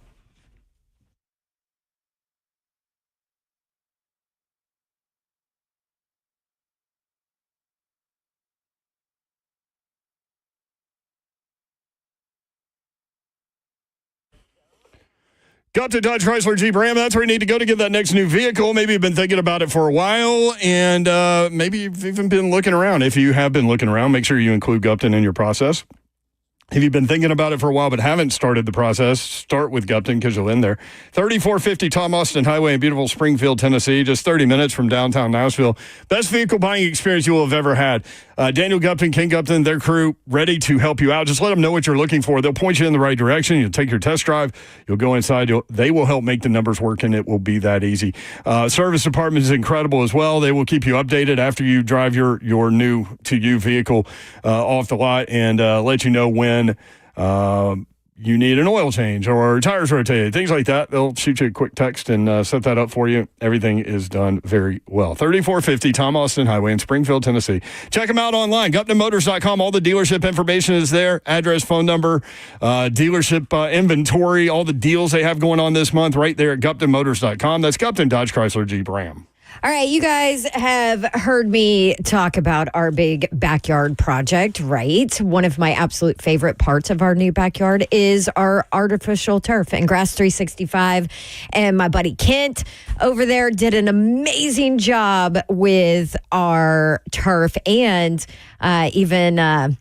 S3: Got to Dodge Chrysler Jeep Ram. That's where you need to go to get that next new vehicle. Maybe you've been thinking about it for a while, and maybe you've even been looking around. If you have been looking around, make sure you include Gupton in your process. If you've been thinking about it for a while but haven't started the process, start with Gupton because you'll end there. 3450 Tom Austin Highway in beautiful Springfield, Tennessee, just 30 minutes from downtown Nashville. Best vehicle buying experience you will have ever had. Daniel Gupton, King Gupton, their crew, ready to help you out. Just let them know what you're looking for. They'll point you in the right direction. You'll take your test drive. You'll go inside. They will help make the numbers work, and it will be that easy. Service department is incredible as well. They will keep you updated after you drive your new to you vehicle off the lot and let you know when you need an oil change or tires rotated, things like that. They'll shoot you a quick text and set that up for you. Everything is done very well. 3450 Tom Austin Highway in Springfield, Tennessee. Check them out online, GuptonMotors.com. All the dealership information is there. Address, phone number, dealership inventory, all the deals they have going on this month right there at GuptonMotors.com. That's Gupton Dodge Chrysler Jeep Ram.
S4: All right, you guys have heard me talk about our big backyard project, right? One of my absolute favorite parts of our new backyard is our artificial turf. And Grass 365 and my buddy Kent over there did an amazing job with our turf and even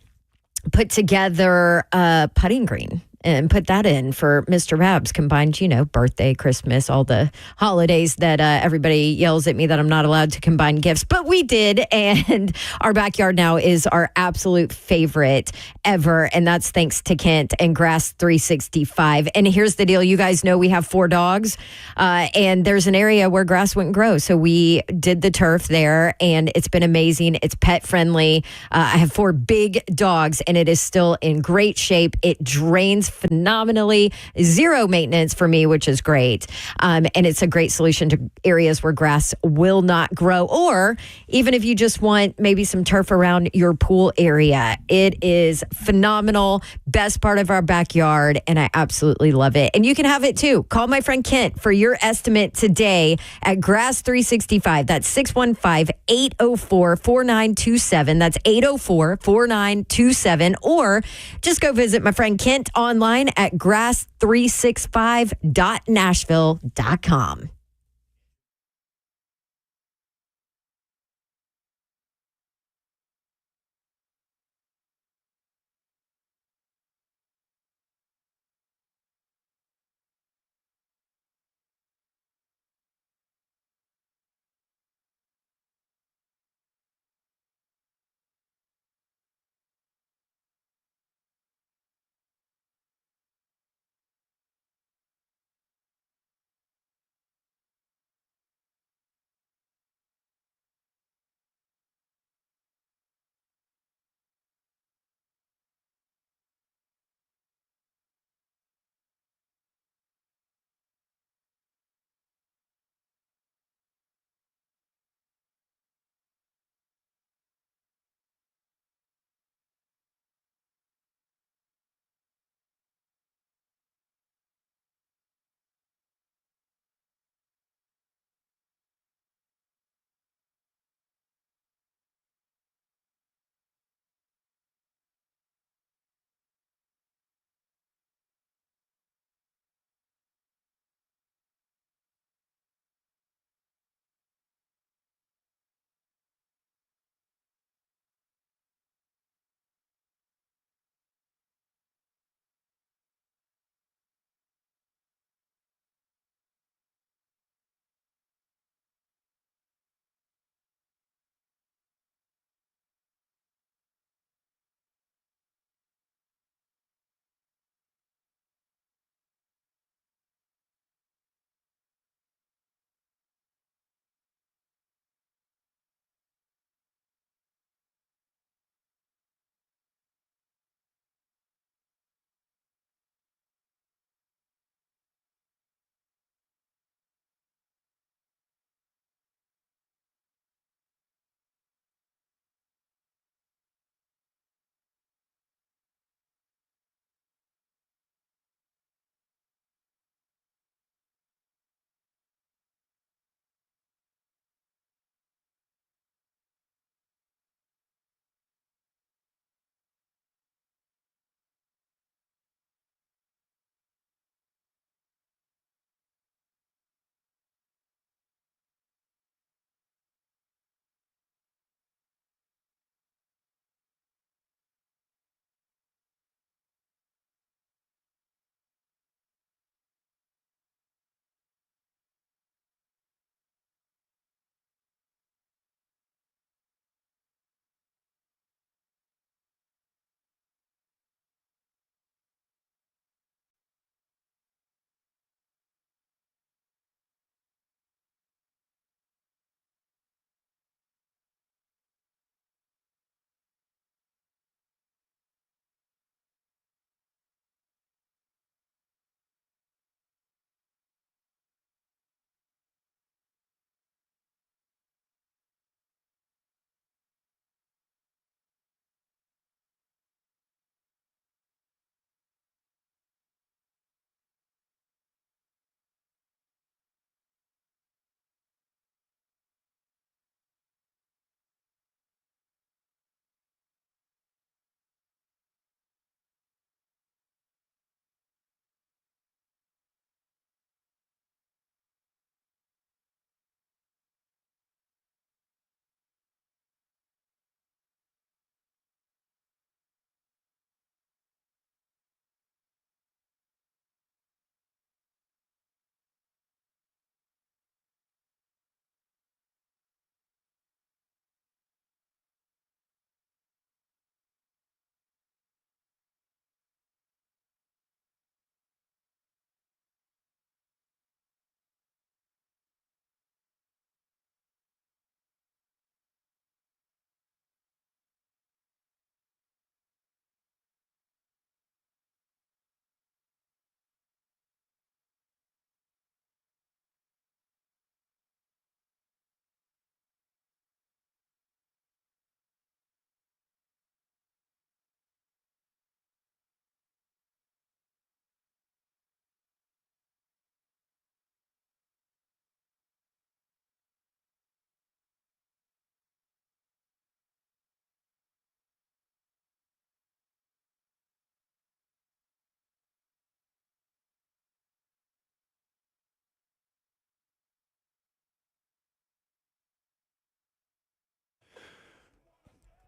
S4: put together a putting green. And put that in for Mr. Babs, combined, birthday, Christmas, all the holidays that everybody yells at me that I'm not allowed to combine gifts. But we did, and our backyard now is our absolute favorite ever, and that's thanks to Kent and Grass 365. And here's the deal. You guys know we have 4 dogs, and there's an area where grass wouldn't grow. So we did the turf there, and it's been amazing. It's pet friendly. I have 4 big dogs, and it is still in great shape. It drains phenomenally, 0 maintenance for me, which is great. And it's a great solution to areas where grass will not grow, or even if you just want maybe some turf around your pool area. It is phenomenal, best part of our backyard, and I absolutely love it. And you can have it too. Call my friend Kent for your estimate today at Grass 365. That's 615-804-4927. That's 804-4927. Or just go visit my friend Kent online online at grass365.nashville.com.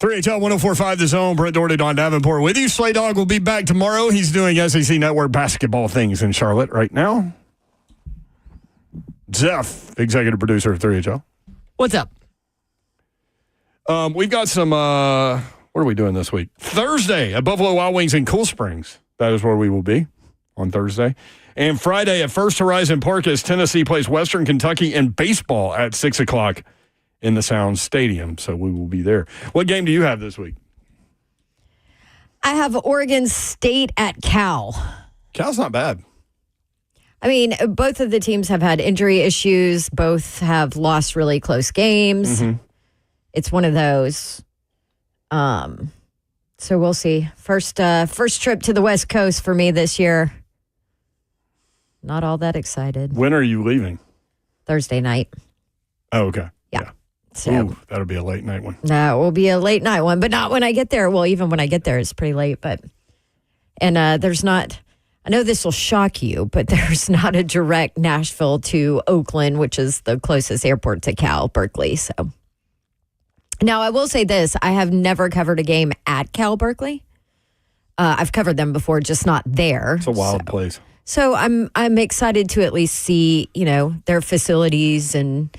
S3: 3HL 104.5 The Zone. Brent Doherty, Don Davenport with you. Slay Dog will be back tomorrow. He's doing SEC Network basketball things in Charlotte right now. Zeph, executive producer of 3HL.
S1: What's up?
S3: We've got some, what are we doing this week? Thursday at Buffalo Wild Wings in Cool Springs. That is where we will be on Thursday. And Friday at First Horizon Park as Tennessee plays Western Kentucky in baseball at 6 o'clock in the Sound Stadium. So we will be there. What game do you have this week?
S4: I have Oregon State at Cal.
S3: Cal's not bad.
S4: I mean, both of the teams have had injury issues. Both have lost really close games.
S3: Mm-hmm.
S4: It's one of those. So we'll see. First trip to the West Coast for me this year. Not all that excited.
S3: When are you leaving?
S4: Thursday night.
S3: Oh, okay.
S4: Yeah.
S3: So ooh, that'll be a late night one.
S4: That will be a late night one, but not when I get there. Well, even when I get there, it's pretty late. And there's not. I know this will shock you, but there's not a direct Nashville to Oakland, which is the closest airport to Cal, Berkeley. So now I will say this: I have never covered a game at Cal Berkeley. I've covered them before, just not there.
S3: It's a wild place.
S4: So I'm excited to at least see, their facilities and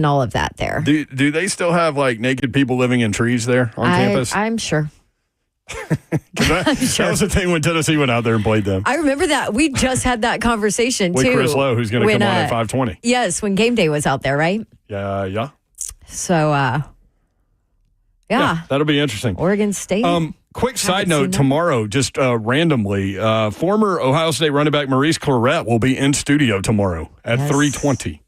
S4: all of that there.
S3: Do they still have like naked people living in trees there on campus?
S4: I'm sure.
S3: That was the thing when Tennessee went out there and played them.
S4: I remember that. We just had that conversation
S3: with
S4: too.
S3: Chris Lowe, who's going to come on at 5:20.
S4: Yes, when game day was out there, right?
S3: Yeah.
S4: So, yeah,
S3: that'll be interesting.
S4: Oregon State.
S3: Quick side note, tomorrow, just randomly, former Ohio State running back Maurice Clarett will be in studio tomorrow at 3:20.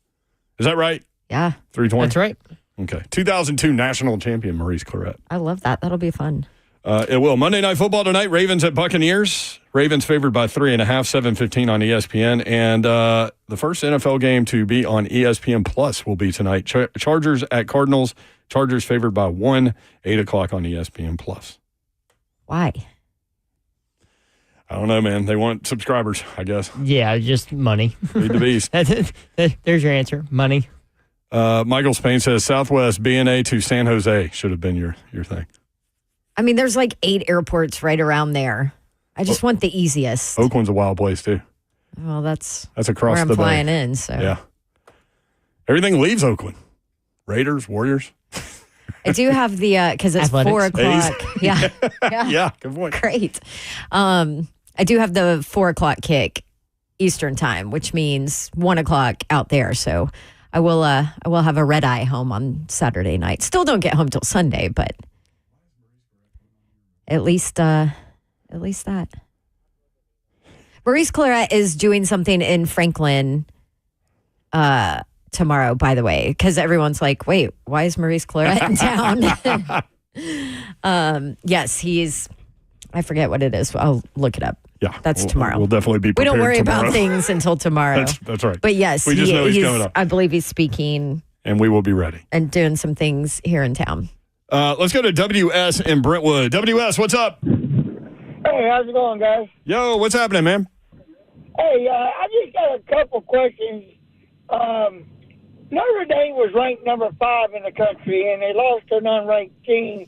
S3: Is that right?
S4: Yeah.
S3: 3:20?
S1: That's right.
S3: Okay. 2002 national champion Maurice Clarett.
S4: I love that. That'll be fun.
S3: It will. Monday Night Football tonight, Ravens at Buccaneers. Ravens favored by 3.5, 7:15 on ESPN. And the first NFL game to be on ESPN Plus will be tonight. Chargers at Cardinals. Chargers favored by 1, 8 o'clock on ESPN Plus.
S4: Why?
S3: I don't know, man. They want subscribers, I guess.
S1: Yeah, just money.
S3: Feed the beast.
S1: There's your answer. Money.
S3: Michael Spain says Southwest BNA to San Jose should have been your thing.
S4: I mean, there's like 8 airports right around there. I just want the easiest.
S3: Oakland's a wild place, too.
S4: Well, that's
S3: across
S4: where I'm
S3: the
S4: flying
S3: bay.
S4: in. So
S3: yeah. Everything leaves Oakland. Raiders, Warriors.
S4: I do have the, because it's
S1: Athletics.
S4: 4 o'clock. Yeah.
S3: Yeah, good point.
S4: Great. I do have the 4 o'clock kick Eastern time, which means 1 o'clock out there. So I will have a red eye home on Saturday night. Still don't get home till Sunday, but at least that. Maurice Clarett is doing something in Franklin tomorrow, by the way, because everyone's like, wait, why is Maurice Clarett in town? Yes, he's, I forget what it is. I'll look it up.
S3: Yeah.
S4: That's tomorrow.
S3: We'll definitely be
S4: We
S3: prepared
S4: don't worry
S3: tomorrow.
S4: about things until tomorrow.
S3: That's right.
S4: But yes,
S3: we just know he's coming up.
S4: I believe he's speaking.
S3: And we will be ready.
S4: And doing some things here in town.
S3: Let's go to WS in Brentwood. WS, what's up?
S18: Hey, how's it going, guys?
S3: Yo, what's happening, man?
S18: Hey, I just got a couple questions. Notre Dame was ranked number 5 in the country, and they lost to an unranked team.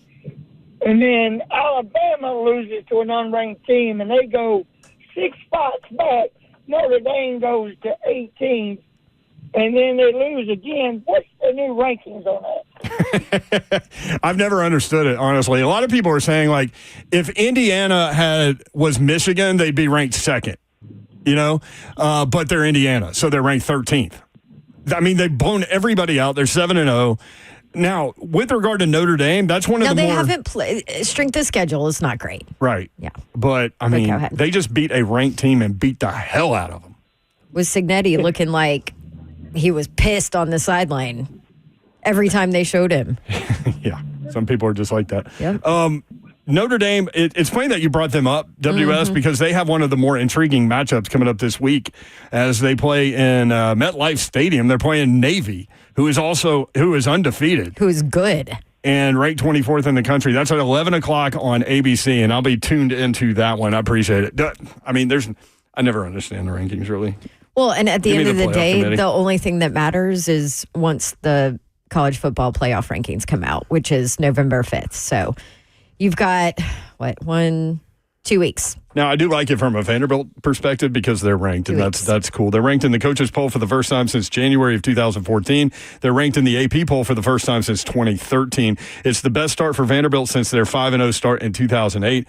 S18: And then Alabama loses to an unranked team, and they go 6 spots back. Notre Dame goes to 18th, and then they lose again. What's the new rankings on that?
S3: I've never understood it, honestly. A lot of people are saying, like, if Indiana was Michigan, they'd be ranked 2nd, but they're Indiana, so they're ranked 13th. I mean, they've blown everybody out. They're 7-0. Now, with regard to Notre Dame, that's one of the more...
S4: Now, they haven't played... Strength of schedule is not great.
S3: Right.
S4: Yeah.
S3: But, I mean, they just beat a ranked team and beat the hell out of them.
S4: Was Signetti looking like he was pissed on the sideline every time they showed him?
S3: Yeah. Some people are just like that.
S4: Yep.
S3: Notre Dame, it's funny that you brought them up, WS, because they have one of the more intriguing matchups coming up this week as they play in MetLife Stadium. They're playing Navy, who is undefeated.
S4: Who is good.
S3: And ranked 24th in the country. That's at 11 o'clock on ABC, and I'll be tuned into that one. I appreciate it. I mean, I never understand the rankings, really.
S4: Well, and at the end of the day,
S3: committee.
S4: the only thing that matters is once the college football playoff rankings come out, which is November 5th. So You've got, 2 weeks.
S3: Now, I do like it from a Vanderbilt perspective because they're ranked, and that's cool. They're ranked in the coaches poll for the first time since January of 2014. They're ranked in the AP poll for the first time since 2013. It's the best start for Vanderbilt since their 5-0 start in 2008.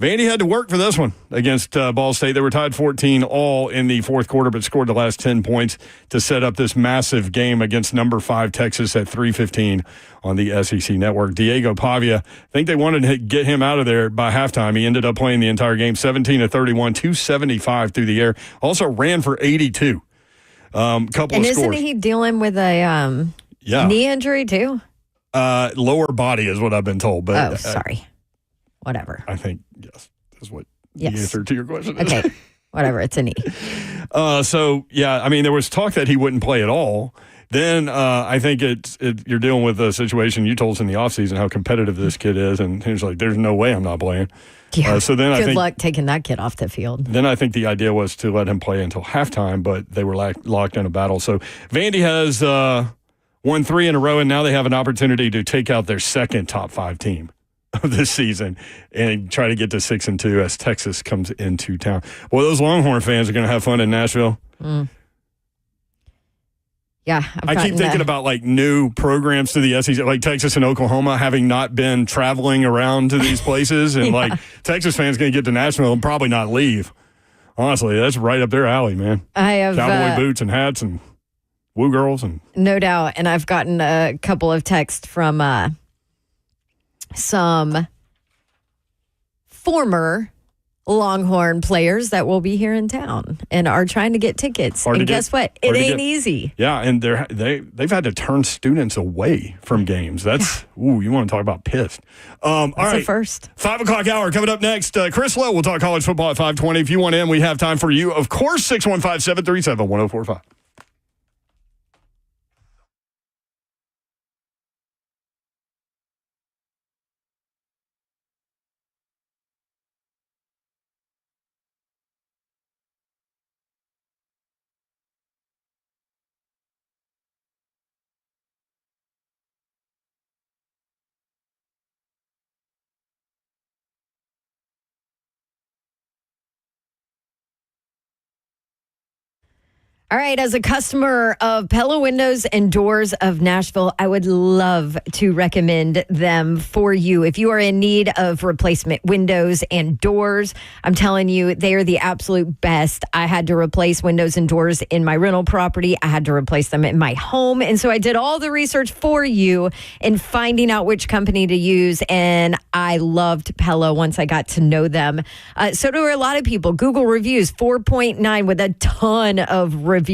S3: Vandy had to work for this one against Ball State. They were tied 14-all in the fourth quarter, but scored the last 10 points to set up this massive game against number 5 Texas at 3:15 on the SEC Network. Diego Pavia, I think they wanted to get him out of there by halftime. He ended up playing the entire game, 17 of 31, 275 through the air. Also ran for 82. Couple of scores.
S4: And isn't he dealing with a knee injury too?
S3: Lower body is what I've been told. But
S4: sorry. Whatever.
S3: I think, yes, that's what the answer to your question is.
S4: Okay, whatever, it's a knee.
S3: There was talk that he wouldn't play at all. Then I think you're dealing with a situation. You told us in the offseason how competitive this kid is, and he was like, there's no way I'm not playing.
S4: Yeah,
S3: Good
S4: luck taking that kid off the field.
S3: Then I think the idea was to let him play until halftime, but they were locked in a battle. So Vandy has won 3 in a row, and now they have an opportunity to take out their second top 5 team of this season and try to get to 6-2 as Texas comes into town. Well, those Longhorn fans are going to have fun in Nashville.
S4: Yeah.
S3: I keep thinking about like new programs to the SEC, like Texas and Oklahoma, having not been traveling around to these places. And like Texas fans going to get to Nashville and probably not leave. Honestly, that's right up their alley, man.
S4: I have
S3: cowboy boots and hats and woo girls. And
S4: no doubt. And I've gotten a couple of texts from some former Longhorn players that will be here in town and are trying to get tickets. And guess what? It ain't easy.
S3: Yeah, and they've had to turn students away from games. That's you want to talk about pissed. All right,
S4: the first
S3: 5 o'clock hour coming up next. Chris Lowe will talk college football at 5:20. If you want in, we have time for you. Of course, 615-737-1045.
S4: All right, as a customer of Pella Windows and Doors of Nashville, I would love to recommend them for you. If you are in need of replacement windows and doors, I'm telling you, they are the absolute best. I had to replace windows and doors in my rental property. I had to replace them in my home. And so I did all the research for you in finding out which company to use. And I loved Pella once I got to know them. So do a lot of people. Google reviews, 4.9 with a ton of reviews.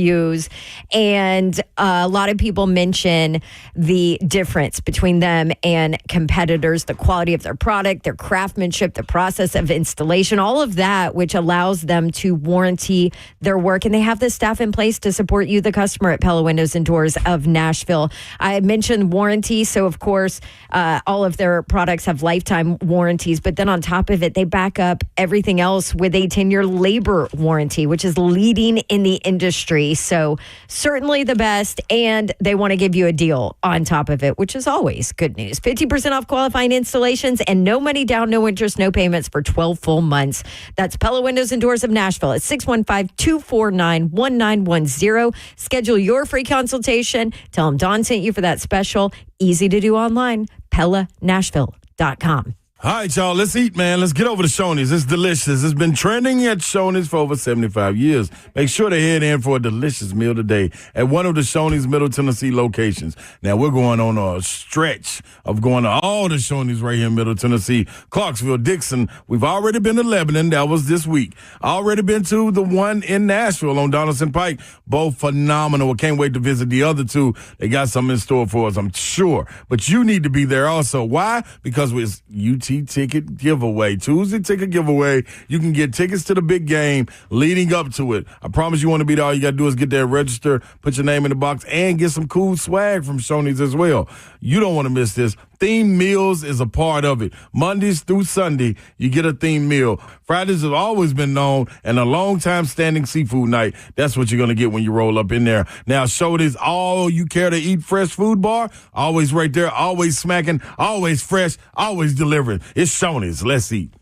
S4: And a lot of people mention the difference between them and competitors, the quality of their product, their craftsmanship, the process of installation, all of that, which allows them to warranty their work. And they have the staff in place to support you, the customer, at Pella Windows and Doors of Nashville. I mentioned warranty. So, of course, all of their products have lifetime warranties. But then on top of it, they back up everything else with a 10-year labor warranty, which is leading in the industry. So certainly the best, and they want to give you a deal on top of it, which is always good news. 50% off qualifying installations and no money down, no interest, no payments for 12 full months. That's Pella Windows and Doors of Nashville at 615-249-1910. Schedule your free consultation. Tell them Dawn sent you for that special. Easy to do online. PellaNashville.com.
S5: All right, y'all, let's eat, man. Let's get over to Shoney's. It's delicious. It's been trending at Shoney's for over 75 years. Make sure to head in for a delicious meal today at one of the Shoney's Middle Tennessee locations. Now, we're going on a stretch of going to all the Shoney's right here in Middle Tennessee. Clarksville, Dixon. We've already been to Lebanon. That was this week. Already been to the one in Nashville on Donaldson Pike. Both phenomenal. I can't wait to visit the other two. They got something in store for us, I'm sure. But you need to be there also. Why? Because it's UT ticket giveaway. Tuesday ticket giveaway. You can get tickets to the big game leading up to it. I promise you want to be there. All you got to do is get there, register, put your name in the box, and get some cool swag from Shoney's as well. You don't want to miss this. Themed meals is a part of it. Mondays through Sunday, you get a themed meal. Fridays have always been known, and a long-time standing seafood night. That's what you're going to get when you roll up in there. Now, Shoney's all you care to eat fresh food bar, always right there, always smacking, always fresh, always delivering. turn. It's Shoney's. Let's eat.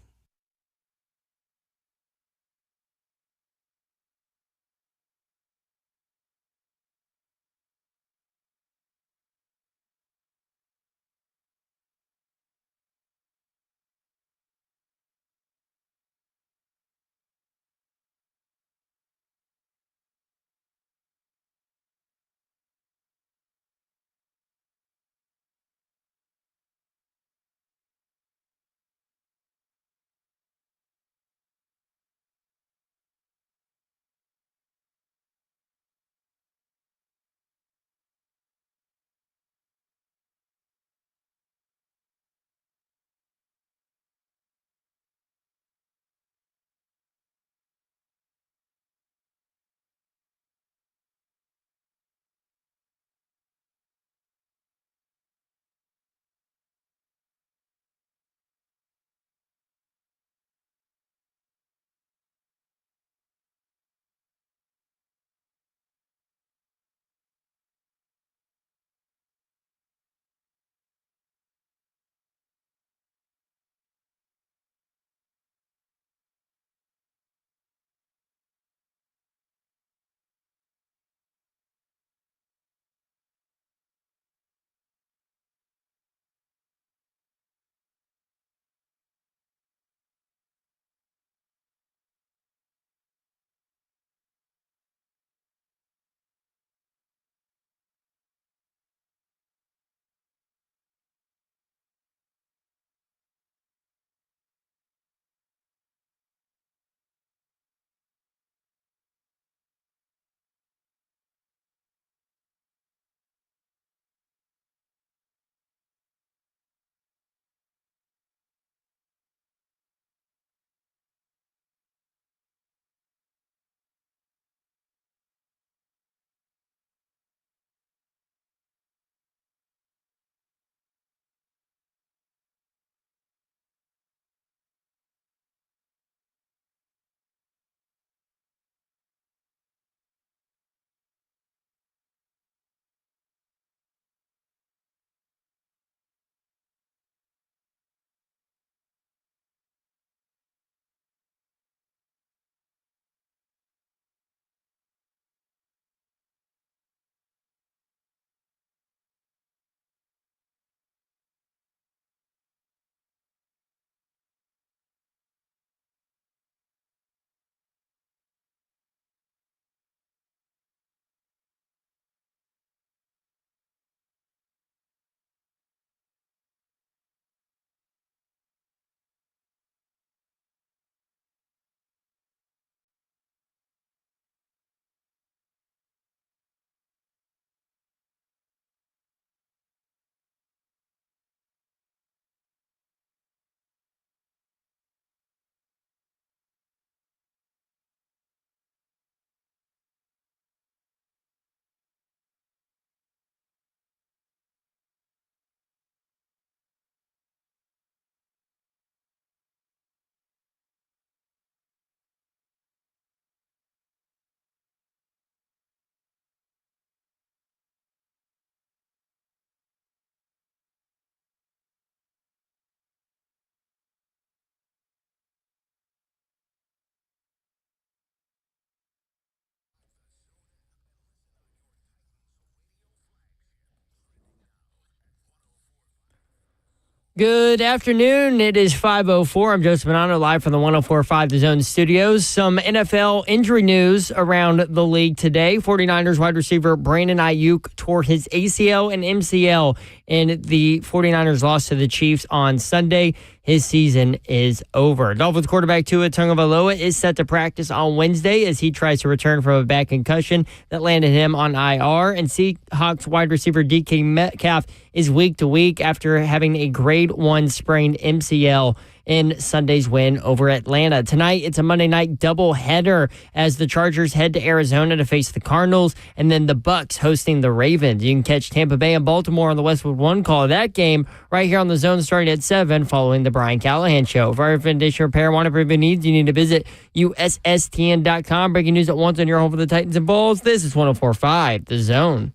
S1: Good afternoon. It is 5:04. I'm Joseph Bonanno, live from the 104.5 The Zone studios. Some NFL injury news around the league today. 49ers wide receiver Brandon Ayuk tore his ACL and MCL in the 49ers loss to the Chiefs on Sunday. His season is over. Dolphins quarterback Tua Tagovailoa is set to practice on Wednesday as he tries to return from a back concussion that landed him on IR. And Seahawks wide receiver DK Metcalf is week to week after having a grade 1 sprained MCL in Sunday's win over Atlanta. Tonight, it's a Monday night doubleheader as the Chargers head to Arizona to face the Cardinals, and then the Bucks hosting the Ravens. You can catch Tampa Bay and Baltimore on the Westwood One call of that game right here on the Zone starting at 7 following the Brian Callahan Show. For our foundation repair, want to needs, you need to visit USSTN.com. Breaking news at once on your home for the Titans and Vols. This is 104.5 The Zone.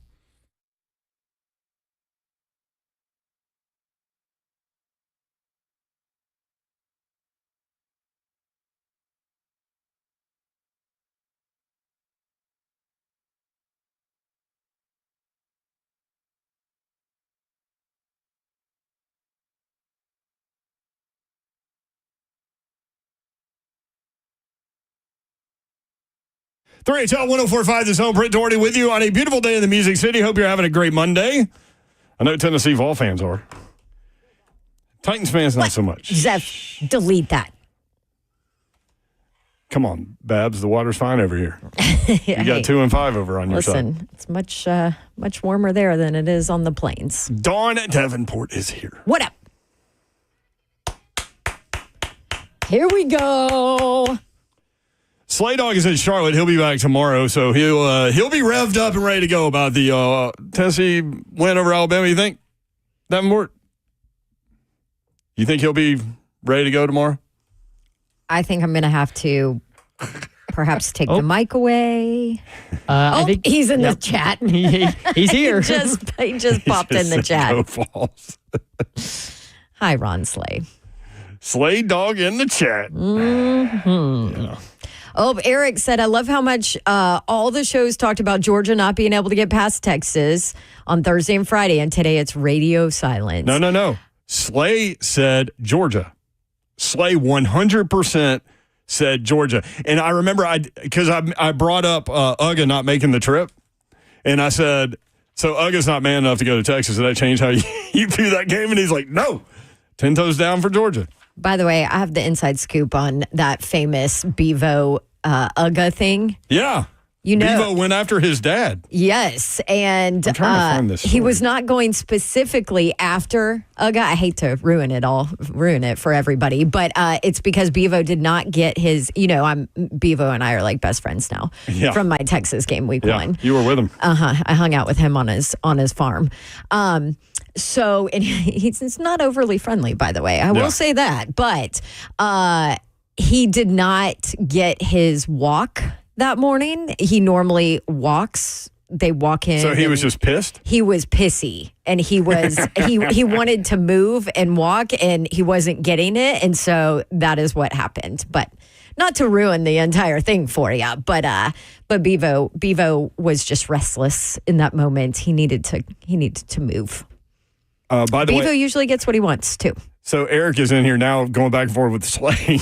S3: 3HL 1045, this home. Britt Doherty with you on a beautiful day in the Music City. Hope you're having a great Monday. I know Tennessee Vol fans are. Titans fans, not so much.
S4: Zeph, delete that.
S3: Come on, Babs. The water's fine over here. You got 2 and 5 over on your side.
S4: Listen, it's much warmer there than it is on the plains.
S3: Dawn Davenport is here.
S4: What up? Here we go.
S3: Slay Dog is in Charlotte. He'll be back tomorrow, so he'll be revved up and ready to go about the Tennessee win over Alabama. You think, Davenport? You think he'll be ready to go tomorrow?
S4: I think I'm going to have to perhaps take the mic away.
S1: I think
S4: he's in the chat.
S1: He's here.
S4: he just popped in the chat.
S3: Go Vols.
S4: Hi, Ron Slay.
S3: Slay Dog in the chat.
S4: Mm-hmm.
S3: Yeah.
S4: Oh, Eric said, I love how much all the shows talked about Georgia not being able to get past Texas on Thursday and Friday, and today it's radio silence.
S3: No. Slay said Georgia. Slay 100% said Georgia. And I remember because I brought up Uga not making the trip, and I said, so Uga's not man enough to go to Texas. Did that change how you view that game? And he's like, no, 10 toes down for Georgia.
S4: By the way, I have the inside scoop on that famous Bevo Uga thing.
S3: Yeah.
S4: You know,
S3: Bevo went after his dad.
S4: Yes, and
S3: I'm trying to find this
S4: he
S3: story.
S4: was not going specifically after Uga. I hate to ruin it for everybody, but it's because Bevo did not get his. You know, Bevo and I are like best friends now from my Texas game week 1.
S3: You were with him.
S4: I hung out with him on his farm. So, and he's not overly friendly, by the way. I will say that, but he did not get his walk that morning. He normally walks. They walk in.
S3: So he was just pissed?
S4: He was pissy, and he was he wanted to move and walk, and he wasn't getting it, and so that is what happened. But not to ruin the entire thing for you, but Bevo was just restless in that moment. He needed to move.
S3: By the
S4: Bevo
S3: way,
S4: usually gets what he wants too.
S3: so Eric is in here now going back and forth with Slay.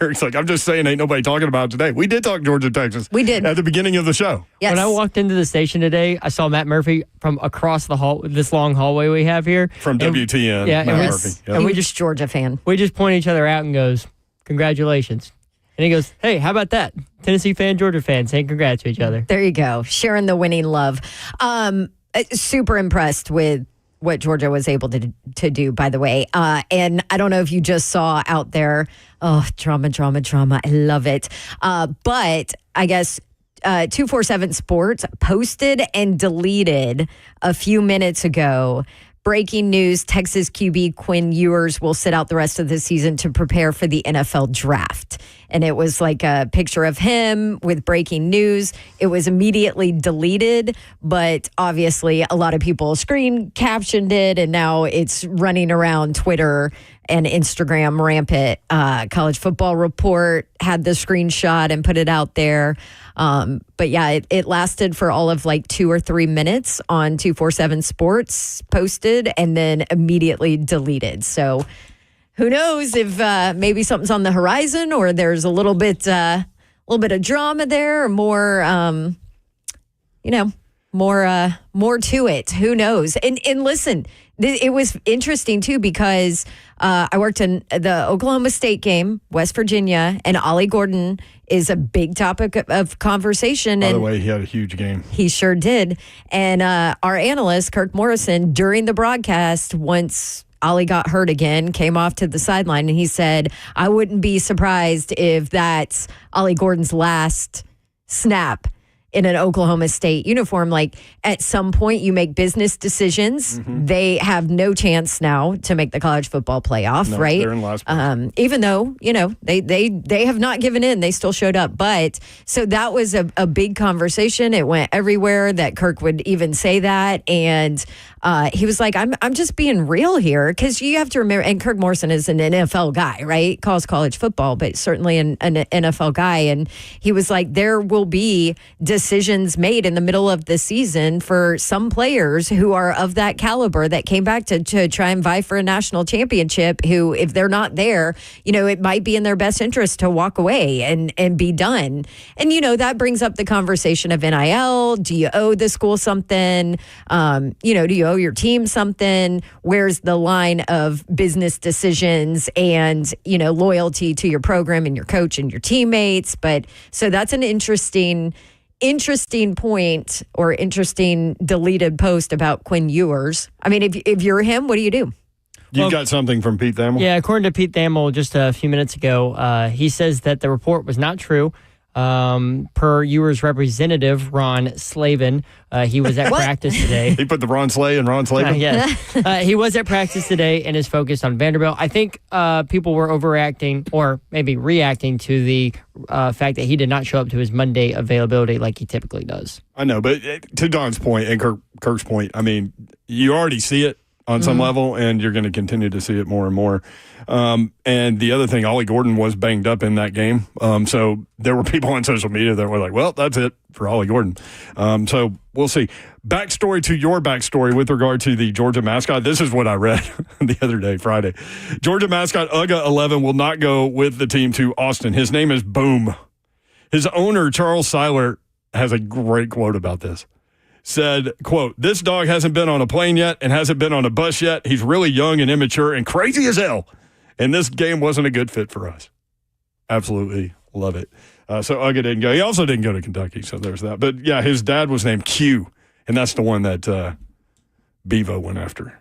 S3: Eric's like, I'm just saying ain't nobody talking about it today. We did talk Georgia, Texas.
S4: We did.
S3: At the beginning of the show.
S4: Yes.
S1: When I walked into the station today, I saw Matt Murphy from across the hall, this long hallway we have here.
S3: From WTN.
S1: Yeah,
S3: Matt Murphy. Yep.
S4: And we just Georgia fan.
S1: We just point each other out and goes, congratulations. And he goes, hey, how about that? Tennessee fan, Georgia fan, saying congrats to each other.
S4: There you go. Sharing the winning love. Super impressed with what Georgia was able to do, by the way. And I don't know if you just saw out there, drama. I love it. But I guess 247 Sports posted and deleted a few minutes ago. Breaking news, Texas QB Quinn Ewers will sit out the rest of the season to prepare for the NFL draft. And it was like a picture of him with breaking news. It was immediately deleted, but obviously a lot of people screen captioned it, and now it's running around Twitter and Instagram rampant. College Football Report had the screenshot and put it out there. But yeah, it lasted for all of like 2 or 3 minutes on 247 Sports posted and then immediately deleted. So who knows if maybe something's on the horizon, or there's a little bit of drama there, or more, more to it. Who knows? And listen, it was interesting too, because I worked in the Oklahoma State game, West Virginia, and Ollie Gordon is a big topic of conversation.
S3: By the way, he had a huge game.
S4: He sure did. And our analyst, Kirk Morrison, during the broadcast, once Ollie got hurt again, came off to the sideline, and he said, I wouldn't be surprised if that's Ollie Gordon's last snap in an Oklahoma State uniform. Like, at some point you make business decisions. Mm-hmm. They have no chance now to make the college football playoff, right?
S3: They're in last place.
S4: Even though, they have not given in. They still showed up. But so that was a big conversation. It went everywhere that Kirk would even say that. And he was like, I'm just being real here, because you have to remember, and Kirk Morrison is an NFL guy, right? Calls college football, but certainly an NFL guy. And he was like, there will be decisions made in the middle of the season for some players who are of that caliber that came back to try and vie for a national championship, who, if they're not there, it might be in their best interest to walk away and be done. And, that brings up the conversation of NIL. Do you owe the school something? Do you owe your team something? Where's the line of business decisions and, loyalty to your program and your coach and your teammates? But so that's an interesting point, or interesting deleted post about Quinn Ewers. I mean, if you're him, what do you do?
S3: You got something from Pete Thamel?
S1: Yeah, according to Pete Thamel just a few minutes ago, he says that the report was not true. Per Ewers' representative, Ron Slavin, he was at practice today.
S3: He put the Ron Slay and Ron Slavin?
S1: He was at practice today and is focused on Vanderbilt. I think people were overreacting, or maybe reacting to the fact that he did not show up to his Monday availability like he typically does.
S3: I know, but to Don's point and Kirk's point, I mean, you already see it on some level, and you're going to continue to see it more and more. And the other thing, Ollie Gordon was banged up in that game. So there were people on social media that were like, well, that's it for Ollie Gordon. So we'll see. Backstory to your backstory with regard to the Georgia mascot. This is what I read the other day, Friday. Georgia mascot Uga 11 will not go with the team to Austin. His name is Boom. His owner, Charles Seiler, has a great quote about this. Said, quote, "This dog hasn't been on a plane yet and hasn't been on a bus yet. He's really young and immature and crazy as hell. And this game wasn't a good fit for us." Absolutely love it. So Uga didn't go. He also didn't go to Kentucky, so there's that. But, yeah, his dad was named Q, and that's the one that Bevo went after.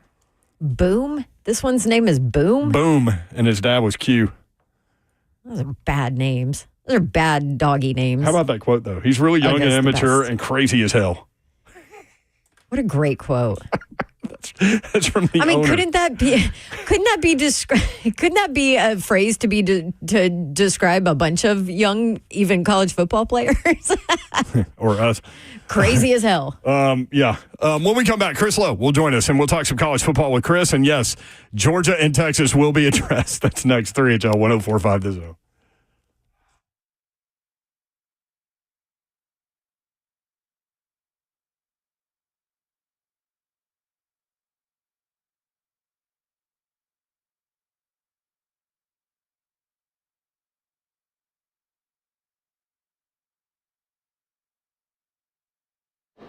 S4: Boom? This one's name is Boom?
S3: Boom, and his dad was Q.
S4: Those are bad names. Those are bad doggy names.
S3: How about that quote, though? He's really young and immature and crazy as hell.
S4: What a great quote.
S3: That's from the owner.
S4: couldn't that be a phrase to describe a bunch of young, even college football players?
S3: Or us.
S4: Crazy as hell.
S3: Yeah. When we come back, Chris Lowe will join us, and we'll talk some college football with Chris. And yes, Georgia and Texas will be addressed. That's next. 3HL 104.5 The Zone.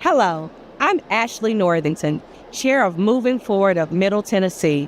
S19: Hello, I'm Ashley Northington, Chair of Moving Forward of Middle Tennessee.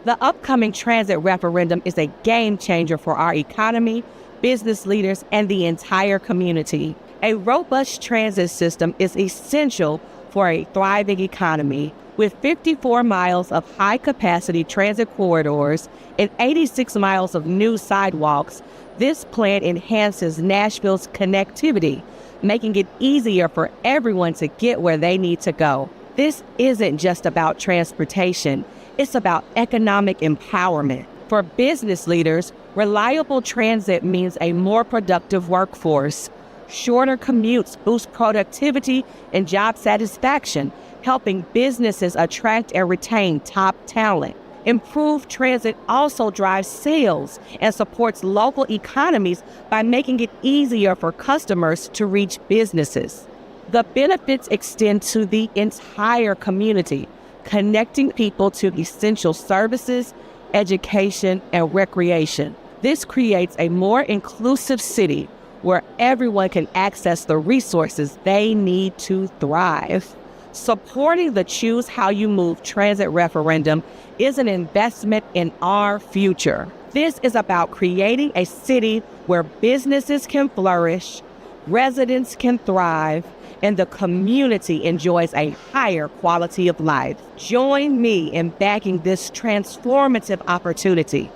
S19: The upcoming transit referendum is a game changer for our economy, business leaders, and the entire community. A robust transit system is essential for a thriving economy. With 54 miles of high-capacity transit corridors and 86 miles of new sidewalks, this plan enhances Nashville's connectivity, making it easier for everyone to get where they need to go. This isn't just about transportation, it's about economic empowerment. For business leaders, reliable transit means a more productive workforce. Shorter commutes boost productivity and job satisfaction, helping businesses attract and retain top talent. Improved transit also drives sales and supports local economies by making it easier for customers to reach businesses. The benefits extend to the entire community, connecting people to essential services, education, and recreation. This creates a more inclusive city where everyone can access the resources they need to thrive. Supporting the Choose How You Move transit referendum is an investment in our future. This is about creating a city where businesses can flourish, residents can thrive, and the community enjoys a higher quality of life. Join me in backing this transformative opportunity.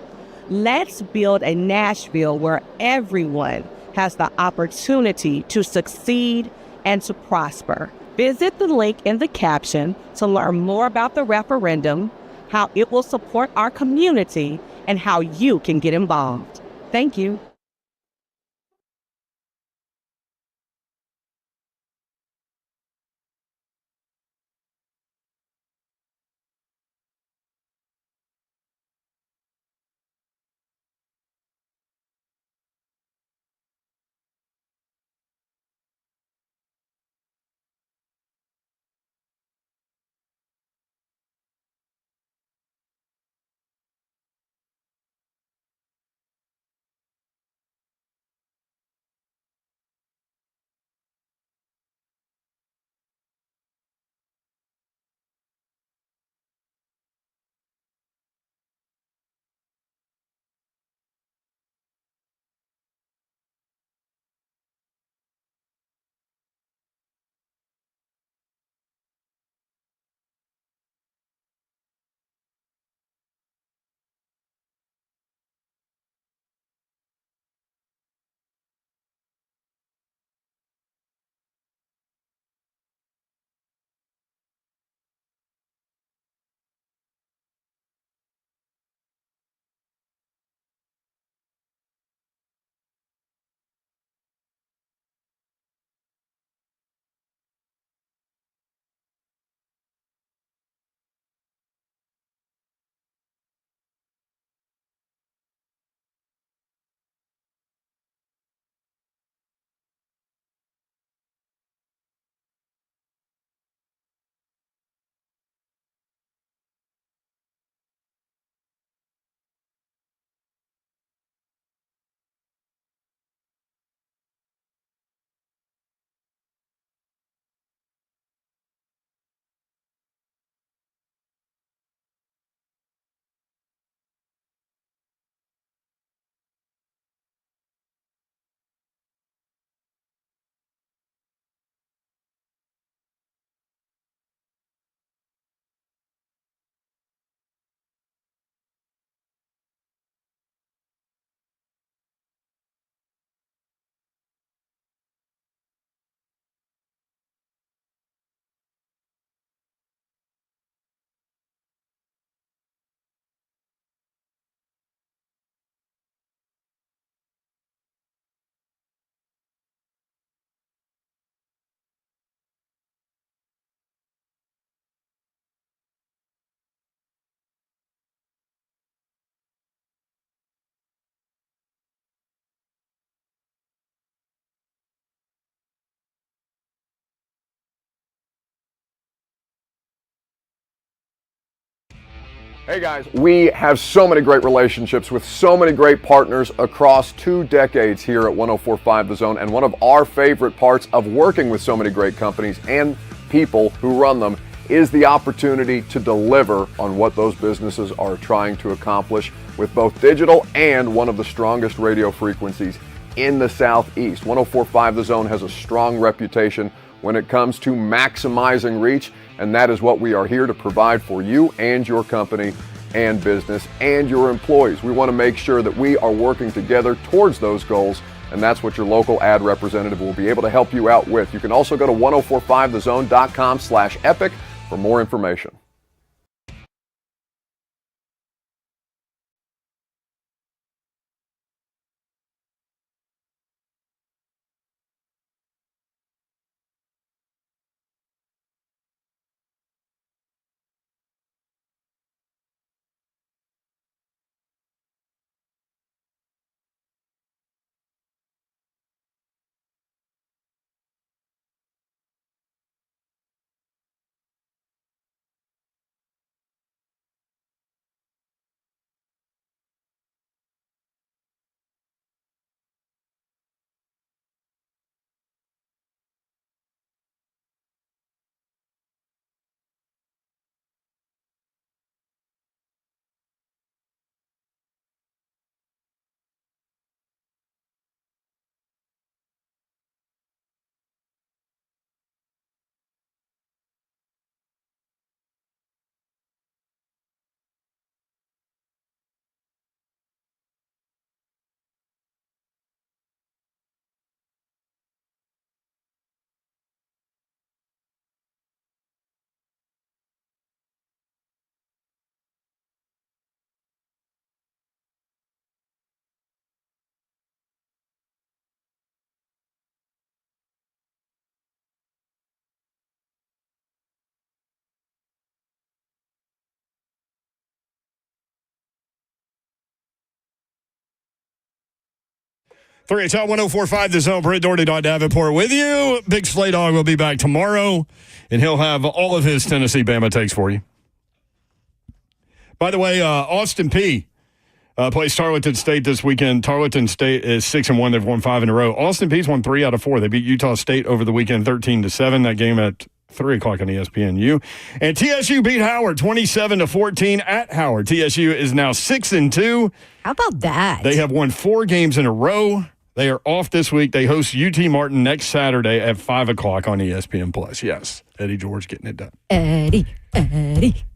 S19: Let's build a Nashville where everyone has the opportunity to succeed and to prosper. Visit the link in the caption to learn more about the referendum, how it will support our community, and how you can get involved. Thank you.
S15: Hey guys, we have so many great relationships with so many great partners across 2 decades here at 104.5 The Zone, and one of our favorite parts of working with so many great companies and people who run them is the opportunity to deliver on what those businesses are trying to accomplish with both digital and one of the strongest radio frequencies in the Southeast. 104.5 The Zone has a strong reputation when it comes to maximizing reach, and that is what we are here to provide for you and your company and business and your employees. We want to make sure that we are working together towards those goals, and that's what your local ad representative will be able to help you out with. You can also go to 1045thezone.com/epic for more information.
S3: It's out 104.5 The Zone. Britt Doherty, Don Davenport with you. Big Slay Dog will be back tomorrow, and he'll have all of his Tennessee Bama takes for you. By the way, Austin Peay plays Tarleton State this weekend. Tarleton State is 6-1. They've won 5 in a row. Austin Peay's won 3 out of 4. They beat Utah State over the weekend 13-7. That game at 3 o'clock on ESPNU. And TSU beat Howard 27-14 at Howard. TSU is now 6-2.
S4: How about that?
S3: They have won 4 games in a row. They are off this week. They host UT Martin next Saturday at 5 o'clock on ESPN+. Yes, Eddie George getting it done.
S4: Eddie.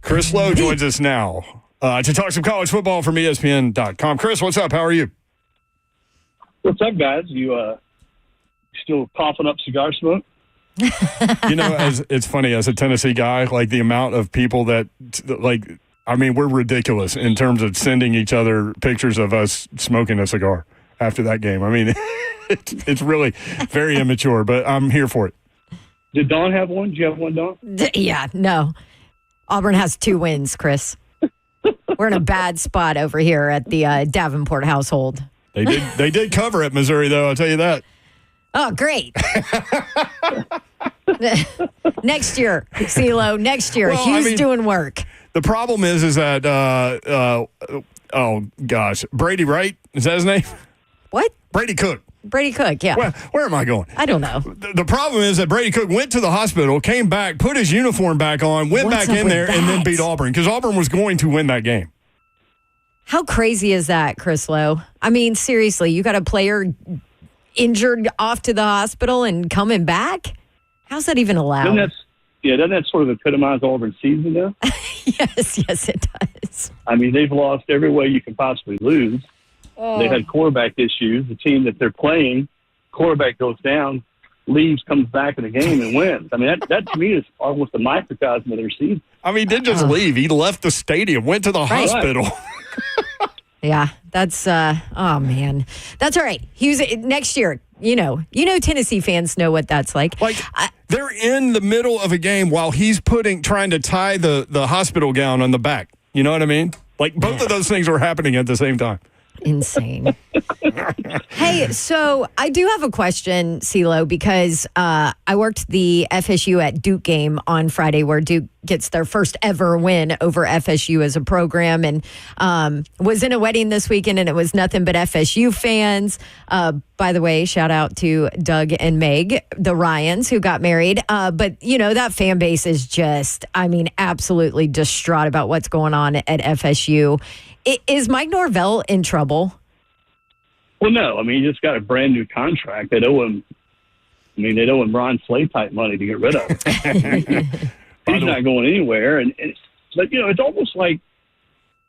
S3: Chris Lowe joins us now to talk some college football from ESPN.com. Chris, what's up? How are you?
S20: What's up, guys? You still coughing up cigar smoke?
S3: You know, it's funny, as a Tennessee guy, like the amount of people that, like, I mean, we're ridiculous in terms of sending each other pictures of us smoking a cigar after that game. I mean, it's really very immature, but I'm here for it.
S20: Did Dawn have one? Did you have one, Dawn?
S4: Yeah, no. Auburn has 2 wins, Chris. We're in a bad spot over here at the Davenport household.
S3: They did cover at Missouri, though, I'll tell you that.
S4: Oh, great. Next year, CeeLo, next year.
S3: Well,
S4: Hugh's doing work.
S3: The problem is that, oh, gosh, Brady Wright, is that his name?
S4: What?
S3: Brady Cook.
S4: Brady Cook, yeah.
S3: Where am I going?
S4: I don't know.
S3: The problem is that Brady Cook went to the hospital, came back, put his uniform back on, went
S4: What's
S3: back
S4: up
S3: in there,
S4: with
S3: and then
S4: that?
S3: beat Auburn because Auburn was going to win that game.
S4: How crazy is that, Chris Lowe? I mean, seriously, you got a player injured off to the hospital and coming back? How's that even allowed?
S20: Doesn't that sort of epitomize Auburn's season, though?
S4: Yes, it does.
S20: I mean, they've lost every way you can possibly lose.
S4: Oh.
S20: They've had quarterback issues. The team that they're playing, quarterback goes down, leaves, comes back in the game, and wins. I mean, that to me is almost a microcosm of their season.
S3: I mean, he didn't just leave. He left the stadium, went to the hospital.
S4: Yeah, that's, oh, man. That's all right. Next year, you know, Tennessee fans know what that's like.
S3: Like, they're in the middle of a game while he's trying to tie the hospital gown on the back. You know what I mean? Like, both of those things were happening at the same time.
S4: Insane. Hey, so I do have a question, CeeLo, because I worked the FSU at Duke game on Friday where Duke gets their first ever win over FSU as a program, and was in a wedding this weekend, and it was nothing but FSU fans. By the way, shout out to Doug and Meg, the Ryans, who got married. But, that fan base is just, absolutely distraught about what's going on at FSU. Is Mike Norvell in trouble?
S20: Well, no. He just got a brand new contract. They owe him. They owe him Ron Slay type money to get rid of him. He's not going anywhere. But it's almost like,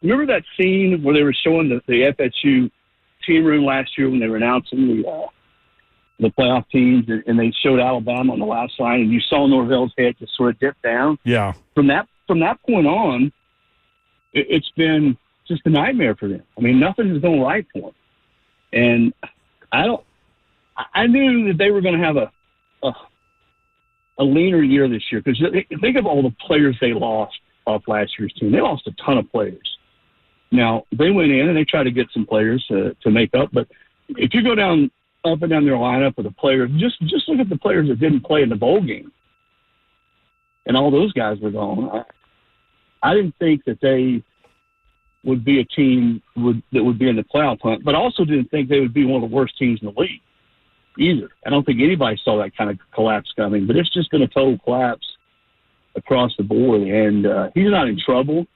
S20: remember that scene where they were showing the FSU team room last year when they were announcing the playoff teams, and they showed Alabama on the last line, and you saw Norvell's head just sort of dip down.
S3: Yeah.
S20: From that point on, it's been just a nightmare for them. Nothing is going right for them. And I knew that they were going to have a leaner year this year, because think of all the players they lost off last year's team. They lost a ton of players. Now, they went in and they tried to get some players to make up, but if you go up and down their lineup of the players, just look at the players that didn't play in the bowl game. And all those guys were gone. I didn't think that they would be a team that would be in the playoff hunt, but also didn't think they would be one of the worst teams in the league either. I don't think anybody saw that kind of collapse coming, but it's just been a total collapse across the board. And he's not in trouble,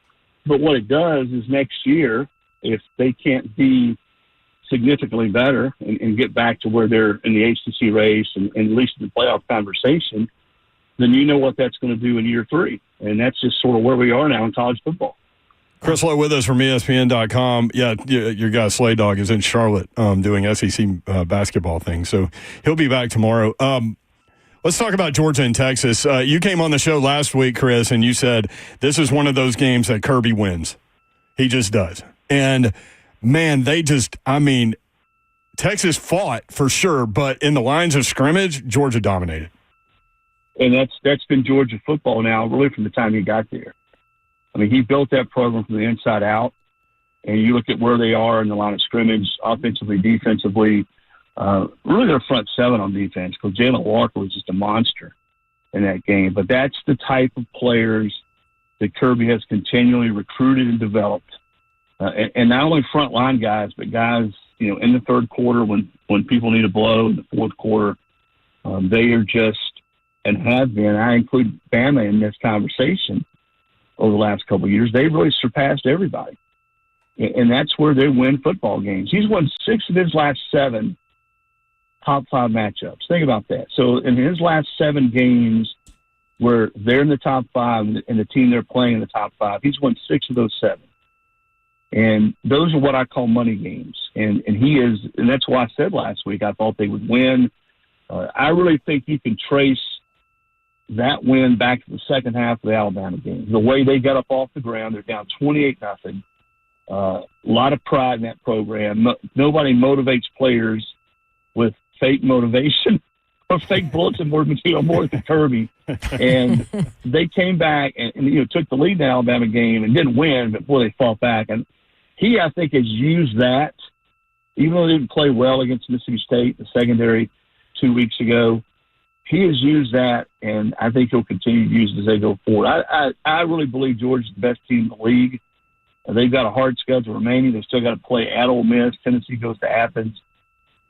S20: but what it does is next year, if they can't be significantly better and get back to where they're in the HTC race and at least in the playoff conversation, then you know what that's going to do in year 3. And that's just sort of where we are now in college football.
S3: Chris Lowe with us from ESPN.com. Yeah, your guy Slay Dog is in Charlotte doing SEC basketball things, so he'll be back tomorrow. Let's talk about Georgia and Texas. You came on the show last week, Chris, and you said this is one of those games that Kirby wins. He just does. And, man, Texas fought for sure, but in the lines of scrimmage, Georgia dominated.
S20: And that's been Georgia football now really from the time he got there. He built that program from the inside out, and you look at where they are in the line of scrimmage, offensively, defensively, really their front seven on defense, because Jalen Walker was just a monster in that game. But that's the type of players that Kirby has continually recruited and developed. And not only front line guys, but guys, in the third quarter when people need a blow, in the fourth quarter, they are just and have been. I include Bama in this conversation. Over the last couple of years, they've really surpassed everybody. And that's where they win football games. He's won 6 of his last 7 top 5 matchups. Think about that. So in his last 7 games where they're in the top 5 and the team they're playing in the top 5, he's won 6 of those 7. And those are what I call money games. And he is, and that's why I said last week I thought they would win. I really think you can trace that win back to the second half of the Alabama game. The way they got up off the ground, they're down 28-0. A lot of pride in that program. Nobody motivates players with fake motivation or fake bulletin board material more than Kirby. And they came back and took the lead in the Alabama game and didn't win, but boy, they fought back. And he, I think, has used that, even though they didn't play well against Mississippi State, the secondary 2 weeks ago. He has used that, and I think he'll continue to use it as they go forward. I really believe Georgia's the best team in the league. They've got a hard schedule remaining. They've still got to play at Ole Miss. Tennessee goes to Athens.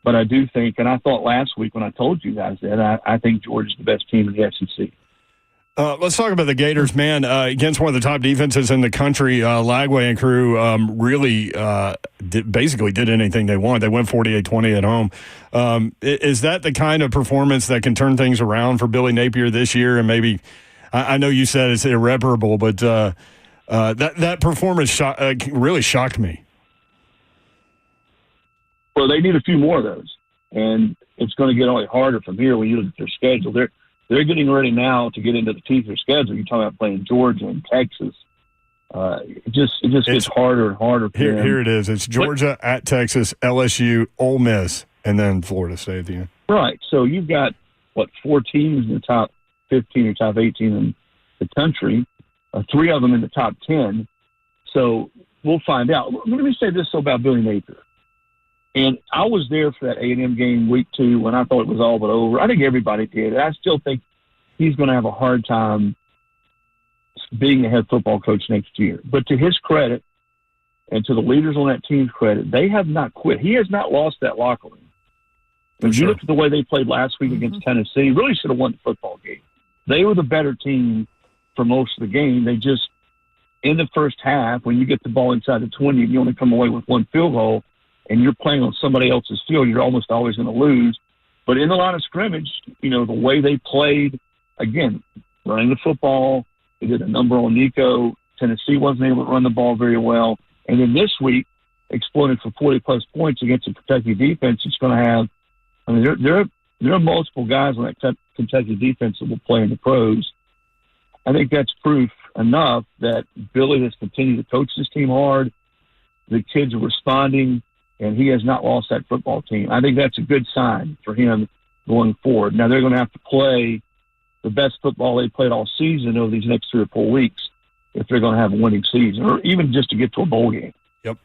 S20: But I do think, and I thought last week when I told you guys that, I think Georgia's the best team in the SEC.
S3: Let's talk about the Gators, man. Against one of the top defenses in the country, Lagway and crew really basically did anything they want. They went 48-20 at home. Is that the kind of performance that can turn things around for Billy Napier this year? And maybe, I know you said it's irreparable, but that performance really shocked me.
S20: Well, they need a few more of those, and it's going to get only harder from here when you look at their schedule. They're getting ready now to get into the teeth of their schedule. You're talking about playing Georgia and Texas. It just gets harder and harder for them.
S3: Here it is. It's Georgia at Texas, LSU, Ole Miss, and then Florida State at the end.
S20: Right. So you've got, 4 teams in the top 15 or top 18 in the country, 3 of them in the top 10. So we'll find out. Let me say this about Billy Napier. And I was there for that A&M game week 2 when I thought it was all but over. I think everybody did. I still think he's going to have a hard time being the head football coach next year. But to his credit and to the leaders on that team's credit, they have not quit. He has not lost that locker room. If you look at the way they played last week against Tennessee, really should have won the football game. They were the better team for most of the game. They just, in the first half, when you get the ball inside the 20 and you only come away with 1 field goal and you're playing on somebody else's field, you're almost always going to lose. But in the line of scrimmage, the way they played, again, running the football, they did a number on Nico. Tennessee wasn't able to run the ball very well. And then this week, exploded for 40-plus points against the Kentucky defense. It's going to have, there are multiple guys on that Kentucky defense that will play in the pros. I think that's proof enough that Billy has continued to coach this team hard. The kids are responding, and he has not lost that football team. I think that's a good sign for him going forward. Now, they're going to have to play the best football they played all season over these next 3 or 4 weeks if they're going to have a winning season, or even just to get to a bowl game.
S3: Yep.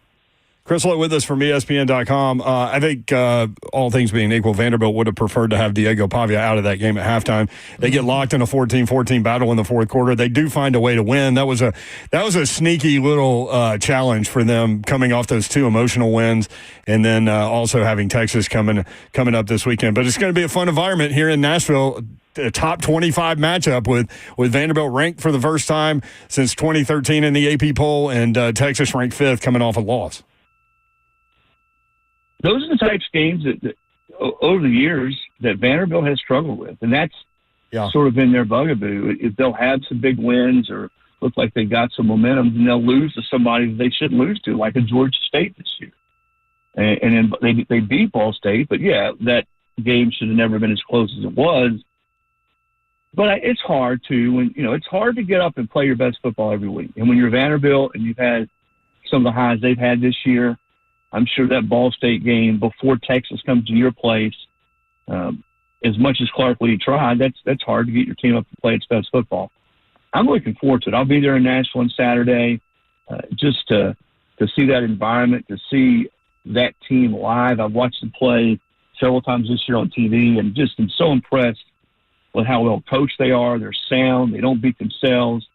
S3: Chris Lowe with us from ESPN.com. I think all things being equal, Vanderbilt would have preferred to have Diego Pavia out of that game at halftime. They get locked in a 14-14 battle in the fourth quarter. They do find a way to win. That was a sneaky little challenge for them coming off those 2 emotional wins, and then also having Texas coming up this weekend. But it's going to be a fun environment here in Nashville. A top 25 matchup with Vanderbilt ranked for the first time since 2013 in the AP poll, and Texas ranked 5th coming off a loss.
S20: Those are the types of games that over the years that Vanderbilt has struggled with, and that's sort of been their bugaboo. If they'll have some big wins or look like they got some momentum, then they'll lose to somebody that they shouldn't lose to, like a Georgia State this year. And then they beat Ball State, but that game should have never been as close as it was. But it's hard it's hard to get up and play your best football every week. And when you're Vanderbilt and you've had some of the highs they've had this year, I'm sure that Ball State game before Texas comes to your place, as much as Clark Lee tried, that's hard to get your team up to play its best football. I'm looking forward to it. I'll be there in Nashville on Saturday, just to see that environment, to see that team live. I've watched them play several times this year on TV, and just am so impressed with how well coached they are. They're sound. They don't beat themselves.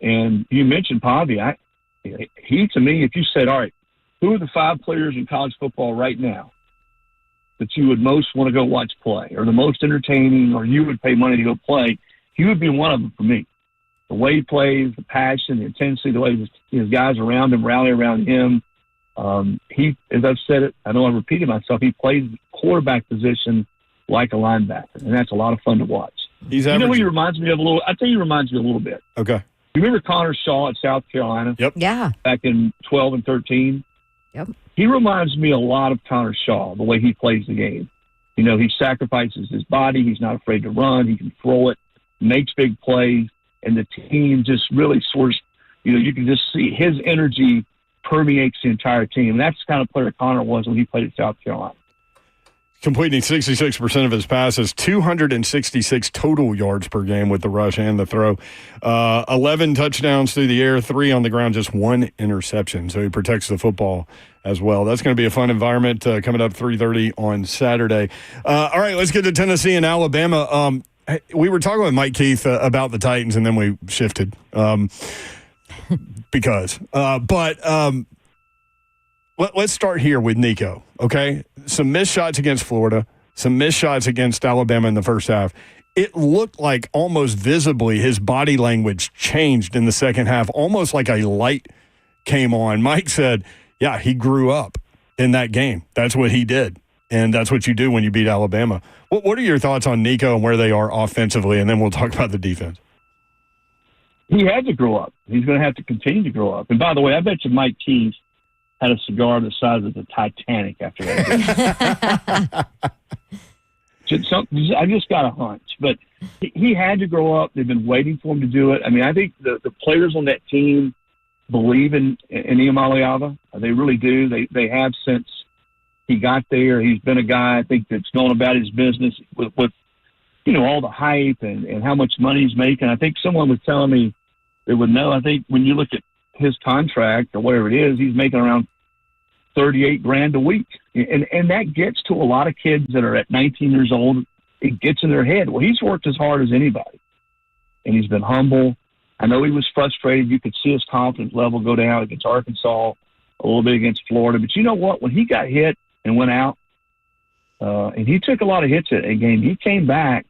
S20: And you mentioned Pavia. He, to me, if you said, all right, who are the 5 players in college football right now that you would most want to go watch play, or the most entertaining, or you would pay money to go play, he would be one of them for me. The way he plays, the passion, the intensity, the way his guys around him rally around him. He, as I've said it, I know I'm repeating myself, he plays the quarterback position like a linebacker, and that's a lot of fun to watch.
S3: He's
S20: you know what he reminds me of a little? I tell you, he reminds me a little bit.
S3: Okay.
S20: You remember Connor Shaw at South Carolina?
S3: Yep.
S4: Yeah.
S20: Back in 12 and 13?
S4: Yep.
S20: He reminds me a lot of Connor Shaw, the way he plays the game. He sacrifices his body. He's not afraid to run. He can throw it, makes big plays, and the team just really sort of, you can just see his energy permeates the entire team. And that's the kind of player Connor was when he played at South Carolina.
S3: Completing 66% of his passes, 266 total yards per game with the rush and the throw. 11 touchdowns through the air, 3 on the ground, just 1 interception. So he protects the football as well. That's going to be a fun environment coming up 3:30 on Saturday. All right, let's get to Tennessee and Alabama. We were talking with Mike Keith about the Titans, and then we shifted because. Let's start here with Nico, okay? Some missed shots against Florida, some missed shots against Alabama in the first half. It looked like almost visibly his body language changed in the second half, almost like a light came on. Mike said, yeah, he grew up in that game. That's what he did, and that's what you do when you beat Alabama. What are your thoughts on Nico and where they are offensively, and then we'll talk about the defense.
S20: He had to grow up. He's going to have to continue to grow up. And by the way, I bet you Mike Keith had a cigar the size of the Titanic after that. I just got a hunch. But he had to grow up. They've been waiting for him to do it. I mean, I think the players on that team believe in Iamaleava. They really do. They have since he got there. He's been a guy, I think, that's gone about his business with all the hype and how much money he's making. I think someone was telling me they would know. I think when you look at his contract or whatever it is, he's making around $38,000 a week. And that gets to a lot of kids that are at 19 years old. It gets in their head. Well, he's worked as hard as anybody, and he's been humble. I know he was frustrated. You could see his confidence level go down against Arkansas, a little bit against Florida. But you know what? When he got hit and went out, and he took a lot of hits at a game, he came back.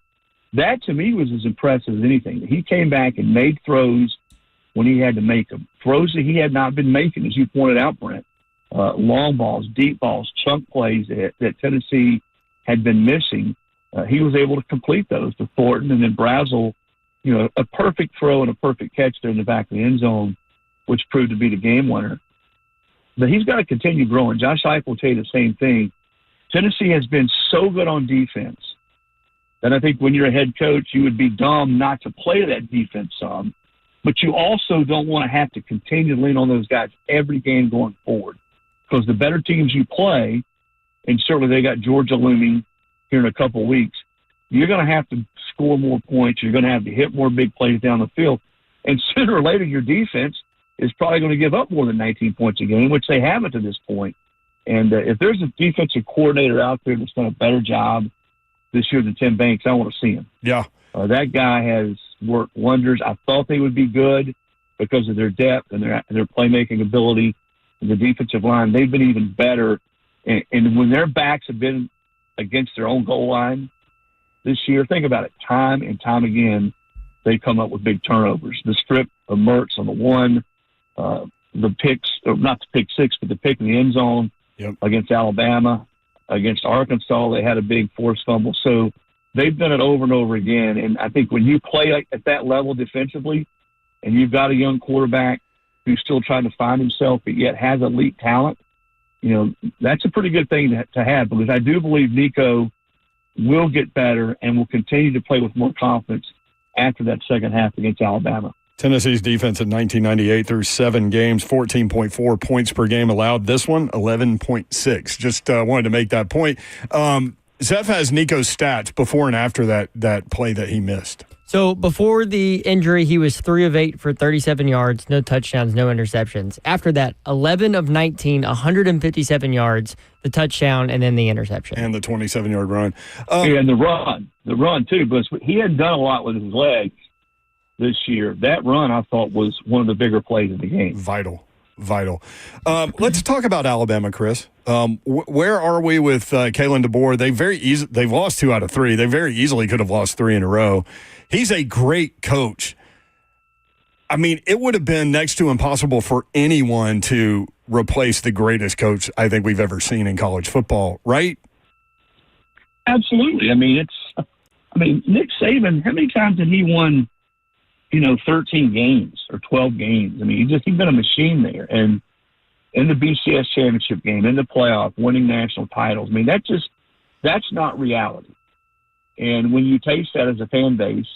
S20: That, to me, was as impressive as anything. He came back and made throws when he had to make them. Throws that he had not been making, as you pointed out, Brent. Long balls, deep balls, chunk plays that Tennessee had been missing. He was able to complete those to Thornton, and then Brazel, a perfect throw and a perfect catch there in the back of the end zone, which proved to be the game winner. But he's got to continue growing. Josh Heupel will tell you the same thing. Tennessee has been so good on defense that I think when you're a head coach, you would be dumb not to play that defense some. But you also don't want to have to continue to lean on those guys every game going forward, because the better teams you play, and certainly they got Georgia looming here in a couple of weeks, you're going to have to score more points. You're going to have to hit more big plays down the field. And sooner or later, your defense is probably going to give up more than 19 points a game, which they haven't to this point. And if there's a defensive coordinator out there that's done a better job this year than Tim Banks, I want to see him.
S3: Yeah.
S20: That guy has worked wonders. I thought they would be good because of their depth and their playmaking ability. And the defensive line, they've been even better. And when their backs have been against their own goal line this year, think about it, time and time again, they come up with big turnovers. The strip of Mertz on the one, the picks, or not the pick six, but the pick in the end zone against Alabama, against Arkansas, they had a big forced fumble. So they've done it over and over again. And I think when you play at that level defensively and you've got a young quarterback who's still trying to find himself but yet has elite talent, that's a pretty good thing to have, because I do believe Nico will get better and will continue to play with more confidence after that second half against Alabama. Tennessee's defense in 1998 through 7 games, 14.4 points per game allowed. This one, 11.6. Just wanted to make that point. Zeph has Nico's stats before and after that play that he missed.
S1: So before the injury, he was 3 of 8 for 37 yards, no touchdowns, no interceptions. After that, 11 of 19, 157 yards, the touchdown, and then the interception.
S3: And the 27-yard run.
S20: And the run too, but he hadn't done a lot with his legs this year. That run, I thought, was one of the bigger plays of the game.
S3: Vital. Let's talk about Alabama, Chris. Where are we with Kalen DeBoer? They've lost 2 out of 3. They very easily could have lost 3 in a row. He's a great coach. I mean, it would have been next to impossible for anyone to replace the greatest coach I think we've ever seen in college football, right?
S20: Absolutely. I mean, Nick Saban, how many times did he won 13 games or 12 games? I mean, he's been a machine there. And in the BCS championship game, in the playoff, winning national titles, I mean, that's not reality. And when you taste that as a fan base,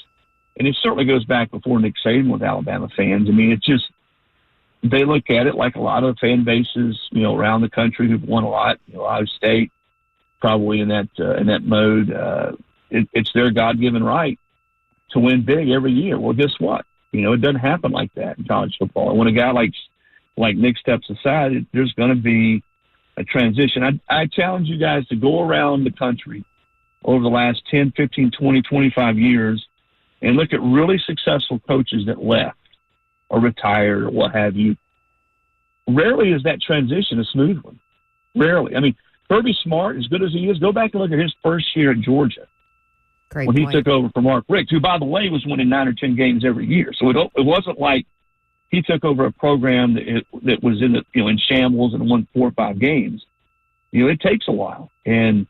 S20: and it certainly goes back before Nick Saban with Alabama fans, I mean, they look at it like a lot of fan bases, around the country who've won a lot. Ohio State, probably in that mode. It's their God-given right to win big every year. Well, guess what? It doesn't happen like that in college football. And when a guy like Nick steps aside, there's going to be a transition. I challenge you guys to go around the country over the last 10, 15, 20, 25 years and look at really successful coaches that left or retired or what have you. Rarely is that transition a smooth one. Rarely. I mean, Kirby Smart, as good as he is, go back and look at his first year at Georgia.
S4: Great
S20: when
S4: point.
S20: He took over for Mark Richt, who, by the way, was winning 9 or 10 games every year. So it wasn't like he took over a program that was in shambles and won 4 or 5 games. It takes a while. And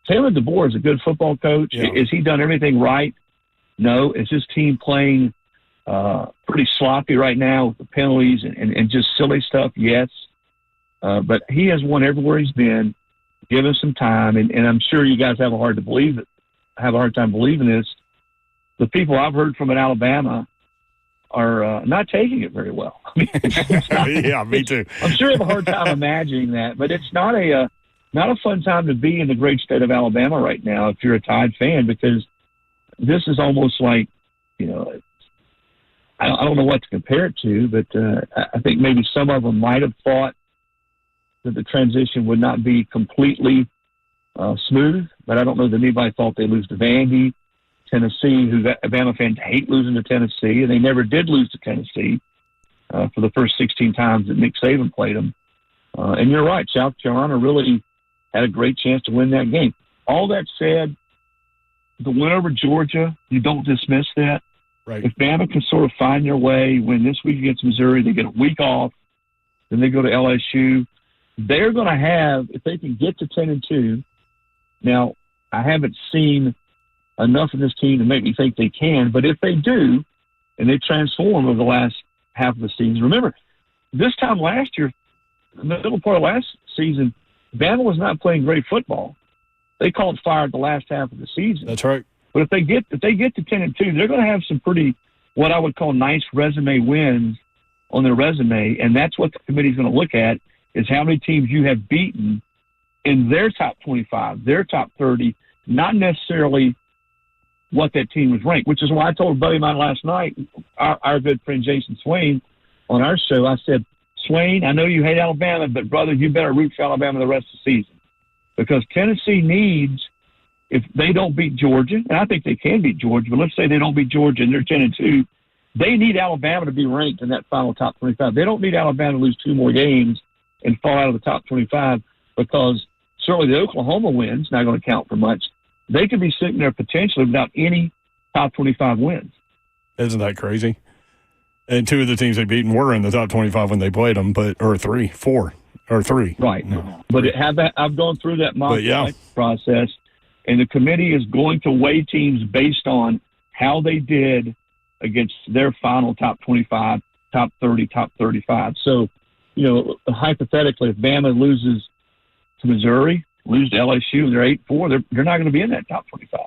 S20: Taylor DeBoer is a good football coach. Yeah. Has he done everything right? No. Is his team playing pretty sloppy right now with the penalties and just silly stuff? Yes. But he has won everywhere he's been. Give him some time, and I'm sure you guys have a hard time believing this. The people I've heard from in Alabama are not taking it very well. I mean,
S3: yeah, me too.
S20: I'm sure you have a hard time imagining that, but it's not a fun time to be in the great state of Alabama right now if you're a Tide fan, because this is almost like, I don't know what to compare it to, but I think maybe some of them might have thought that the transition would not be completely smooth, but I don't know that anybody thought they'd lose to Vandy, Tennessee, who Bama fans hate losing to Tennessee, and they never did lose to Tennessee for the first 16 times that Nick Saban played them. And you're right, South Carolina really had a great chance to win that game. All that said, the win over Georgia, you don't dismiss that.
S3: Right.
S20: If Bama can sort of find their way, win this week against Missouri, they get a week off, then they go to LSU. They're going to have, if they can get to 10-2, now I haven't seen enough of this team to make me think they can, but if they do, and they transform over the last half of the season, remember, this time last year, the middle part of last season, Bama was not playing great football. They called fire at the last half of the season.
S3: That's right.
S20: But if they get to 10-2, they're going to have some pretty, what I would call nice resume wins on their resume, and that's what the committee's going to look at, is how many teams you have beaten in their top 25, their top 30, not necessarily what that team was ranked, which is why I told a buddy of mine last night, our good friend Jason Swain, on our show, I said, Swain, I know you hate Alabama, but brother, you better root for Alabama the rest of the season. Because Tennessee needs, if they don't beat Georgia, and I think they can beat Georgia, but let's say they don't beat Georgia and they're 10-2, they need Alabama to be ranked in that final top 25. They don't need Alabama to lose 2 more games and fall out of the top 25, because certainly the Oklahoma win's not going to count for much. They could be sitting there potentially without any top 25 wins.
S3: Isn't that crazy? And 2 of the teams they've beaten were in the top 25 when they played them, or 3.
S20: Right.
S3: No.
S20: But I've gone through that mock process, and the committee is going to weigh teams based on how they did against their final top 25, top 30, top 35. So, hypothetically, if Bama loses to Missouri, lose to LSU, and they're 8-4, they're not going to be in that top 25.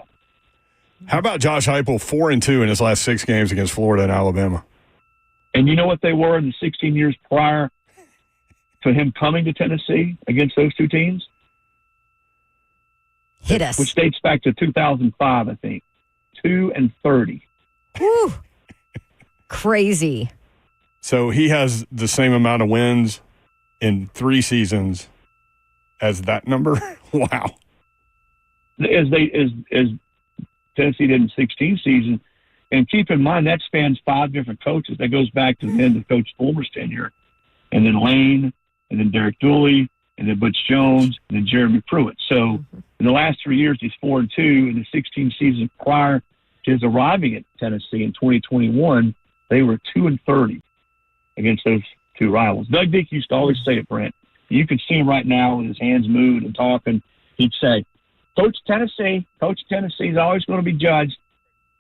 S3: How about Josh Heupel, 4-2 in his last 6 games against Florida and Alabama?
S20: And you know what they were in the 16 years prior to him coming to Tennessee against those 2 teams?
S4: Hit us.
S20: Which dates back to 2005, I think. 2-30.
S4: Whew. Crazy.
S3: So he has the same amount of wins in 3 seasons as that number? Wow.
S20: As Tennessee did in 16 seasons. And keep in mind, that spans 5 different coaches. That goes back to the end of Coach Fulmer's tenure. And then Lane, and then Derek Dooley, and then Butch Jones, and then Jeremy Pruitt. So in the last 3 years, he's 4-2. In the 16 seasons prior to his arriving at Tennessee in 2021, they were 2-30 against those 2 rivals. Doug Dick used to always say it, Brent. You can see him right now with his hands moved and talking. He'd say, Coach Tennessee is always going to be judged,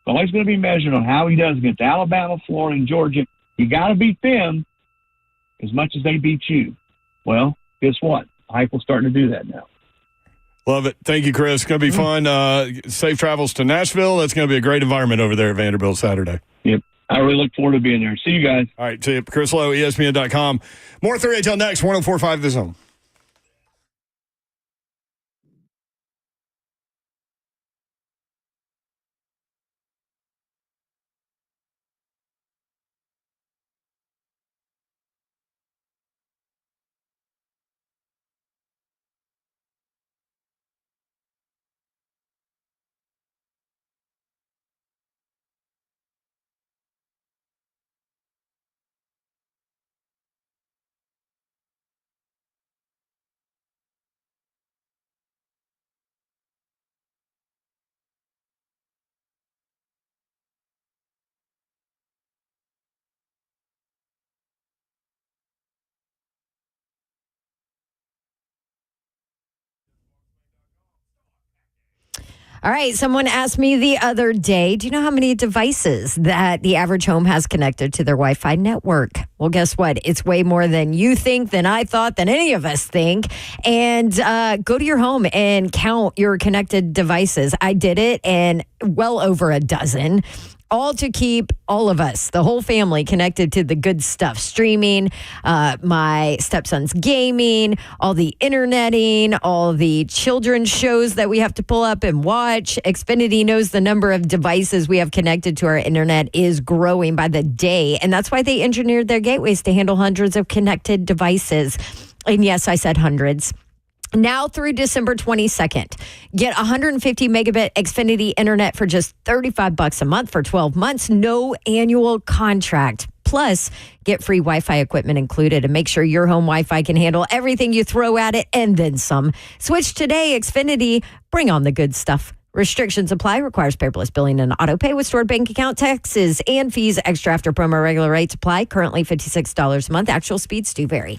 S20: always going to be measured on how he does against Alabama, Florida, and Georgia. You got to beat them as much as they beat you. Well, guess what? Heupel's starting to do that now.
S3: Love it. Thank you, Chris. It's going to be fun. Safe travels to Nashville. That's going to be a great environment over there at Vanderbilt Saturday.
S20: Yep. I really look forward to being there. See you guys.
S3: All right. See you. Chris Lowe, ESPN.com. More 3HL next. 104.5 The Zone.
S4: All right. Someone asked me the other day, do you know how many devices that the average home has connected to their Wi-Fi network? Well, guess what? It's way more than you think, than I thought, than any of us think. And go to your home and count your connected devices. I did it, and well over a dozen. All to keep all of us, the whole family, connected to the good stuff. Streaming, my stepson's gaming, all the interneting, all the children's shows that we have to pull up and watch. Xfinity knows the number of devices we have connected to our internet is growing by the day. And that's why they engineered their gateways to handle hundreds of connected devices. And yes, I said hundreds. Now through December 22nd, get 150 megabit Xfinity internet for just $35 a month for 12 months, no annual contract. Plus, get free Wi-Fi equipment included and make sure your home Wi-Fi can handle everything you throw at it and then some. Switch today, Xfinity. Bring on the good stuff. Restrictions apply. Requires paperless billing and auto pay with stored bank account, taxes and fees. Extra after promo regular rates apply. Currently $56 a month. Actual speeds do vary.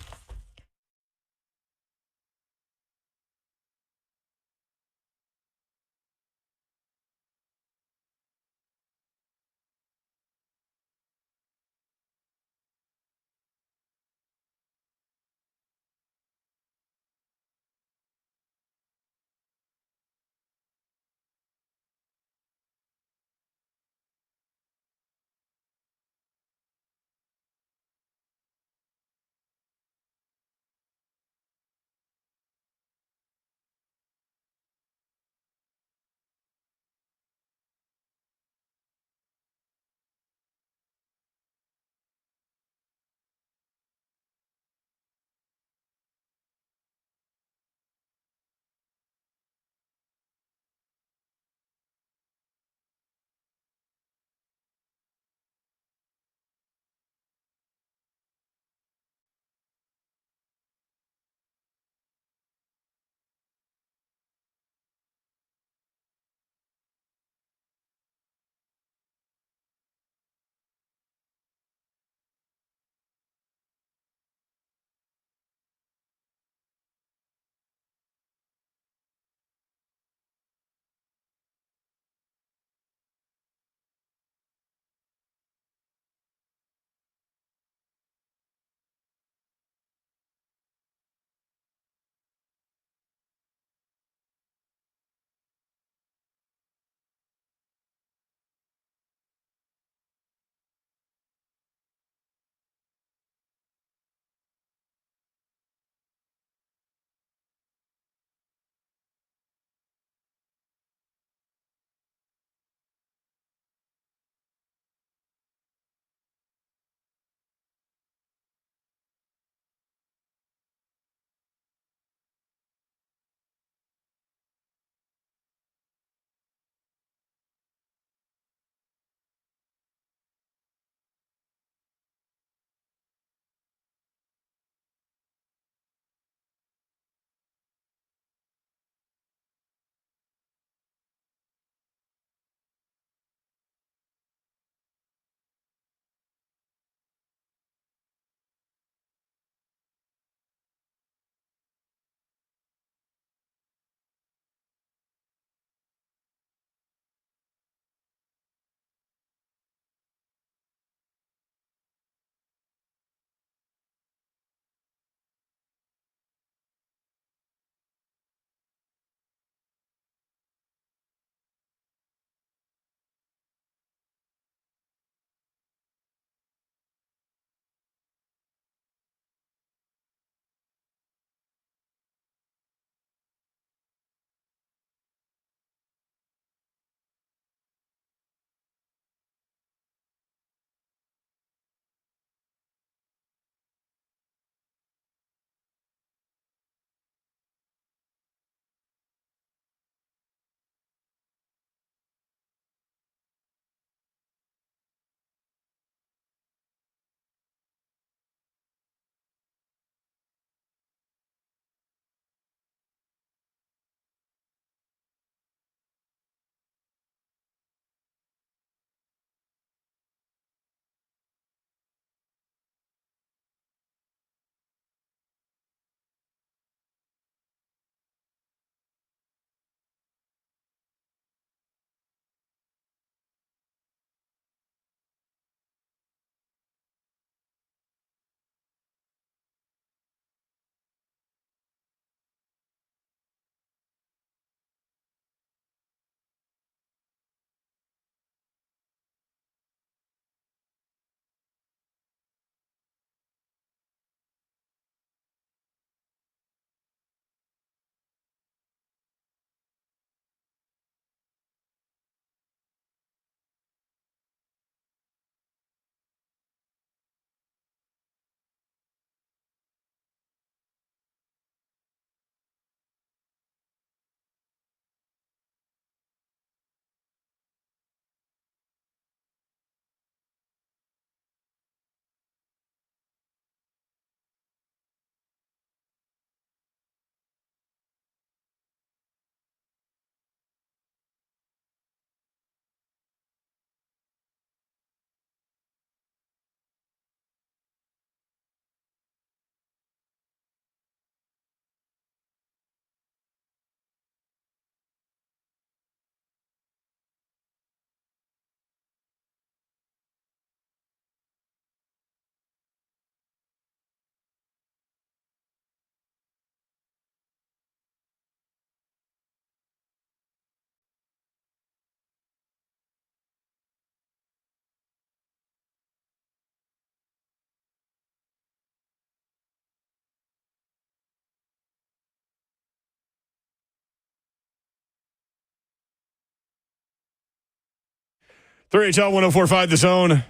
S3: 3HL 104.5 The Zone.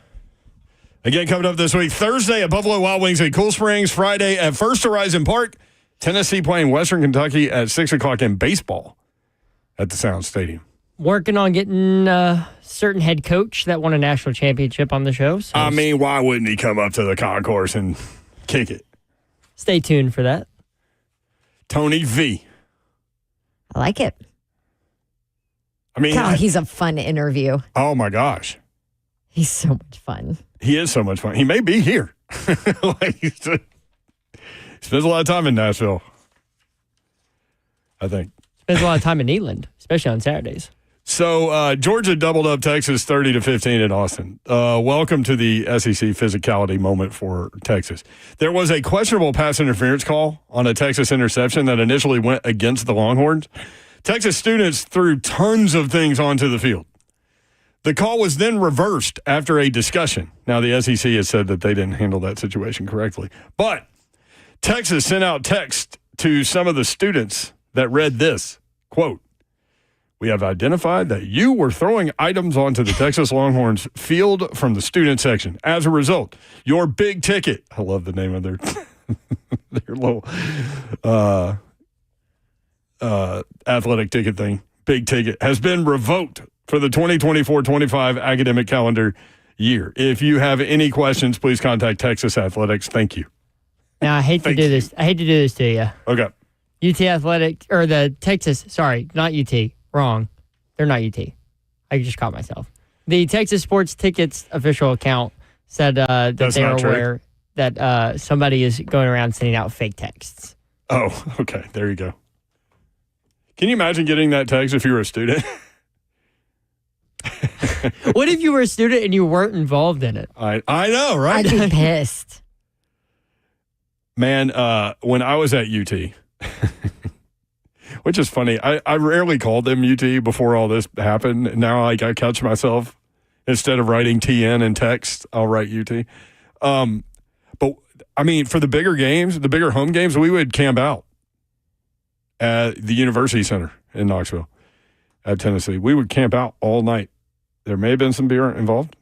S3: Again, coming up this week, Thursday at Buffalo Wild Wings at Cool Springs, Friday at First Horizon Park, Tennessee playing Western Kentucky at 6 o'clock in baseball at the Sound Stadium.
S1: Working on getting a certain head coach that won a national championship on the show. So
S3: I mean, why wouldn't he come up to the concourse and kick it?
S1: Stay tuned for that.
S3: Tony V.
S4: I like it.
S3: I mean,
S4: God, he's a fun interview.
S3: Oh, my gosh.
S4: He's so much fun.
S3: He is so much fun. He may be here. He spends a lot of time in Nashville, I think.
S1: Spends a lot of time in Neyland, especially on Saturdays.
S3: So Georgia doubled up Texas 30-15 in Austin. Welcome to the SEC physicality moment for Texas. There was a questionable pass interference call on a Texas interception that initially went against the Longhorns. Texas students threw tons of things onto the field. The call was then reversed after a discussion. Now, the SEC has said that they didn't handle that situation correctly. But Texas sent out text to some of the students that read this, quote, "We have identified that you were throwing items onto the Texas Longhorns field from the student section. As a result, your big ticket," I love the name of their little athletic ticket thing, big ticket, "has been revoked for the 2024-25 academic calendar year. If you have any questions, please contact Texas Athletics. Thank you."
S1: Now, I hate to do this. I hate to do this to you.
S3: Okay.
S1: UT Athletic, or the Texas, sorry, not UT. Wrong. They're not UT. I just caught myself. The Texas Sports Tickets official account said that they are aware that somebody is going around sending out fake texts.
S3: Oh, okay. There you go. Can you imagine getting that text if you were a student?
S1: What if you were a student and you weren't involved in it?
S3: I know, right?
S4: I'd be pissed.
S3: Man, when I was at UT, which is funny, I rarely called them UT before all this happened. Now I catch myself, instead of writing TN in text, I'll write UT. But, I mean, for the bigger games, the bigger home games, we would camp out at the University Center in Knoxville at Tennessee. We would camp out all night. There may have been some beer involved.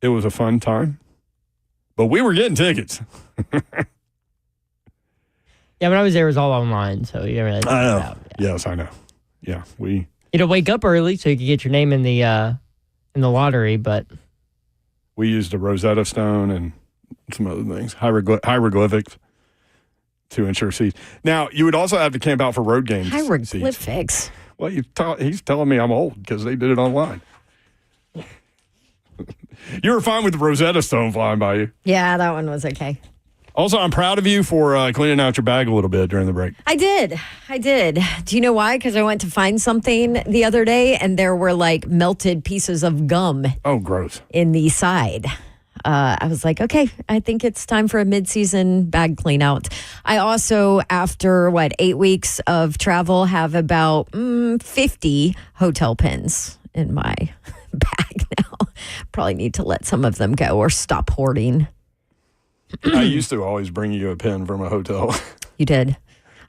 S3: It was a fun time. But we were getting tickets.
S1: Yeah, when I was there, it was all online, so you really.
S3: I know. Yes, I know. Yeah, we.
S1: You had to wake up early so you could get your name in the lottery, but
S3: we used a Rosetta Stone and some other things, hieroglyphics, to ensure seats. Now, you would also have to camp out for road games.
S4: Hieroglyphics.
S3: Well, he's telling me I'm old because they did it online. You were fine with the Rosetta Stone flying by you.
S4: Yeah, that one was okay.
S3: Also, I'm proud of you for cleaning out your bag a little bit during the break.
S4: I did. Do you know why? Because I went to find something the other day, and there were like melted pieces of gum.
S3: Oh, gross.
S4: In the side. I was like, okay, I think it's time for a mid-season bag clean out. I also, after 8 weeks of travel, have about 50 hotel pins in my bag now. Probably need to let some of them go or stop hoarding.
S3: I used to always bring you a pin from a hotel.
S4: You did.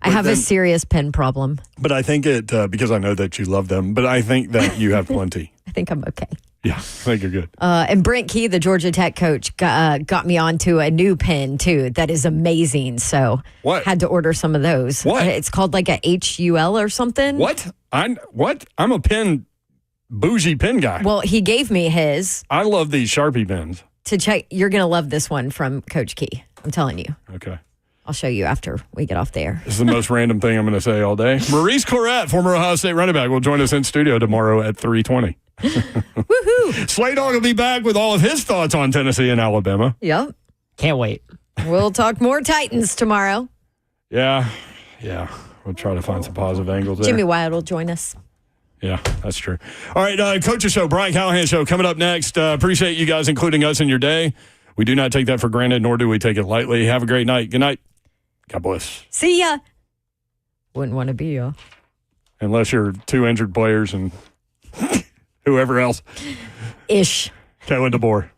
S4: I have a serious pen problem.
S3: But I think because I know that you love them, but I think that you have plenty.
S4: I think I'm okay.
S3: Yeah, I think you're good.
S4: And Brent Key, the Georgia Tech coach, got me onto a new pen, too. That is amazing. So had to order some of those.
S3: What?
S4: It's called like a HUL or something.
S3: What? I'm a bougie pen guy.
S4: Well, he gave me his.
S3: I love these Sharpie pens.
S4: To check, you're going to love this one from Coach Key. I'm telling you.
S3: Okay.
S4: I'll show you after we get off the air.
S3: This is the most random thing I'm going to say all day. Maurice Clarett, former Ohio State running back, will join us in studio tomorrow at 3:20.
S4: Woohoo!
S3: Slay Dog will be back with all of his thoughts on Tennessee and Alabama.
S4: Yep.
S1: Can't wait.
S4: We'll talk more Titans tomorrow.
S3: Yeah. We'll try to find some positive angles there.
S4: Jimmy Wyatt will join us.
S3: Yeah, that's true. All right, Coach's Show, Brian Callahan Show coming up next. Appreciate you guys including us in your day. We do not take that for granted, nor do we take it lightly. Have a great night. Good night. God bless.
S4: See ya. Wouldn't want to be ya.
S3: Unless you're two injured players and whoever else.
S4: Ish.
S3: Kalen DeBoer.